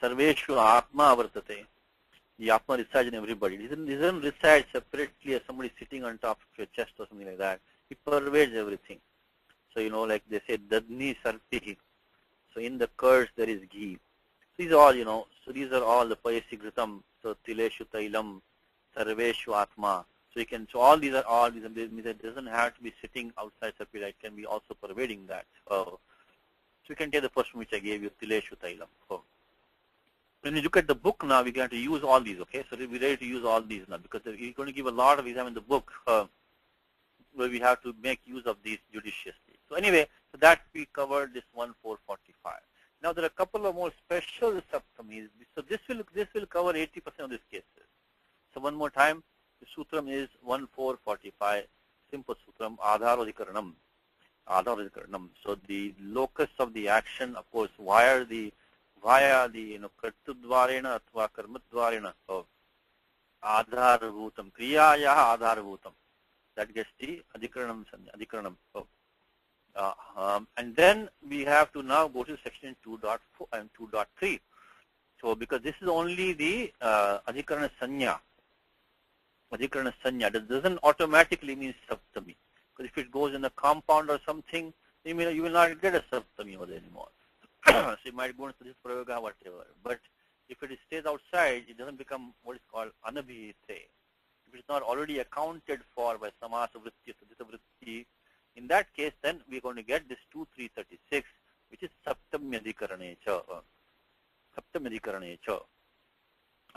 Atma Vartate. The Atma resides in everybody. It doesn't reside separately as somebody sitting on top of your chest or something like that. It pervades everything. So, like they say, Dadni Sarpihi. So in the curds there is ghee. So these are all, so these are all the Payasi Gritam, so Tileshu Tailam, Sarveshu Atma. So all these, it doesn't have to be sitting outside separately. It can be also pervading that. So you can take the first one which I gave you, Tileshu Tailam. So when you look at the book now, we're going to use all these, okay? So we're ready to use all these now, because we're going to give a lot of exam in the book where we have to make use of these judiciously. So anyway, so that we covered this 1445. Now there are a couple of more special subtomies. So this will cover 80% of these cases. So one more time. The sutram is 1445, simple sutram, Adharodhikaranam. So the locus of the action, of course, via the kartudvarena athva karmadvarena. So Adharabhutam, Kriyayaha Adharabhutam. That gets the Adhikaranam. So, and then we have to now go to section 2.4 and 2.3. So because this is only the Adhikarana Sanya. Adhikarana Sanya, that doesn't automatically mean Saptami. Because if it goes in a compound or something, you will not get a Saptami over there anymore. So you might go into this Prayoga, whatever. But if it stays outside, it doesn't become what is called Anabhite. if it's not already accounted for by samasa vritti, sadhita vritti, in that case, then we're going to get this 2336, which is saptamyadhikarane cha. Saptamyadhikarane cha.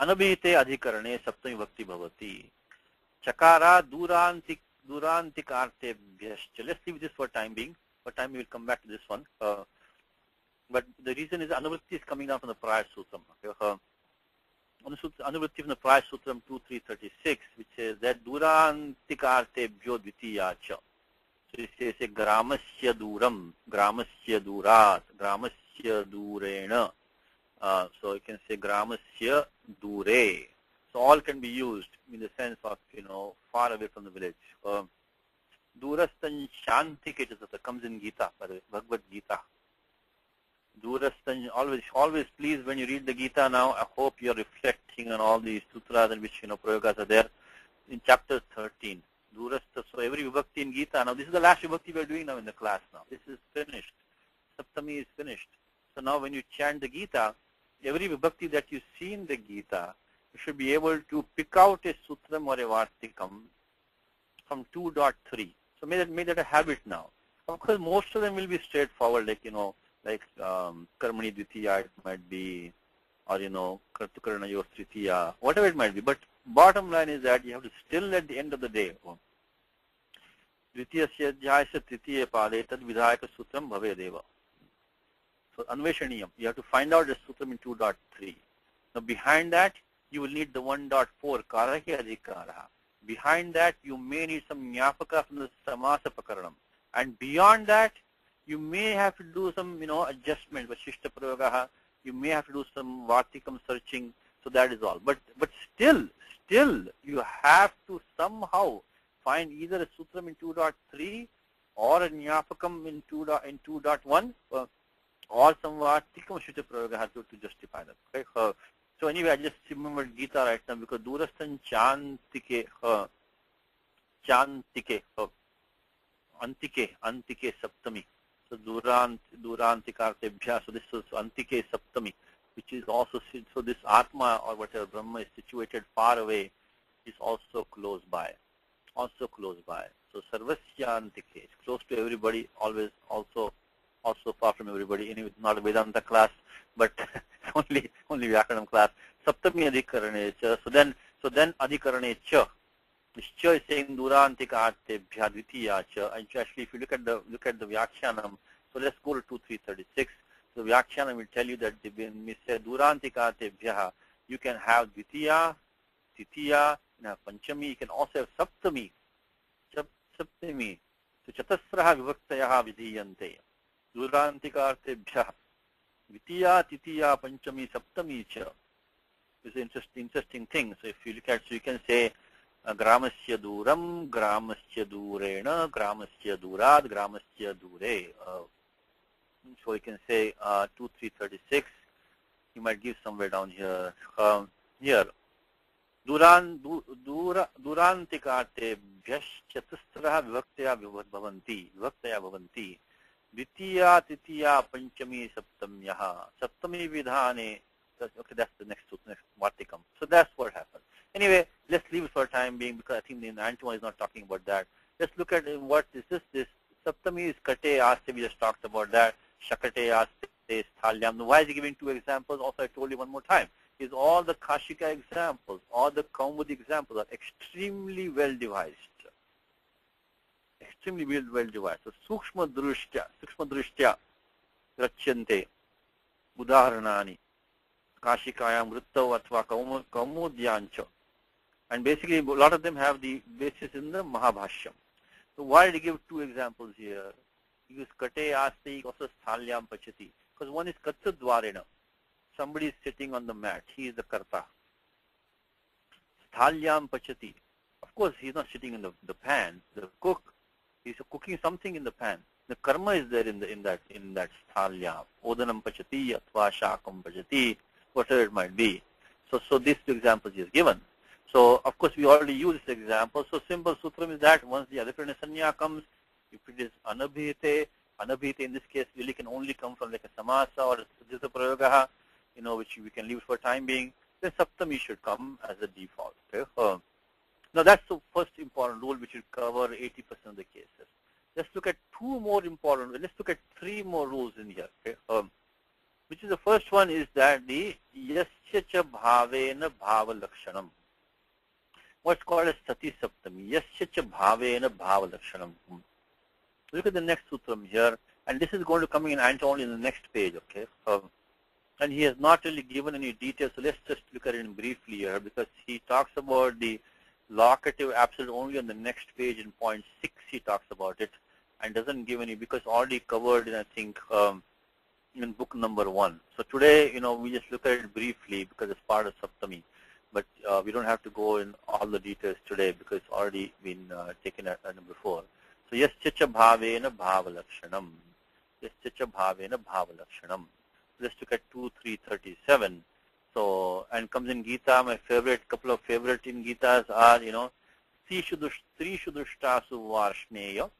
Anabhite adhikarane saptami bhakti bhavati. Chakara durantikartebhyascha. Let's leave this for time being. For time we will come back to this one. But the reason is anuvritti is coming down from the prior sutram. Anuvritti from the prior sutram 2336, which says that durantikartebhyo dvitiyacha. So it says gramasya duram, gramasya durat, gramasya durena. So you can say gramasya dure. So all can be used in the sense of, far away from the village. Durastan Shantiketa comes in Gita, Bhagavad Gita. Durastan, always please, when you read the Gita now, I hope you're reflecting on all these sutras in which, prayogas are there. In chapter 13, Durasta, so every vibhakti in Gita, now this is the last vibhakti we're doing now in the class now. This is finished. Saptami is finished. So now when you chant the Gita, every vibhakti that you see in the Gita, you should be able to pick out a sutram or a vartikam from 2.3. So make that a habit now. Of course, most of them will be straightforward, like karmani dvitiya it might be, or kartukarana yor tritiya, whatever it might be. But bottom line is that you have to still at the end of the day, dvitiyasya adhyayasya tritiye pade tad vidhayaka sutram bhavedeva. So anveshaniyam, you have to find out the sutram in 2.3. Now behind that, you will need the 1.4 karahi adhikara. Behind that, you may need some nyapaka from the samasa pakaranam. And beyond that, you may have to do some, adjustment, vashishta prayogaha. You may have to do some vartikam searching. So that is all. But still, you have to somehow find either a sutram in 2.3 or a nyapakam in 2.1 or some vartikam vashishta prayogaha to justify that. Okay? So anyway, I just remembered Gita right now because Durastan Chantike, Antike Saptami. So Durantikartebhya. So this is Antike Saptami, which is also, so this Atma or whatever Brahma is situated far away, is also close by. So Sarvasya Antike is close to everybody, always also far from everybody. Anyway, it's not a Vedanta class, but only Vyakaranam class. Saptami adhikarane cha. So then adhikarane cha. This cha is saying durantikartebhya dvitiya cha. And actually, if you look at the Vyakhyanam, so let's go to 2336. So Vyakhyanam will tell you that when we say durantikartebhya, you can have dvitiya, titiya, panchami. You can also have saptami. Saptami. So chatasraha vibhaktayaha vidhiyante. Durantikartebhya. Vitiya, titiya, panchami, saptami cha. It's an interesting thing. So if you look at, so you can say gramasya duram, gramasya durena, gramasya durad, gramasya dure. So you can say 2336. You might give somewhere down here. Here. Durantikate bhyaschatusraha vibhaktaya bhavanti. Ditya, titiya, panchami, saptamyaha. Saptami vidhane. Okay, that's the next vartikam. So that's what happens. Anyway, let's leave it for time being because I think the Antoine is not talking about that. Let's look at what is this. This Saptami is kate aste. We just talked about that. Shakate aste sthalyam. Why is he giving two examples? Also, I told you one more time. Is all the Kashika examples, all the Kaumudi examples are extremely well devised. Extremely well devised. So sukshma drushtya, rachyante, udaharanani, kashikayam vrittau atva kaumudyancha. And basically, a lot of them have the basis in the Mahabhashyam. So why did he give two examples here? He gives kate asti, also sthalyam pachati. Because one is katsudvarena. Somebody is sitting on the mat. He is the karta. Sthalyam pachati. Of course, he is not sitting in the pan. The cook is cooking something in the pan. The karma is there in that sthalyam. Odanam pachati, atva shakam pachati, whatever it might be. So these two examples he has given. So of course we already use this example. So simple sutram is that once the adhikarana sanya comes, if it is anabhite in this case really can only come from like a samasa or a sadhita prayogaha, which we can leave for time being, then saptami should come as a default. Okay? Now that's the first important rule which will cover 80% of the cases. Let's look at two more important, let's look at three more rules in here. Okay? Which is the first one is that the yasya cha bhavena bhava lakshanam. What's called as sati saptami. Yasya cha bhavena bhava lakshanam. Look at the next sutram here, and this is going to come in only in the next page, okay? And he has not really given any details, so let's just look at it briefly here, because he talks about the locative absolute only on the next page in point 6 he talks about it, and doesn't give any, because already covered in, I think, in book number 1. So today, we just look at it briefly because it's part of Saptami, but we don't have to go in all the details today because it's already been taken at number 4. So yasya cha bhavena bhava lakshanam. Yasya cha bhavena bhava lakshanam. Let's look at 2.3.37. So, and comes in Gita, my favorite, couple of favorite in Gitas are, Tri Shudushtasu Varshneya,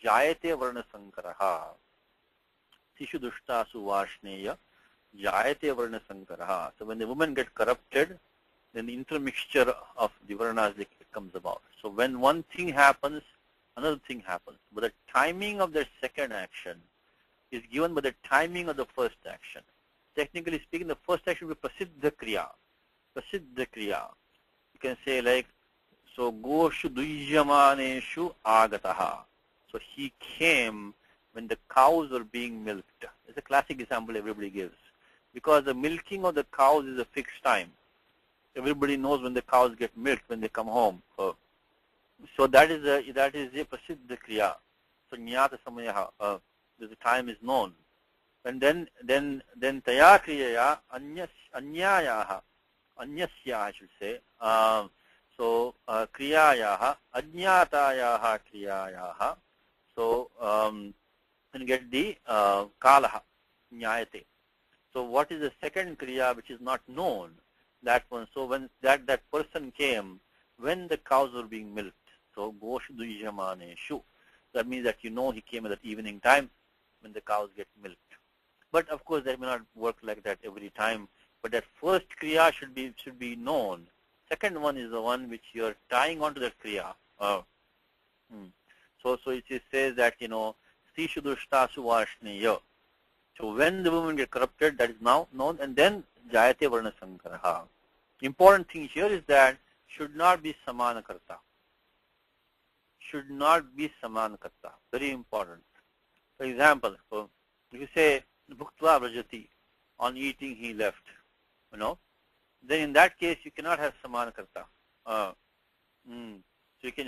Jayate Varna Sankaraha. Tri Shudushtasu Varshneya, Jayate Varna Sankaraha. So when the women get corrupted, then the intermixture of the Varnas comes about. So when one thing happens, another thing happens. But the timing of their second action is given by the timing of the first action. Technically speaking, the first action will be prasiddha kriya. Prasiddha kriya. You can say like, so goshu duyjamaneshu agataha. So he came when the cows were being milked. It's a classic example everybody gives. Because the milking of the cows is a fixed time. Everybody knows when the cows get milked when they come home. So that is a prasiddha kriya. So nyata samayaha. The time is known. And then taya kriyaya anyayaha, anyasya I should say. So kriyayaha, ajñatayaha kriyayaha. So and get the kalaha, nyayate. So what is the second kriya which is not known? That one. So when that person came when the cows were being milked. So goshu duyjamaneshu. That means that he came at that evening time when the cows get milked. But of course that may not work like that every time. But that first kriya should be known. Second one is the one which you are tying onto that kriya. So it says that Sri Shudushtasu Varshneya. So when the women get corrupted, that is now known, and then Jayate Varna Sankaraha. Important thing here is that should not be samana karta. Should not be samana karta. Very important. For example, if you say Bhuktva Vrajati, on eating he left, then in that case you cannot have samana karta. So you can,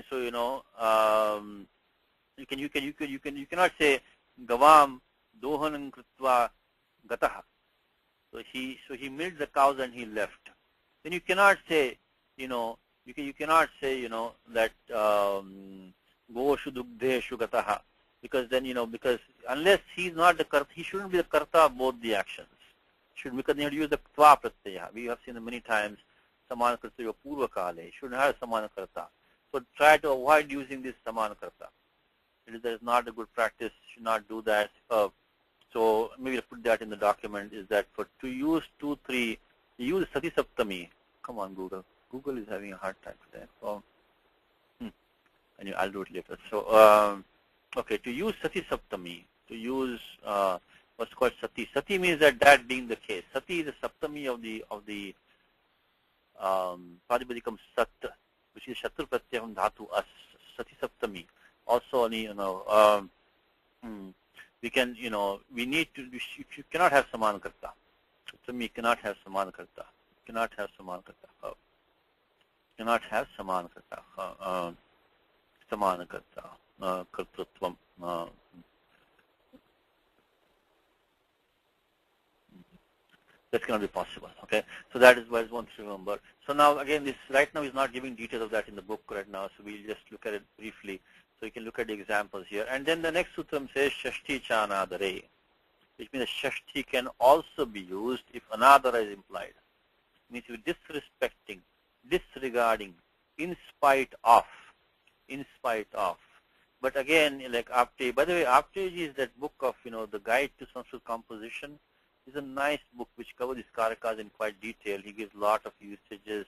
you cannot say Gavam Dohanam Kritva Gataha. So he milked the cows and he left. Then you cannot say, you cannot say, that Goshu Dugdeshu Gataha. Because then, because unless he's not the karta, he shouldn't be the karta of both the actions. Because you have to use the tva pratyaya. We have seen it many times, samana karta purva kale. Shouldn't have samana karta. So try to avoid using this samana karta. That is not a good practice. Should not do that. So maybe I'll put that in the document. Is that to use 2-3, use sati saptami. Come on, Google. Google is having a hard time today. So, anyway, I'll do it later. So. Okay, to use sati saptami, to use what's called sati. Sati means that being the case. Sati is the saptami of the Pradipadikum sat, which is shatru pratyam dhatu as. Sati saptami. Also, we can, we need to. You cannot have samana karta. Saptami cannot have samana karta. Cannot have samana karta. Cannot have samana karta. Samana karta. Kartrutvam. That cannot be possible. Okay, so that is what one to remember. So now again, this right now is not giving details of that in the book right now. So we'll just look at it briefly. So you can look at the examples here. And then the next sutram says Shashti cha anadare, which means Shashti can also be used if anadara is implied. It means you're disrespecting, disregarding, in spite of. But again, like Apte, by the way, Apteji is that book of, the Guide to Sanskrit Composition. It's a nice book which covers these karakas in quite detail. He gives a lot of usages,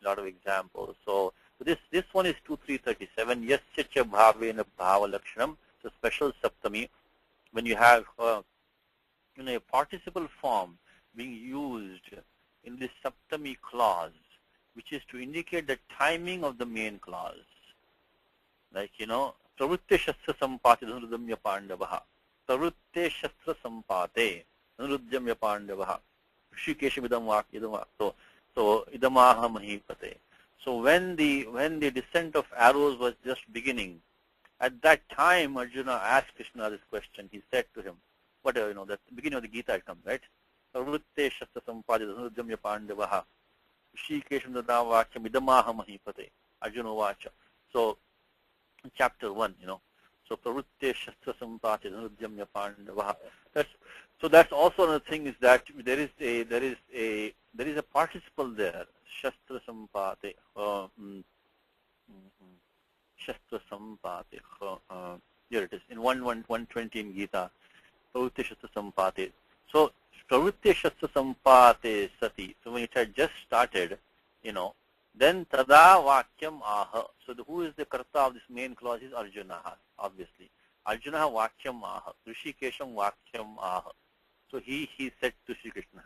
a lot of examples. So So this one is 2337. Yasya cha bhavena bhava lakshanam. So special saptami, when you have a participle form being used in this saptami clause, which is to indicate the timing of the main clause. Like, pravritte shastra sampate dhanurudamya pandavaha. Pravritte shastra sampate dhanurudamya pandavaha. Rishikesha idam vakya. So idamaha mahipate. So when the descent of arrows was just beginning, at that time Arjuna asked Krishna this question. He said to him, whatever, that the beginning of the Gita had come, right? Pravritte shastra sampate dhanurudamya pandavaha. Rishikesha idam vakya idamaha mahipate. Arjuna vacha. So chapter 1, so pravritte shastra sampate dhanurudamya pandavaha. That's also another thing, is that there is a participle there, shastra sampate, shastra sampate. Here it is in 120 in Gita, pravritte shastra sampate. So pravritte shastra sampate sati. So when it had just started, then tada vakyam aha. So who is the karta of this main clause is Arjuna, obviously. Arjuna vakyam aha. Rishikesham vakyam aha. So he said to Sri Krishna.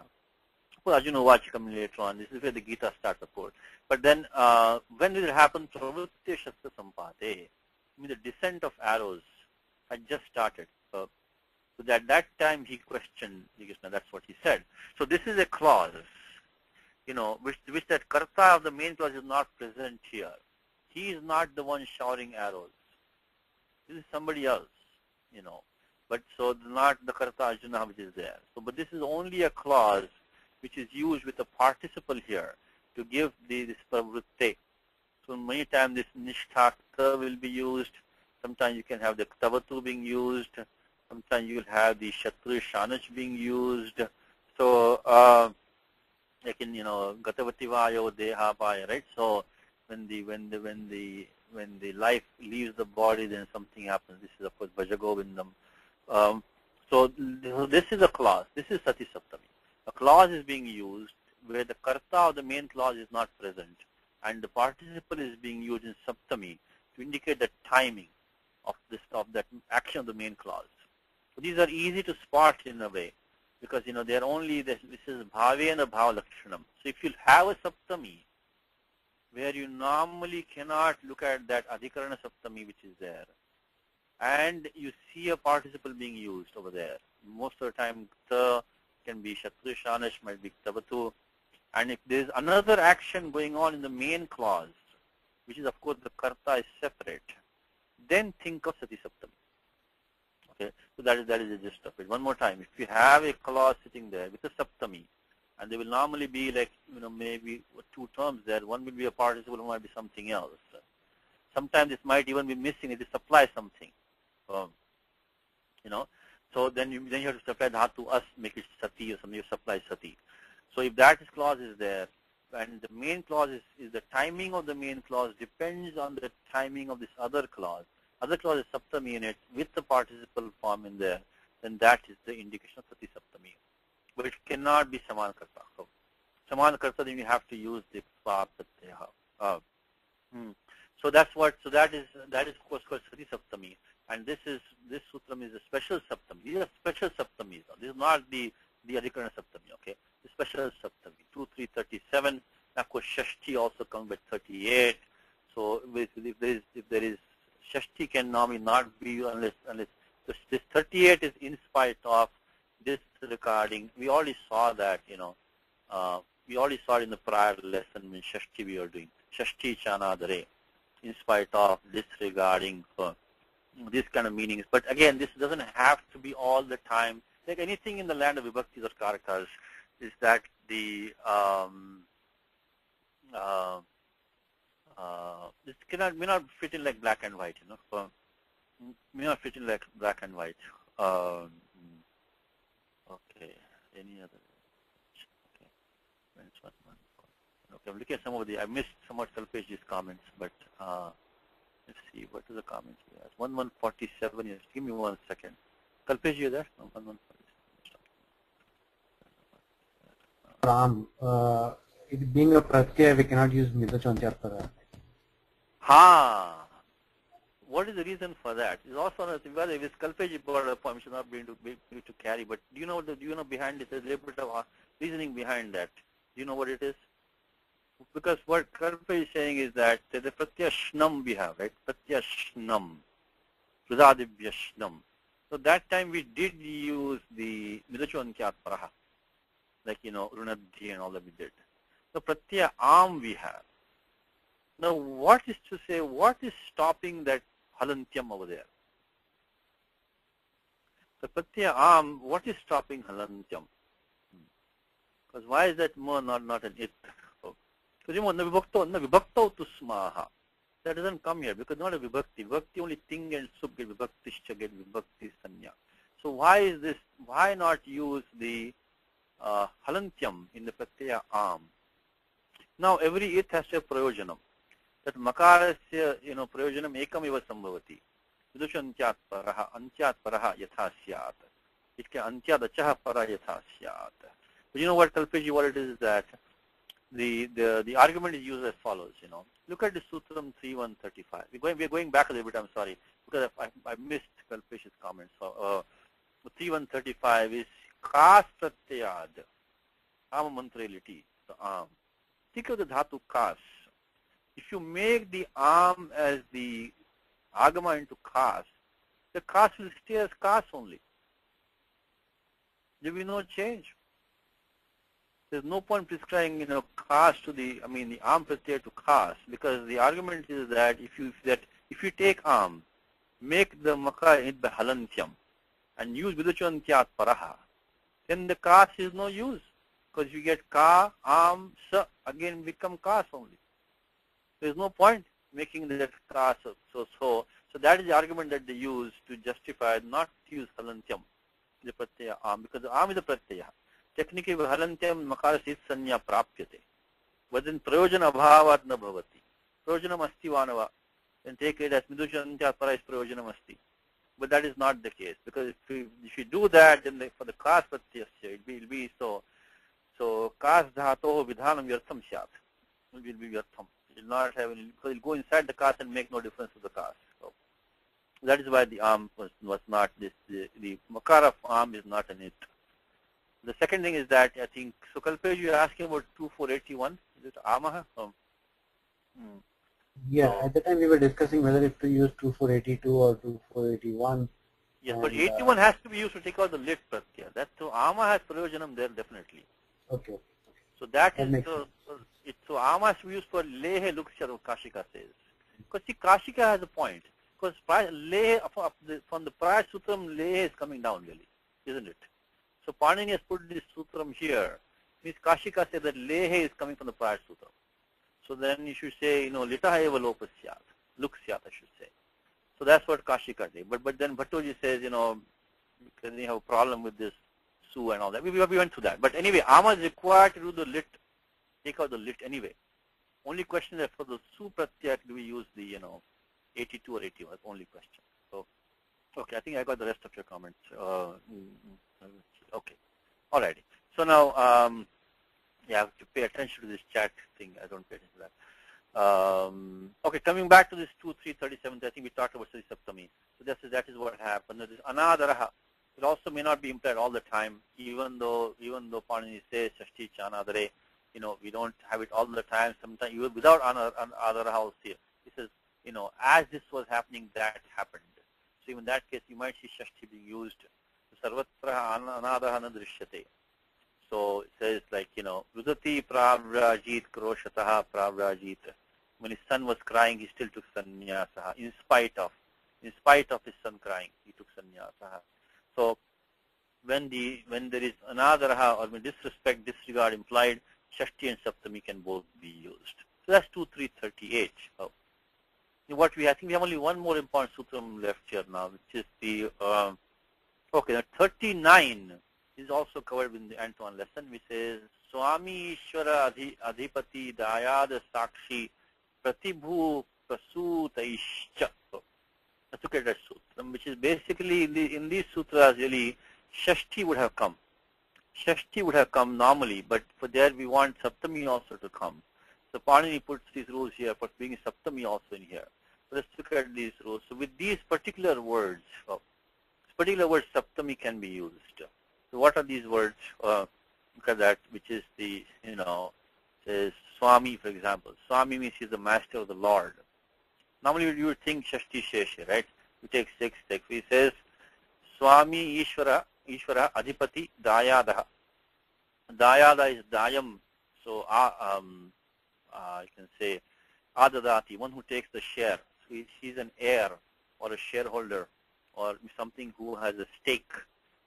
Well, Arjuna Vacha coming later on. This is where the Gita starts, of course. But then when did it happen? Pravritte shastra sampate. The descent of arrows had just started. So at that time he questioned Sri Krishna. That's what he said. So this is a clause, which that karta of the main clause is not present here. He is not the one shouting arrows. This is somebody else, But so not the karta Arjuna which is there. So, but this is only a clause which is used with a participle here to give this pravritte. So many times this nishtha will be used. Sometimes you can have the ktavatu being used. Sometimes you will have the shatru shanach being used. So like in gatavati vayo deha paya, right? So when the life leaves the body, then something happens. This is of course Bhajagovindam. So this is a clause. This is Sati Saptami. A clause is being used where the karta of the main clause is not present, and the participle is being used in Saptami to indicate the timing of that action of the main clause. So these are easy to spot in a way, because they are only this is bhavena bhava lakshanam. So if you have a Saptami where you normally cannot look at that adhikarana Saptami which is there, and you see a participle being used over there. Most of the time, ta can be shatru shanash, might be ktavatu. And if there is another action going on in the main clause, which is of course the karta is separate, then think of Sati Saptami. Okay, so that is the gist of it. One more time, if you have a clause sitting there with a Saptami, and there will normally be like maybe two terms there. One will be a participle, one might be something else. Sometimes this might even be missing if you supply something. So then you have to supply dhatu us, make it sati, or something, you supply sati. So if that clause is there, and the main clause is the timing of the main clause depends on the timing of this other clause. Other clause is saptami in it with the participle form in there, then that is the indication of Sati Saptami. But it cannot be Saman Karta. So Saman Karta, then you have to use the Pa Pratyaha. So that's what. So that is of course called Sati Saptami, and this sutram is a special Saptami. These are special Saptamis. This is not the Adhikarana Saptami. Okay, the special Saptami. 2337. Of course, Shashti also comes with 38. So if there is Shashti can normally not be unless this 38 is in spite of this regarding. We already saw that. We already saw it in the prior lesson when Shashti we are doing Shashti Chanadare. In spite of disregarding this kind of meanings. But again, this doesn't have to be all the time. Like anything in the land of vibhaktis or karakas, is that the this may not fit in like black and white, may not fit in like black and white. Okay, any other? Okay, okay, I'm looking at some of the. I missed somewhat Kalpeshji's comments, but let's see. What are the comments? 1147. Yes, give me 1 second. Kalpesh, you there? No, 1147. Ram, it being a pratyaya, we cannot use Mita Chantyar for that. Ha. What is the reason for that? It's also nothing. Well, if it's Kalpeji brought a point, should not be to carry. But do you know behind it? There's a little bit of reasoning behind that. Do you know what it is? Because what Kalpeji is saying is that the pratyashnam we have, right? Pratyashnam, Sudadibhyashnam. So that time we did use the Midachuankyat Paraha, like Runadhi and all that we did. So pratyaya am we have. Now what is to say? What is stopping that halantyam over there? So pratyaya am, what is stopping halantyam? Because why is that more not an it? Because na vibhaktau tusmaha. That doesn't come here because not a vibhakti. Vibhakti only ting and sub get vibhaktischa get vibhakti sanya. So why is this? Why not use the halantyam in the pratyaya am? Now every it has to have prayojanam. That makarasya prayojanam ekam eva sambhavati. Vidusha antyat paraha yatha syat. It can antyat achaha para yatha syat. But you know what, Kalpeji, what it is that the argument is used as follows. Look at the Sutram 3135. We're going back a little bit. I'm sorry because I missed Kalpeji's comments. So 3135 is kas pratyad am mantrality. The am. Think of the dhatu kas. If you make the am as the agama into kas, the kas will stay as kas only. There will be no change. There's no point prescribing kas to the am pratyaya to kas, because the argument is that if you take am, make the makar in the halantyam and use viduchantyat paraha, then the kas is no use, because you get ka, am, sa, again become kas only. There's no point making that kas. So that is the argument that they use to justify not to use halantyam, the pratyaya am, because the am is the pratyaya. Technically, halantyam makaras sanya prapyate. But then prayojana abhavat na bhavati. Prayojanam asti vanava. Then take it as midushantyat para is prayojanam asti. But that is not the case, because if you do that, then for the kas pratyasya, it will be so. So kas dhatoh vidhanam yartham syat. It will be yartham. It will not have any, because it will go inside the kas and make no difference to the kas. So that is why the am was not this. The makar of am is not an it. The second thing is that I think, so Kalpesh, you are asking about 2481. Is it Amaha? Yeah, at the time we were discussing whether if to use 2482 or 2481. Yes, but 81 has to be used to take out the lit pratyaya. That's so Ama has prayojanam there definitely. Okay. So that is so Ama has to be used for lehe luksha, Kashika says. Because see, Kashika has a point. Because lehe from the prior sutram, lehe is coming down really, isn't it? So Panini has put this sutram here. Means Kashika says that lehe is coming from the prior sutram. So then you should say, litaha eva lopasyat, luksyat I should say. So that's what Kashika did. But then Bhattoji says, because they have a problem with this su and all that. We went through that. But anyway, Ama is required to do the lit, take out the lit anyway. Only question is for the su pratyaya, do we use the 82 or 81? That's the only question. So okay, I think I got the rest of your comments. Okay, alrighty. So now, you have to pay attention to this chat thing. I don't pay attention to that. Okay, coming back to this 2-3-37, I think we talked about Sri Saptami. So that is what happened. This anadaraha, it also may not be implied all the time, even though Panini says Shashti Chanadare, we don't have it all the time. Sometimes even without anadaraha also here. He says, as this was happening, that happened. So even in that case, you might see Shashti being used. Sarvatra anadaha na drishyate. So it says like, Rudati pravrajit kroshataha pravrajit. When his son was crying, he still took sannyasaha. In spite of his son crying, he took sannyasaha. So when there is anadaraha or when disrespect, disregard implied, Shashti and Saptami can both be used. So that's 2-3-38. Oh. I think we have only one more important sutram left here now, which is the okay, 39 is also covered in the Antoine lesson, which says Swami Ishvara Adhipati Dayad Sakshi Pratibhu Prasutaishcha. Let's look at that sutram, which is basically in these sutras really Shashti would have come. Shashti would have come normally, but for there we want Saptami also to come. So Panini puts these rules here for being Saptami also in here. So let's look at these rules. So with these particular words, Saptami can be used. So what are these words? Look at that, which is the, says Swami, for example. Swami means he's the master of the Lord. Normally you would think Shashti Shesha, right? You take 6 texts. He says, Swami Ishvara, Adhipati, Dayadaha. Dayada is Dayam. So you can say Adadati, one who takes the share. So he's an heir or a shareholder or something who has a stake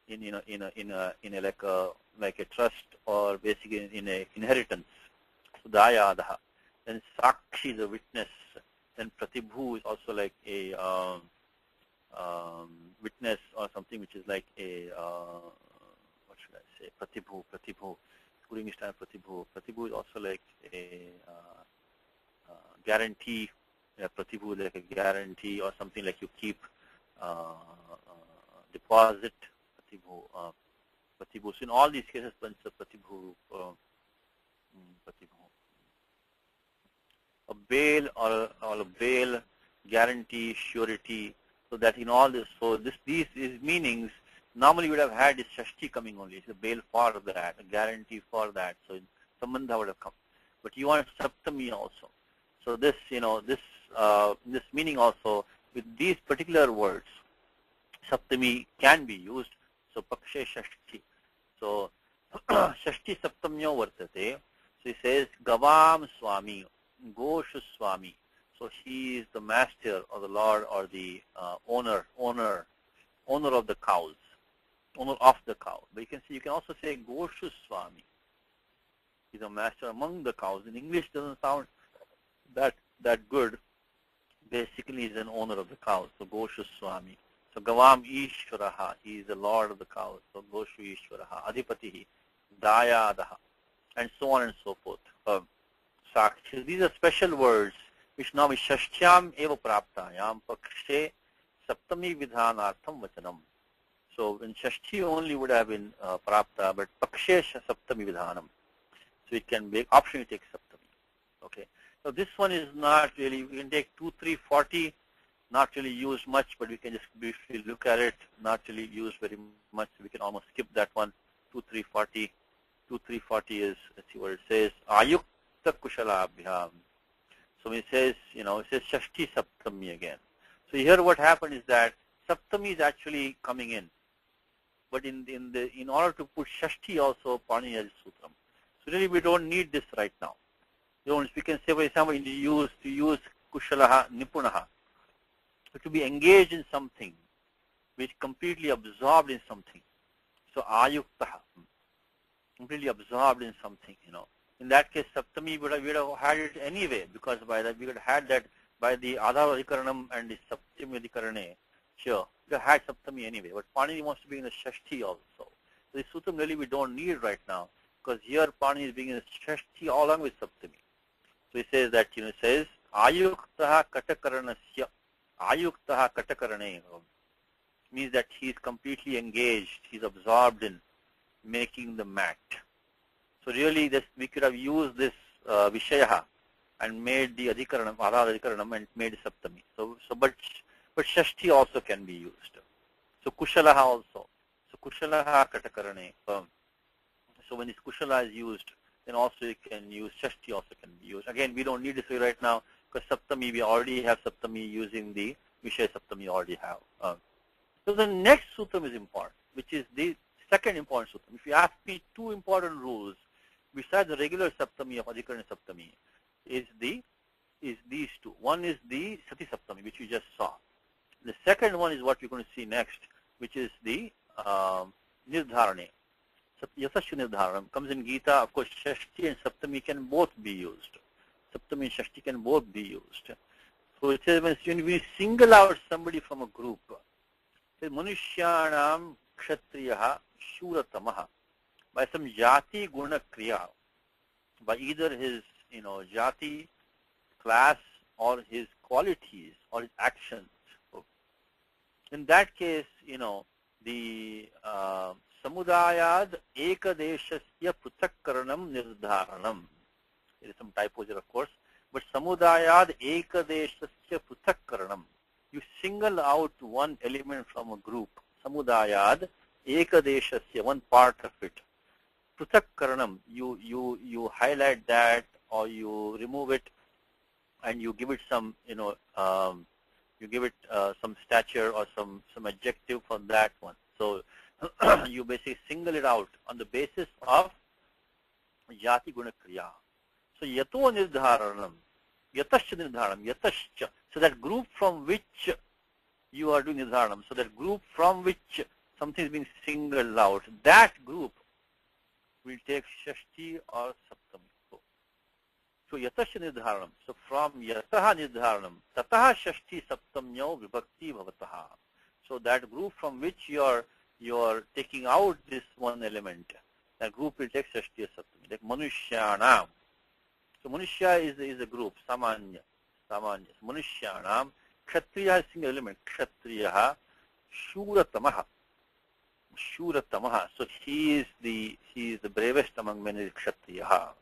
in a like a trust or basically in a inheritance. So Dayadaha. Then Sakshi is a witness. Then Pratibhu is also like a witness or something which is like a what should I say? Pratibhu. Including stand Pratibhu. Pratibhu is also like a guarantee. Pratibhu is like a guarantee or something like you keep deposit. Pratibhu. So in all these cases, Pratibhu. A bail or a bail, guarantee, surety. So that in all this, so these meanings normally would have had this Shashti coming only. It's a bail for that, a guarantee for that. So Sambandha would have come. But you want Saptami also. So this, this meaning also with these particular words, Saptami can be used. So Pakshe Shashti. So Shashti Saptamyo Vartate. So he says Gavam Swami, Goshu Swami. So he is the master or the lord or the owner of the cows, owner of the cow. But you can also say Goshu Swami. He's a master among the cows. In English, doesn't sound that good. Basically, he's an owner of the cows. So Goshu Swami. So Gavam Ishvaraha. He is the lord of the cows. So Goshu Ishvaraha. Adhipatihi. Dayadaha. And so on and so forth. Sakshi. These are special words which now is Shashtyam eva praptayam pakshe saptami vidhanartham vachanam. So when Shashti only would have been prapta, but pakshe saptami vidhanam. So it can be option to take saptami. Okay. So this one is not really, we can take 2, 3, 40, not really used much, but we can just briefly look at it, not really used very much. We can almost skip that one. 2, 3, 40. 2, 3, 40 is, let's see what it says. Ayukta kushalabhyam. So it says, it says Shashti Saptami again. So here what happened is that Saptami is actually coming in. But in order to put Shashti also, Pani has Sutram. So really we don't need this right now. We can say, for example, to use Kushalaha, Nipunaha. So to be engaged in something, which completely absorbed in something. So Ayuktaha, completely absorbed in something, In that case, Saptami we would have had it anyway, because by that we would have had that by the Adhara Adhikaranam and the Saptami Adhikarane. Sure, we would have had Saptami anyway. But Pani wants to be in the Shashti also. So this Sutram really we don't need right now, because here Pani is being in the Shashti along with Saptami. So he says that, it says, Ayuktaha Katakaranasya. Ayuktaha Katakarane means that he is completely engaged, he is absorbed in making the mat. So really we could have used this Vishayaha and made the Adhikaranam, Adhara Adhikaranam and made Saptami. But Shashti also can be used. So Kushalaha also. So Kushalaha Katakarane. So when this Kushala is used, then also you can use Shashti also can be used. Again, we don't need this right now because Saptami, we already have Saptami using the Vishaya Saptami already have. So the next Sutram is important, which is the second important Sutram. If you ask me 2 important rules, besides the regular Saptami of Adhikarana Saptami, is these 2. One is the Sati Saptami, which you just saw. The second one is what we're going to see next, which is the Nirdharane. Yasashu Nirdharanam comes in Gita. Of course, Shashti and Saptami can both be used. Saptami and Shashti can both be used. So it says when we single out somebody from a group, it says Manushyanam Kshatriyaha Shuratamaha. By some jati guna kriya, by either his jati, class, or his qualities or his actions. In that case, the samudayad ekadeshasya pruthakkaranam nirdharanam. There is some typos here, of course. But samudayad ekadeshasya pruthakkaranam. You single out one element from a group. Samudayad ekadeshasya, one part of it. Pruthakkaranam, you highlight that, or you remove it, and you give it some, you give it some stature or some adjective for that one. So you basically single it out on the basis of jati guna kriya. So yato nirdharanam, yatascha nirdharanam, yatascha. So that group from which you are doing nirdharanam, so that group from which something is being singled out, that group will take shashti or saptami. So yatascha nirdharanam. So from yataha nirdharanam, tataha shashti saptamyo vibhakti bhavataha. So that group from which you are taking out this one element, that group will take shashti or saptami. Like manushyanam. So manushya is a group, samanya. So manushyanam, kshatriya is a single element, kshatriya, shuratamaha. So he is the bravest among men, is kshatriya.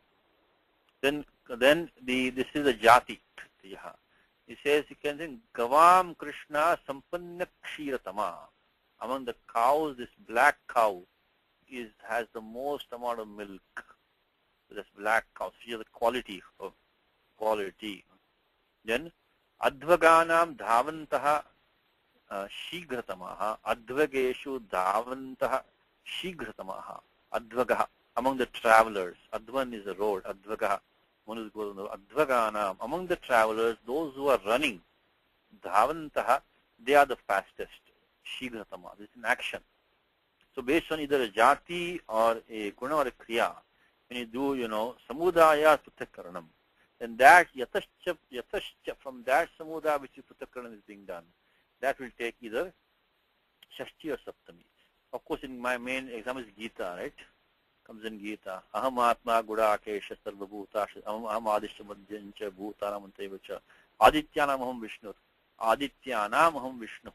Then this is a jati, kshatriya. He says, you can think, gavam krishna sampanna kshiratama. Among the cows, this black cow has the most amount of milk. So that's black cow. So here's the quality of quality. Then advaganam dhavantaha shigratamaha. Advageshu dhavantaha shigratamaha. Advagaha. Among the travelers. Advan is a road. Advagaha. One is goes on the advaganam. Among the travelers, those who are running, dhavantaha, they are the fastest. Shigratama. This is an action. So based on either a jati or a guna or a kriya, when you do, samudaya pruthakkaranam, then that yatascha, from that samudaya which is pruthakkaranam is being done, that will take either shashti or saptami. Of course, in my main exam is Gita, right? Comes in Gita. Aham atma guda akesha sarva bhuta aham adishya madhyancha bhutanam antevacha adityanam aham vishnu. Adityanam aham vishnu.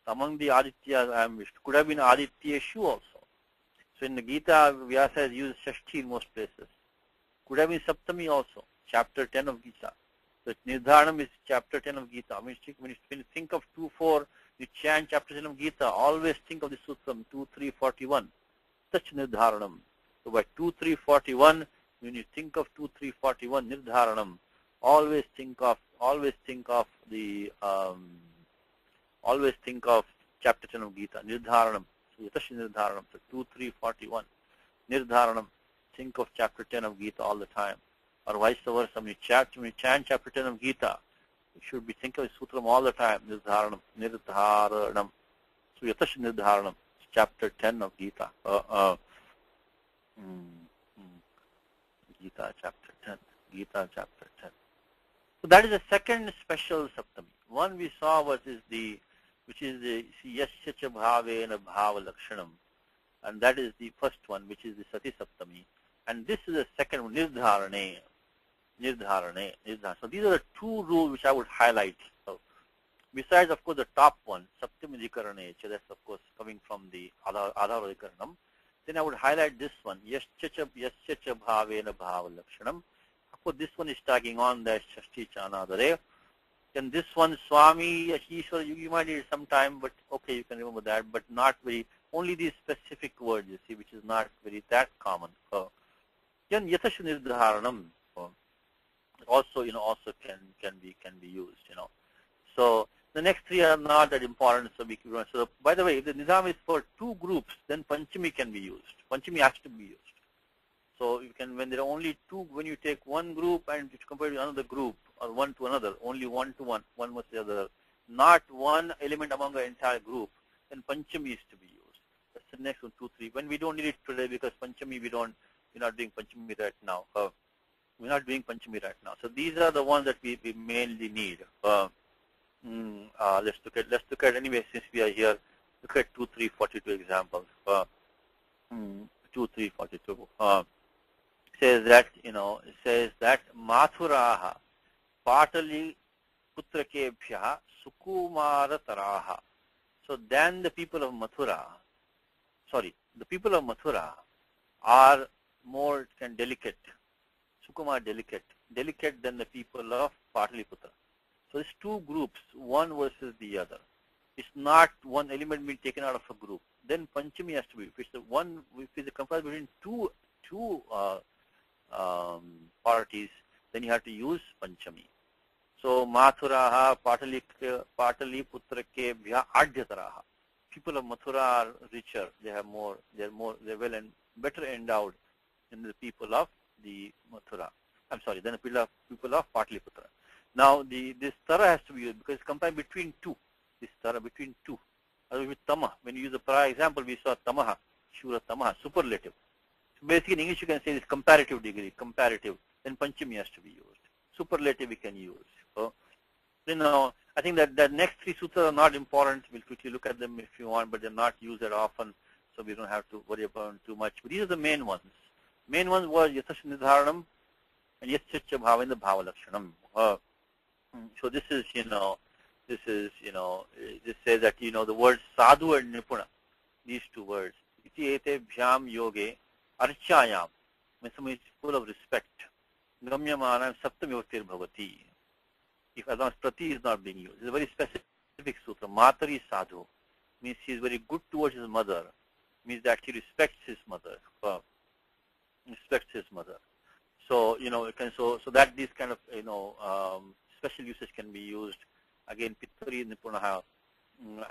Among the Adityas I am Vishnu. Could have been Adityeshu also. So in the Gita, Vyasa has used Shashti in most places. Could have been Saptami also, chapter 10 of Gita. So Nirdharanam is chapter 10 of Gita. When you think of 2.4, you chant chapter 10 of Gita, always think of the Sutram 2.3.41. Such Nirdharanam. So by 2.3.41, when you think of 2.3.41 Nirdharanam, always think of chapter 10 of Gita, Nirdharanam. So Yatash Nirdharanam, so 2.3.41. Nirdharanam, think of chapter 10 of Gita all the time. Or vice versa, when you chant chapter 10 of Gita, you should be thinking of Sutram all the time. Nirdharanam, Nirdharanam. So Yatash Nirdharanam, chapter 10 of Gita. Gita chapter 10. Gita chapter 10. So that is the second special Saptami. One we saw which is the yasya bhavena bhava lakshanam, and that is the first one, which is the sati saptami, and this is the second one, nirdharane. So these are the two rules which I would highlight. So besides, of course, the top one, saptami dhikarane, that's of course coming from the adhara dhikaranam. Then I would highlight this one, yasya bhavena bhava lakshanam. Of course, this one is tagging on that shashti chanadare. And this one, Swami, Ishwar, you might need some time, but okay, you can remember that, but not very, only these specific words, you see, which is not very that common. Then Yatasha Nirdharanam also, also can be used, So the next three are not that important, so by the way, if the Nizam is for two groups, then Panchami can be used. Panchami has to be used. So you can, when there are only two, when you take one group and you compare to another group, or one to another, only one to one must the other, not one element among the entire group, then Panchami is to be used. That's the next one, 2, 3. When we don't need it today because Panchami we're not doing Panchami right now. We're not doing Panchami right now. So these are the ones that we mainly need. Let's look at anyway, since we are here, look at 2, 3, 42 examples. 2, 3, 42. Says that Mathuraha Patali Putrakebhya Sukumarataraha. So then the people of Mathura are more delicate. Sukuma delicate. Delicate than the people of Pataliputra. So it's two groups, one versus the other. It's not one element being taken out of a group. Then Panchami has to be. If it's the one, if it's a comparison between two parties, then you have to use Panchami. So Mathuraha Pataliputrake Bhya Adhyataraha. People of Mathura are richer. They're well and better endowed than the people of the Mathura. I'm sorry, than the people of Pataliputra. Now this Tara has to be used because it's combined between two. This Tara between two. Otherwise with Tama, when you use the prior example, we saw Tamaha, Shura Tamaha, superlative. So basically in English you can say this comparative degree, comparative. Then Panchami has to be used. Superlative we can use. So, I think that next three sutras are not important. We'll quickly look at them if you want, but they're not used that often, so we don't have to worry about them too much. But these are the main ones. Main ones were Yasash Nidharanam and Yascha Bhavinda Bhavalakshanam. So this is, this says that, the words sadhu and nipuna, these two words. Iti ete bhyam yoge archayam, means full of respect. Gamyamanam saptamyotir bhavati. If as long as prati is not being used. It's a very specific sutra. Matari sadhu means he is very good towards his mother. Means that he respects his mother. Respects his mother. So, so that these kind of, special usage can be used. Again, Pittari, Nipunaha,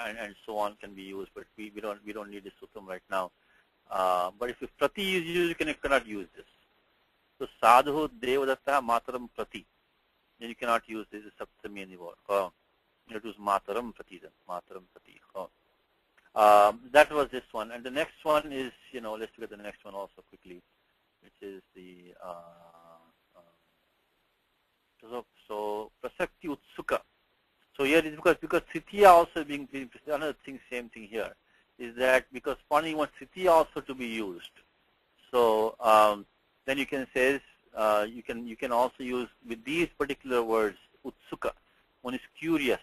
and so on can be used, but we don't need this sutram right now. But if prati is used, you cannot use this. So sadhu devadatta mataram prati. Then you cannot use this saptami anymore. You have to use mataram prati then. Mataram prati. That was this one. And the next one is, let's look at the next one also quickly, which is the so prasakti utsuka. So here is because Sithiya also being another thing, same thing here, is that because Pani wants Sithiya also to be used. So then you can say you can also use with these particular words utsuka. One is curious,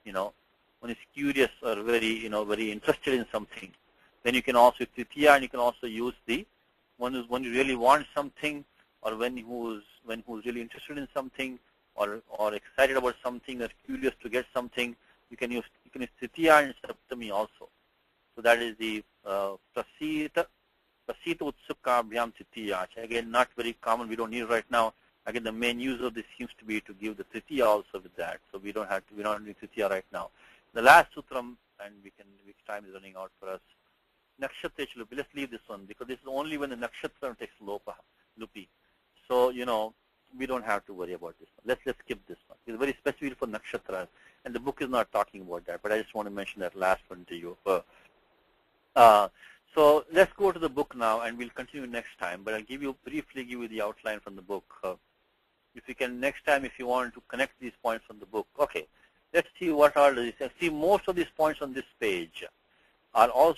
one is curious or very very interested in something. Then you can also Sithiya, and you can also use the one who really wants something, or who's really interested in something, or excited about something, or curious to get something. You can use Sithiya and Saptami also. So that is the Prasita Utsukabhyam Sithiya. Again, not very common. We don't need it right now. Again, the main use of this seems to be to give the Sithiya also with that. So we're not doing Sithiya right now. The last sutram, and which time is running out for us. Nakshatra Lupi. Let's leave this one because this is only when the nakshatra takes lupi. So we don't have to worry about this one. Let's skip this one. It's very specific for nakshatras, and the book is not talking about that. But I just want to mention that last one to you. So let's go to the book now, and we'll continue next time. But I'll briefly give you the outline from the book. If you can next time, if you want to connect these points from the book. Okay, let's see what are these. See, most of these points on this page are all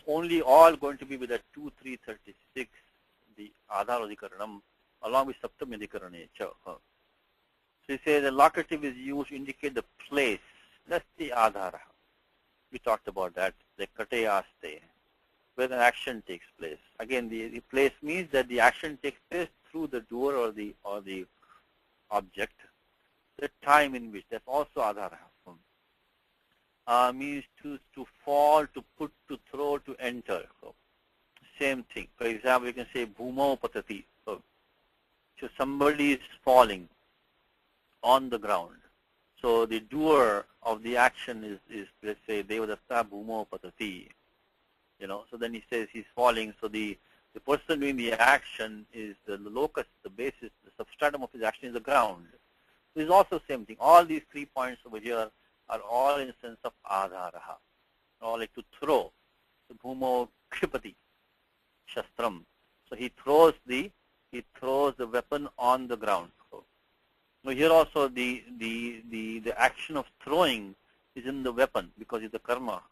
going to be with a 2, 3, 36, the Adhar Adhikaranam, along with Saptam Adhikarane. So he says the locative is used to indicate the place. That's the Adhara. We talked about that, the Kateyaste, where the action takes place. Again, the place means that the action takes place through the doer or the object. The time in which, that's also Adhara. Means to fall, to put, to throw, to enter. So, same thing. For example, you can say bhumau patati. So somebody is falling on the ground. So the doer of the action is let's say devadatta bhumau patati. So then he says he's falling. So the person doing the action is the locus, the basis, the substratum of his action is the ground. So it's also the same thing. All these 3 points over here are all in the sense of adharaha, all like to throw. So bhumo kripati shastram. So he throws the weapon on the ground. So here also the action of throwing is in the weapon because it's the karma.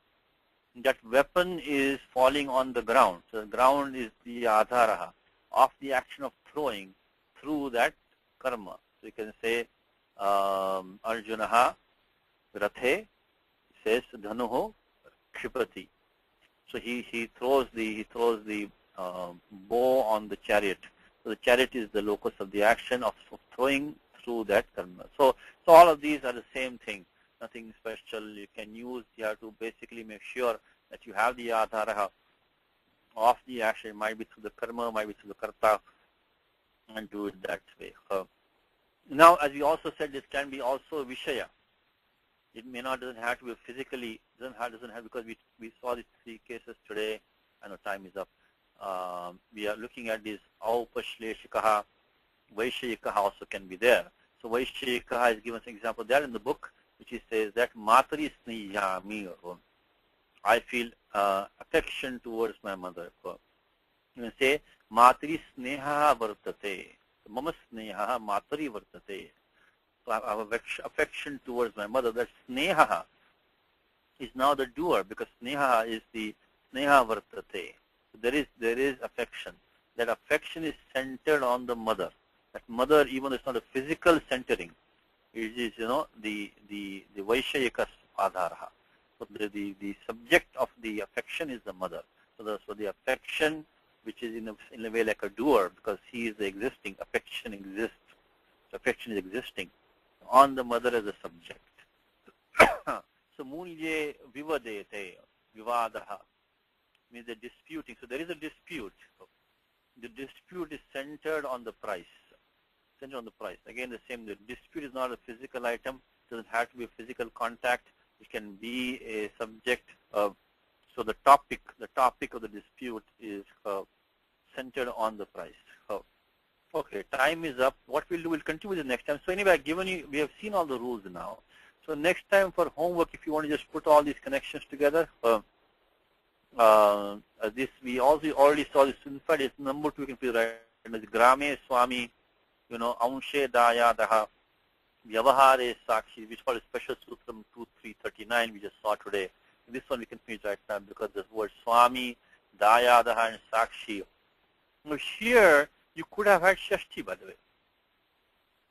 That weapon is falling on the ground. So the ground is the adharaha of the action of throwing through that karma. So you can say Arjunaha Rathe says Dhanuho Kripati. So he throws the bow on the chariot. So the chariot is the locus of the action of throwing through that karma. So all of these are the same thing. Nothing special you can use. You have to basically make sure that you have the adhara of the action. It might be through the karma, might be through the karta, and do it that way. Now, as we also said, this can be also vishaya. It may not, doesn't have to be physically, doesn't have, because we saw these 3 cases today. I know time is up. We are looking at this aupashleshikaha, vaishayikaha also can be there. So vaishayikaha is given an example there in the book, which he says that matari sniyami, I feel affection towards my mother. You can say matri sneha vartate, mama sneha matari vartate. So I have affection towards my mother. That sneha is now the doer, because sneha is the sneha vartate. So there is affection. That affection is centered on the mother. That mother, even though it's not a physical centering, it is, the vaishayika adhara. So the subject of the affection is the mother. So the affection, which is in a way like a doer, because he is the existing, affection exists. So affection is existing on the mother as a subject. So munye vivadete, vivadaha, means the disputing. So there is a dispute. The dispute is centered on the price. Centered on the price. Again, the same. The dispute is not a physical item. It doesn't have to be a physical contact. It can be a subject. So the topic of the dispute is centered on the price. Okay, time is up. What we'll do, we'll continue with the next time. So anyway, we have seen all the rules now. So next time for homework, if you want to just put all these connections together, this we also already saw this. In fact, it's number 2. You can feel right. Grame Swami, Anshe Dayadaha, Vyavahare Sakshi, which called a special sutram 2339 we just saw today. This one we can finish right now because the word Swami, Dayadaha, and Sakshi. Now here you could have had Shashti, by the way.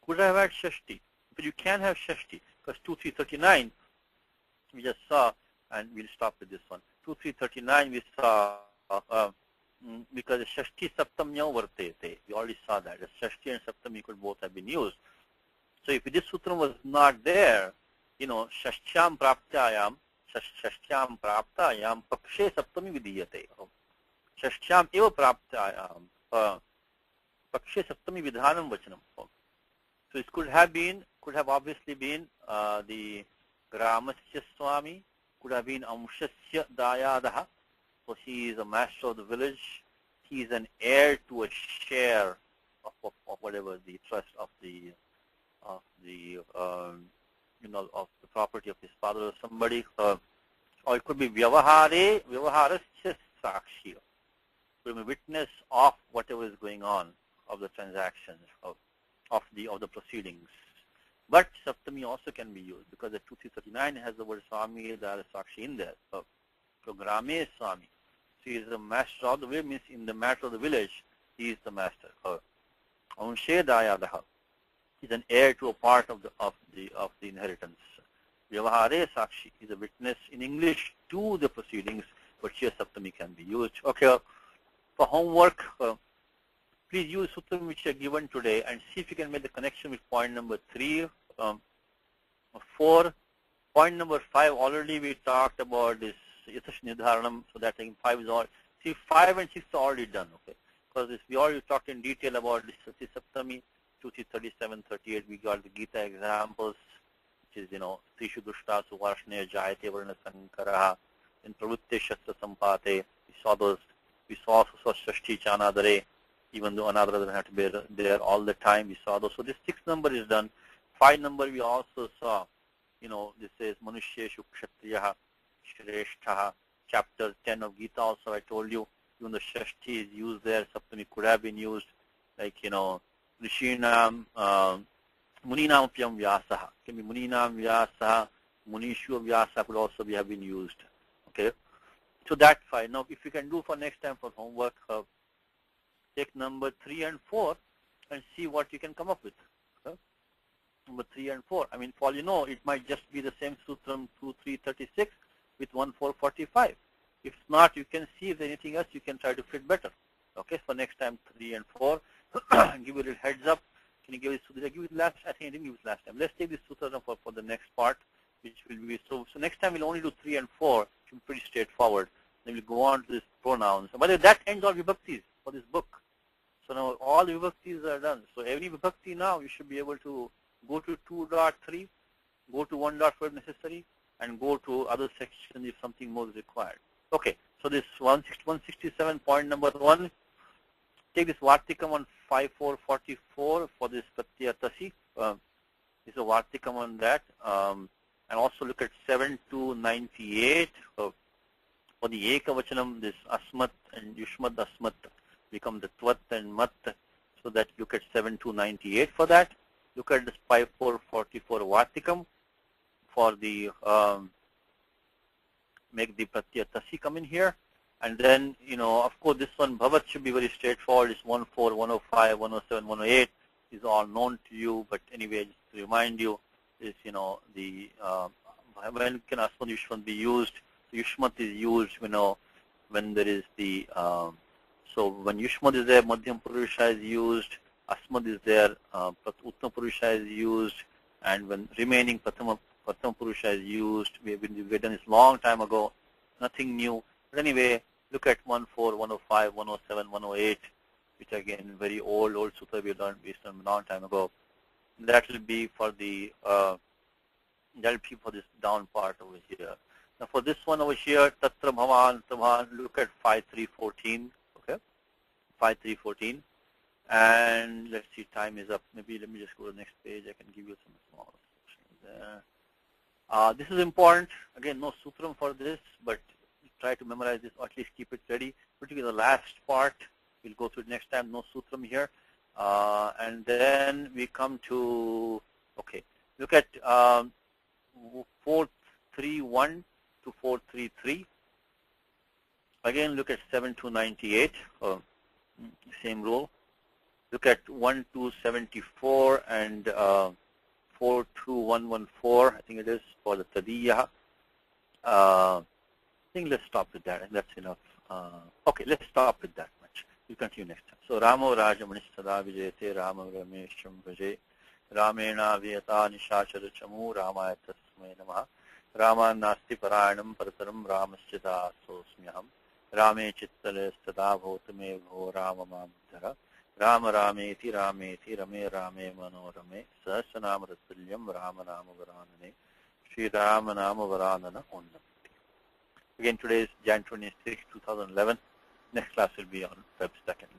Could have had Shashti, but you can have Shashti because 2339 we just saw, and we'll stop with this one. 2339 we saw because Shashti Saptamya Vartete. We already saw that. The Shashti and Saptami could both have been used. So if this sutram was not there, Shashyam Praptayam Pakshe Saptami Vidiyate. Shashyam Eva Praptayam Pakshe Saptami Vidhanam Vachanam. So it could have obviously been the Gramasya Swami, could have been Amshasya Dayadaha. So he is a master of the village. He is an heir to a share of whatever the trust of the property of his father or somebody. Or it could be Vyavaharasya Sakshi. Could be a witness of whatever is going on, of the transactions, of the proceedings. But Saptami also can be used because the 2339 has the word Swami Dara Sakshi in there. So Grame Swami. So he is the master of the village, means in the matter of the village, he is the master. Anshe Dayadaha. He is an heir to a part of the inheritance. Vyavahare Sakshi is a witness in English to the proceedings, but here Saptami can be used. Okay, for homework, please use sutram which are given today and see if you can make the connection with point number 3, 4. Point number 5, already we talked about this Yatash Nidharanam, so that I think 5 is all. See, 5 and 6 are already done, okay? Because we already talked in detail about this Sati Saptami, 37, 38, we got the Gita examples, which is, Trishu Dushta Suvarshne Jayate Varna Sankaraha, in Pravutte Shastra Sampate, we saw those, we saw Shashti Chanadare, even though another doesn't have to be there all the time, we saw those. So this 6 number is done. 5 number we also saw, this is Manusheshu Kshatriyaha Shreshtaha, chapter 10 of Gita also I told you, even the Shashti is used there, Saptami could have been used, like, Rishinam, Muninam Pyam Vyasaha, can be Muninam Vyasaha, Munishu Vyasa could also have been used, okay? So that's fine. Now if you can do for next time for homework, take number 3 and 4 and see what you can come up with. Number 3 and 4. I mean, for all you know, it might just be the same sutram 2336 with 1445. If not, you can see if there's anything else you can try to fit better. Okay, for next time 3 and 4. give this sutra. Did I give it last? I think I didn't give it last time. Let's take this sutra for the next part, which will be so next time we'll only do 3 and 4. It will be pretty straightforward. Then we'll go on to this pronouns. But that ends all vibhaktis for this book. So now all the vibhaktis are done. So every vibhakti now you should be able to go to 2.3, go to 1.4 if necessary, and go to other sections if something more is required. Okay, so this 167 point number 1. Take this Vartikam on 5444 for this Pratyaya Tasi. This is a Vartikam on that. And also look at 7298 for the Ekavachanam, this Asmat and Yushmat Asmat become the Twat and Mat. So that look at 7298 for that. Look at this 5444 Vartikam for the make the Pratyaya Tasi come in here. And then, of course, this one, Bhavat, should be very straightforward. It's 14, 105, 107, 108 is all known to you. But anyway, just to remind you, is, the when can Asmat Yushmat be used? So Yushmat is used, when there is the, so when Yushmat is there, Madhyam Purusha is used, Asmat is there, Uttam Purusha is used, and when remaining Pratham Purusha is used, we've done this long time ago, nothing new. But anyway, look at 14, 105, 107, 108, which again very old sutra we learned based on a long time ago. That will be for the this down part over here. Now for this one over here, Tatra Bhavan, look at 5314. Okay, 5314. And let's see, time is up. Maybe let me just go to the next page. I can give you some small sections there. This is important. Again, no sutram for this, but try to memorize this, or at least keep it ready. Particularly the last part, we'll go through it next time. No sutram here. And then we come to, okay, look at 431 to 433. Again, look at 7298, same rule. Look at 1274 and 42114, I think it is, for the Tadiya. I think let's stop with that, and that's enough. Okay, let's stop with that much. We'll continue next time. So, Ramo Rajamanistada Vijayate Rama Ramesham Vaje Ramena Vyata Nishachara Chamu Ramaya Tasmai Namaha Rama Nasti Parayanam Parataram Ramaschita Sosmyaham Rame Chittale Sada Bhotame Bho Rama Mamdhara Rama Rameti Rameti Rame Rame Manorame Sasanam Ratulyam Rama Nama Varanane Sri Rama Nama Varanana Onnam. Again, today is Jan 26, 2011. Next class will be on Feb 2nd.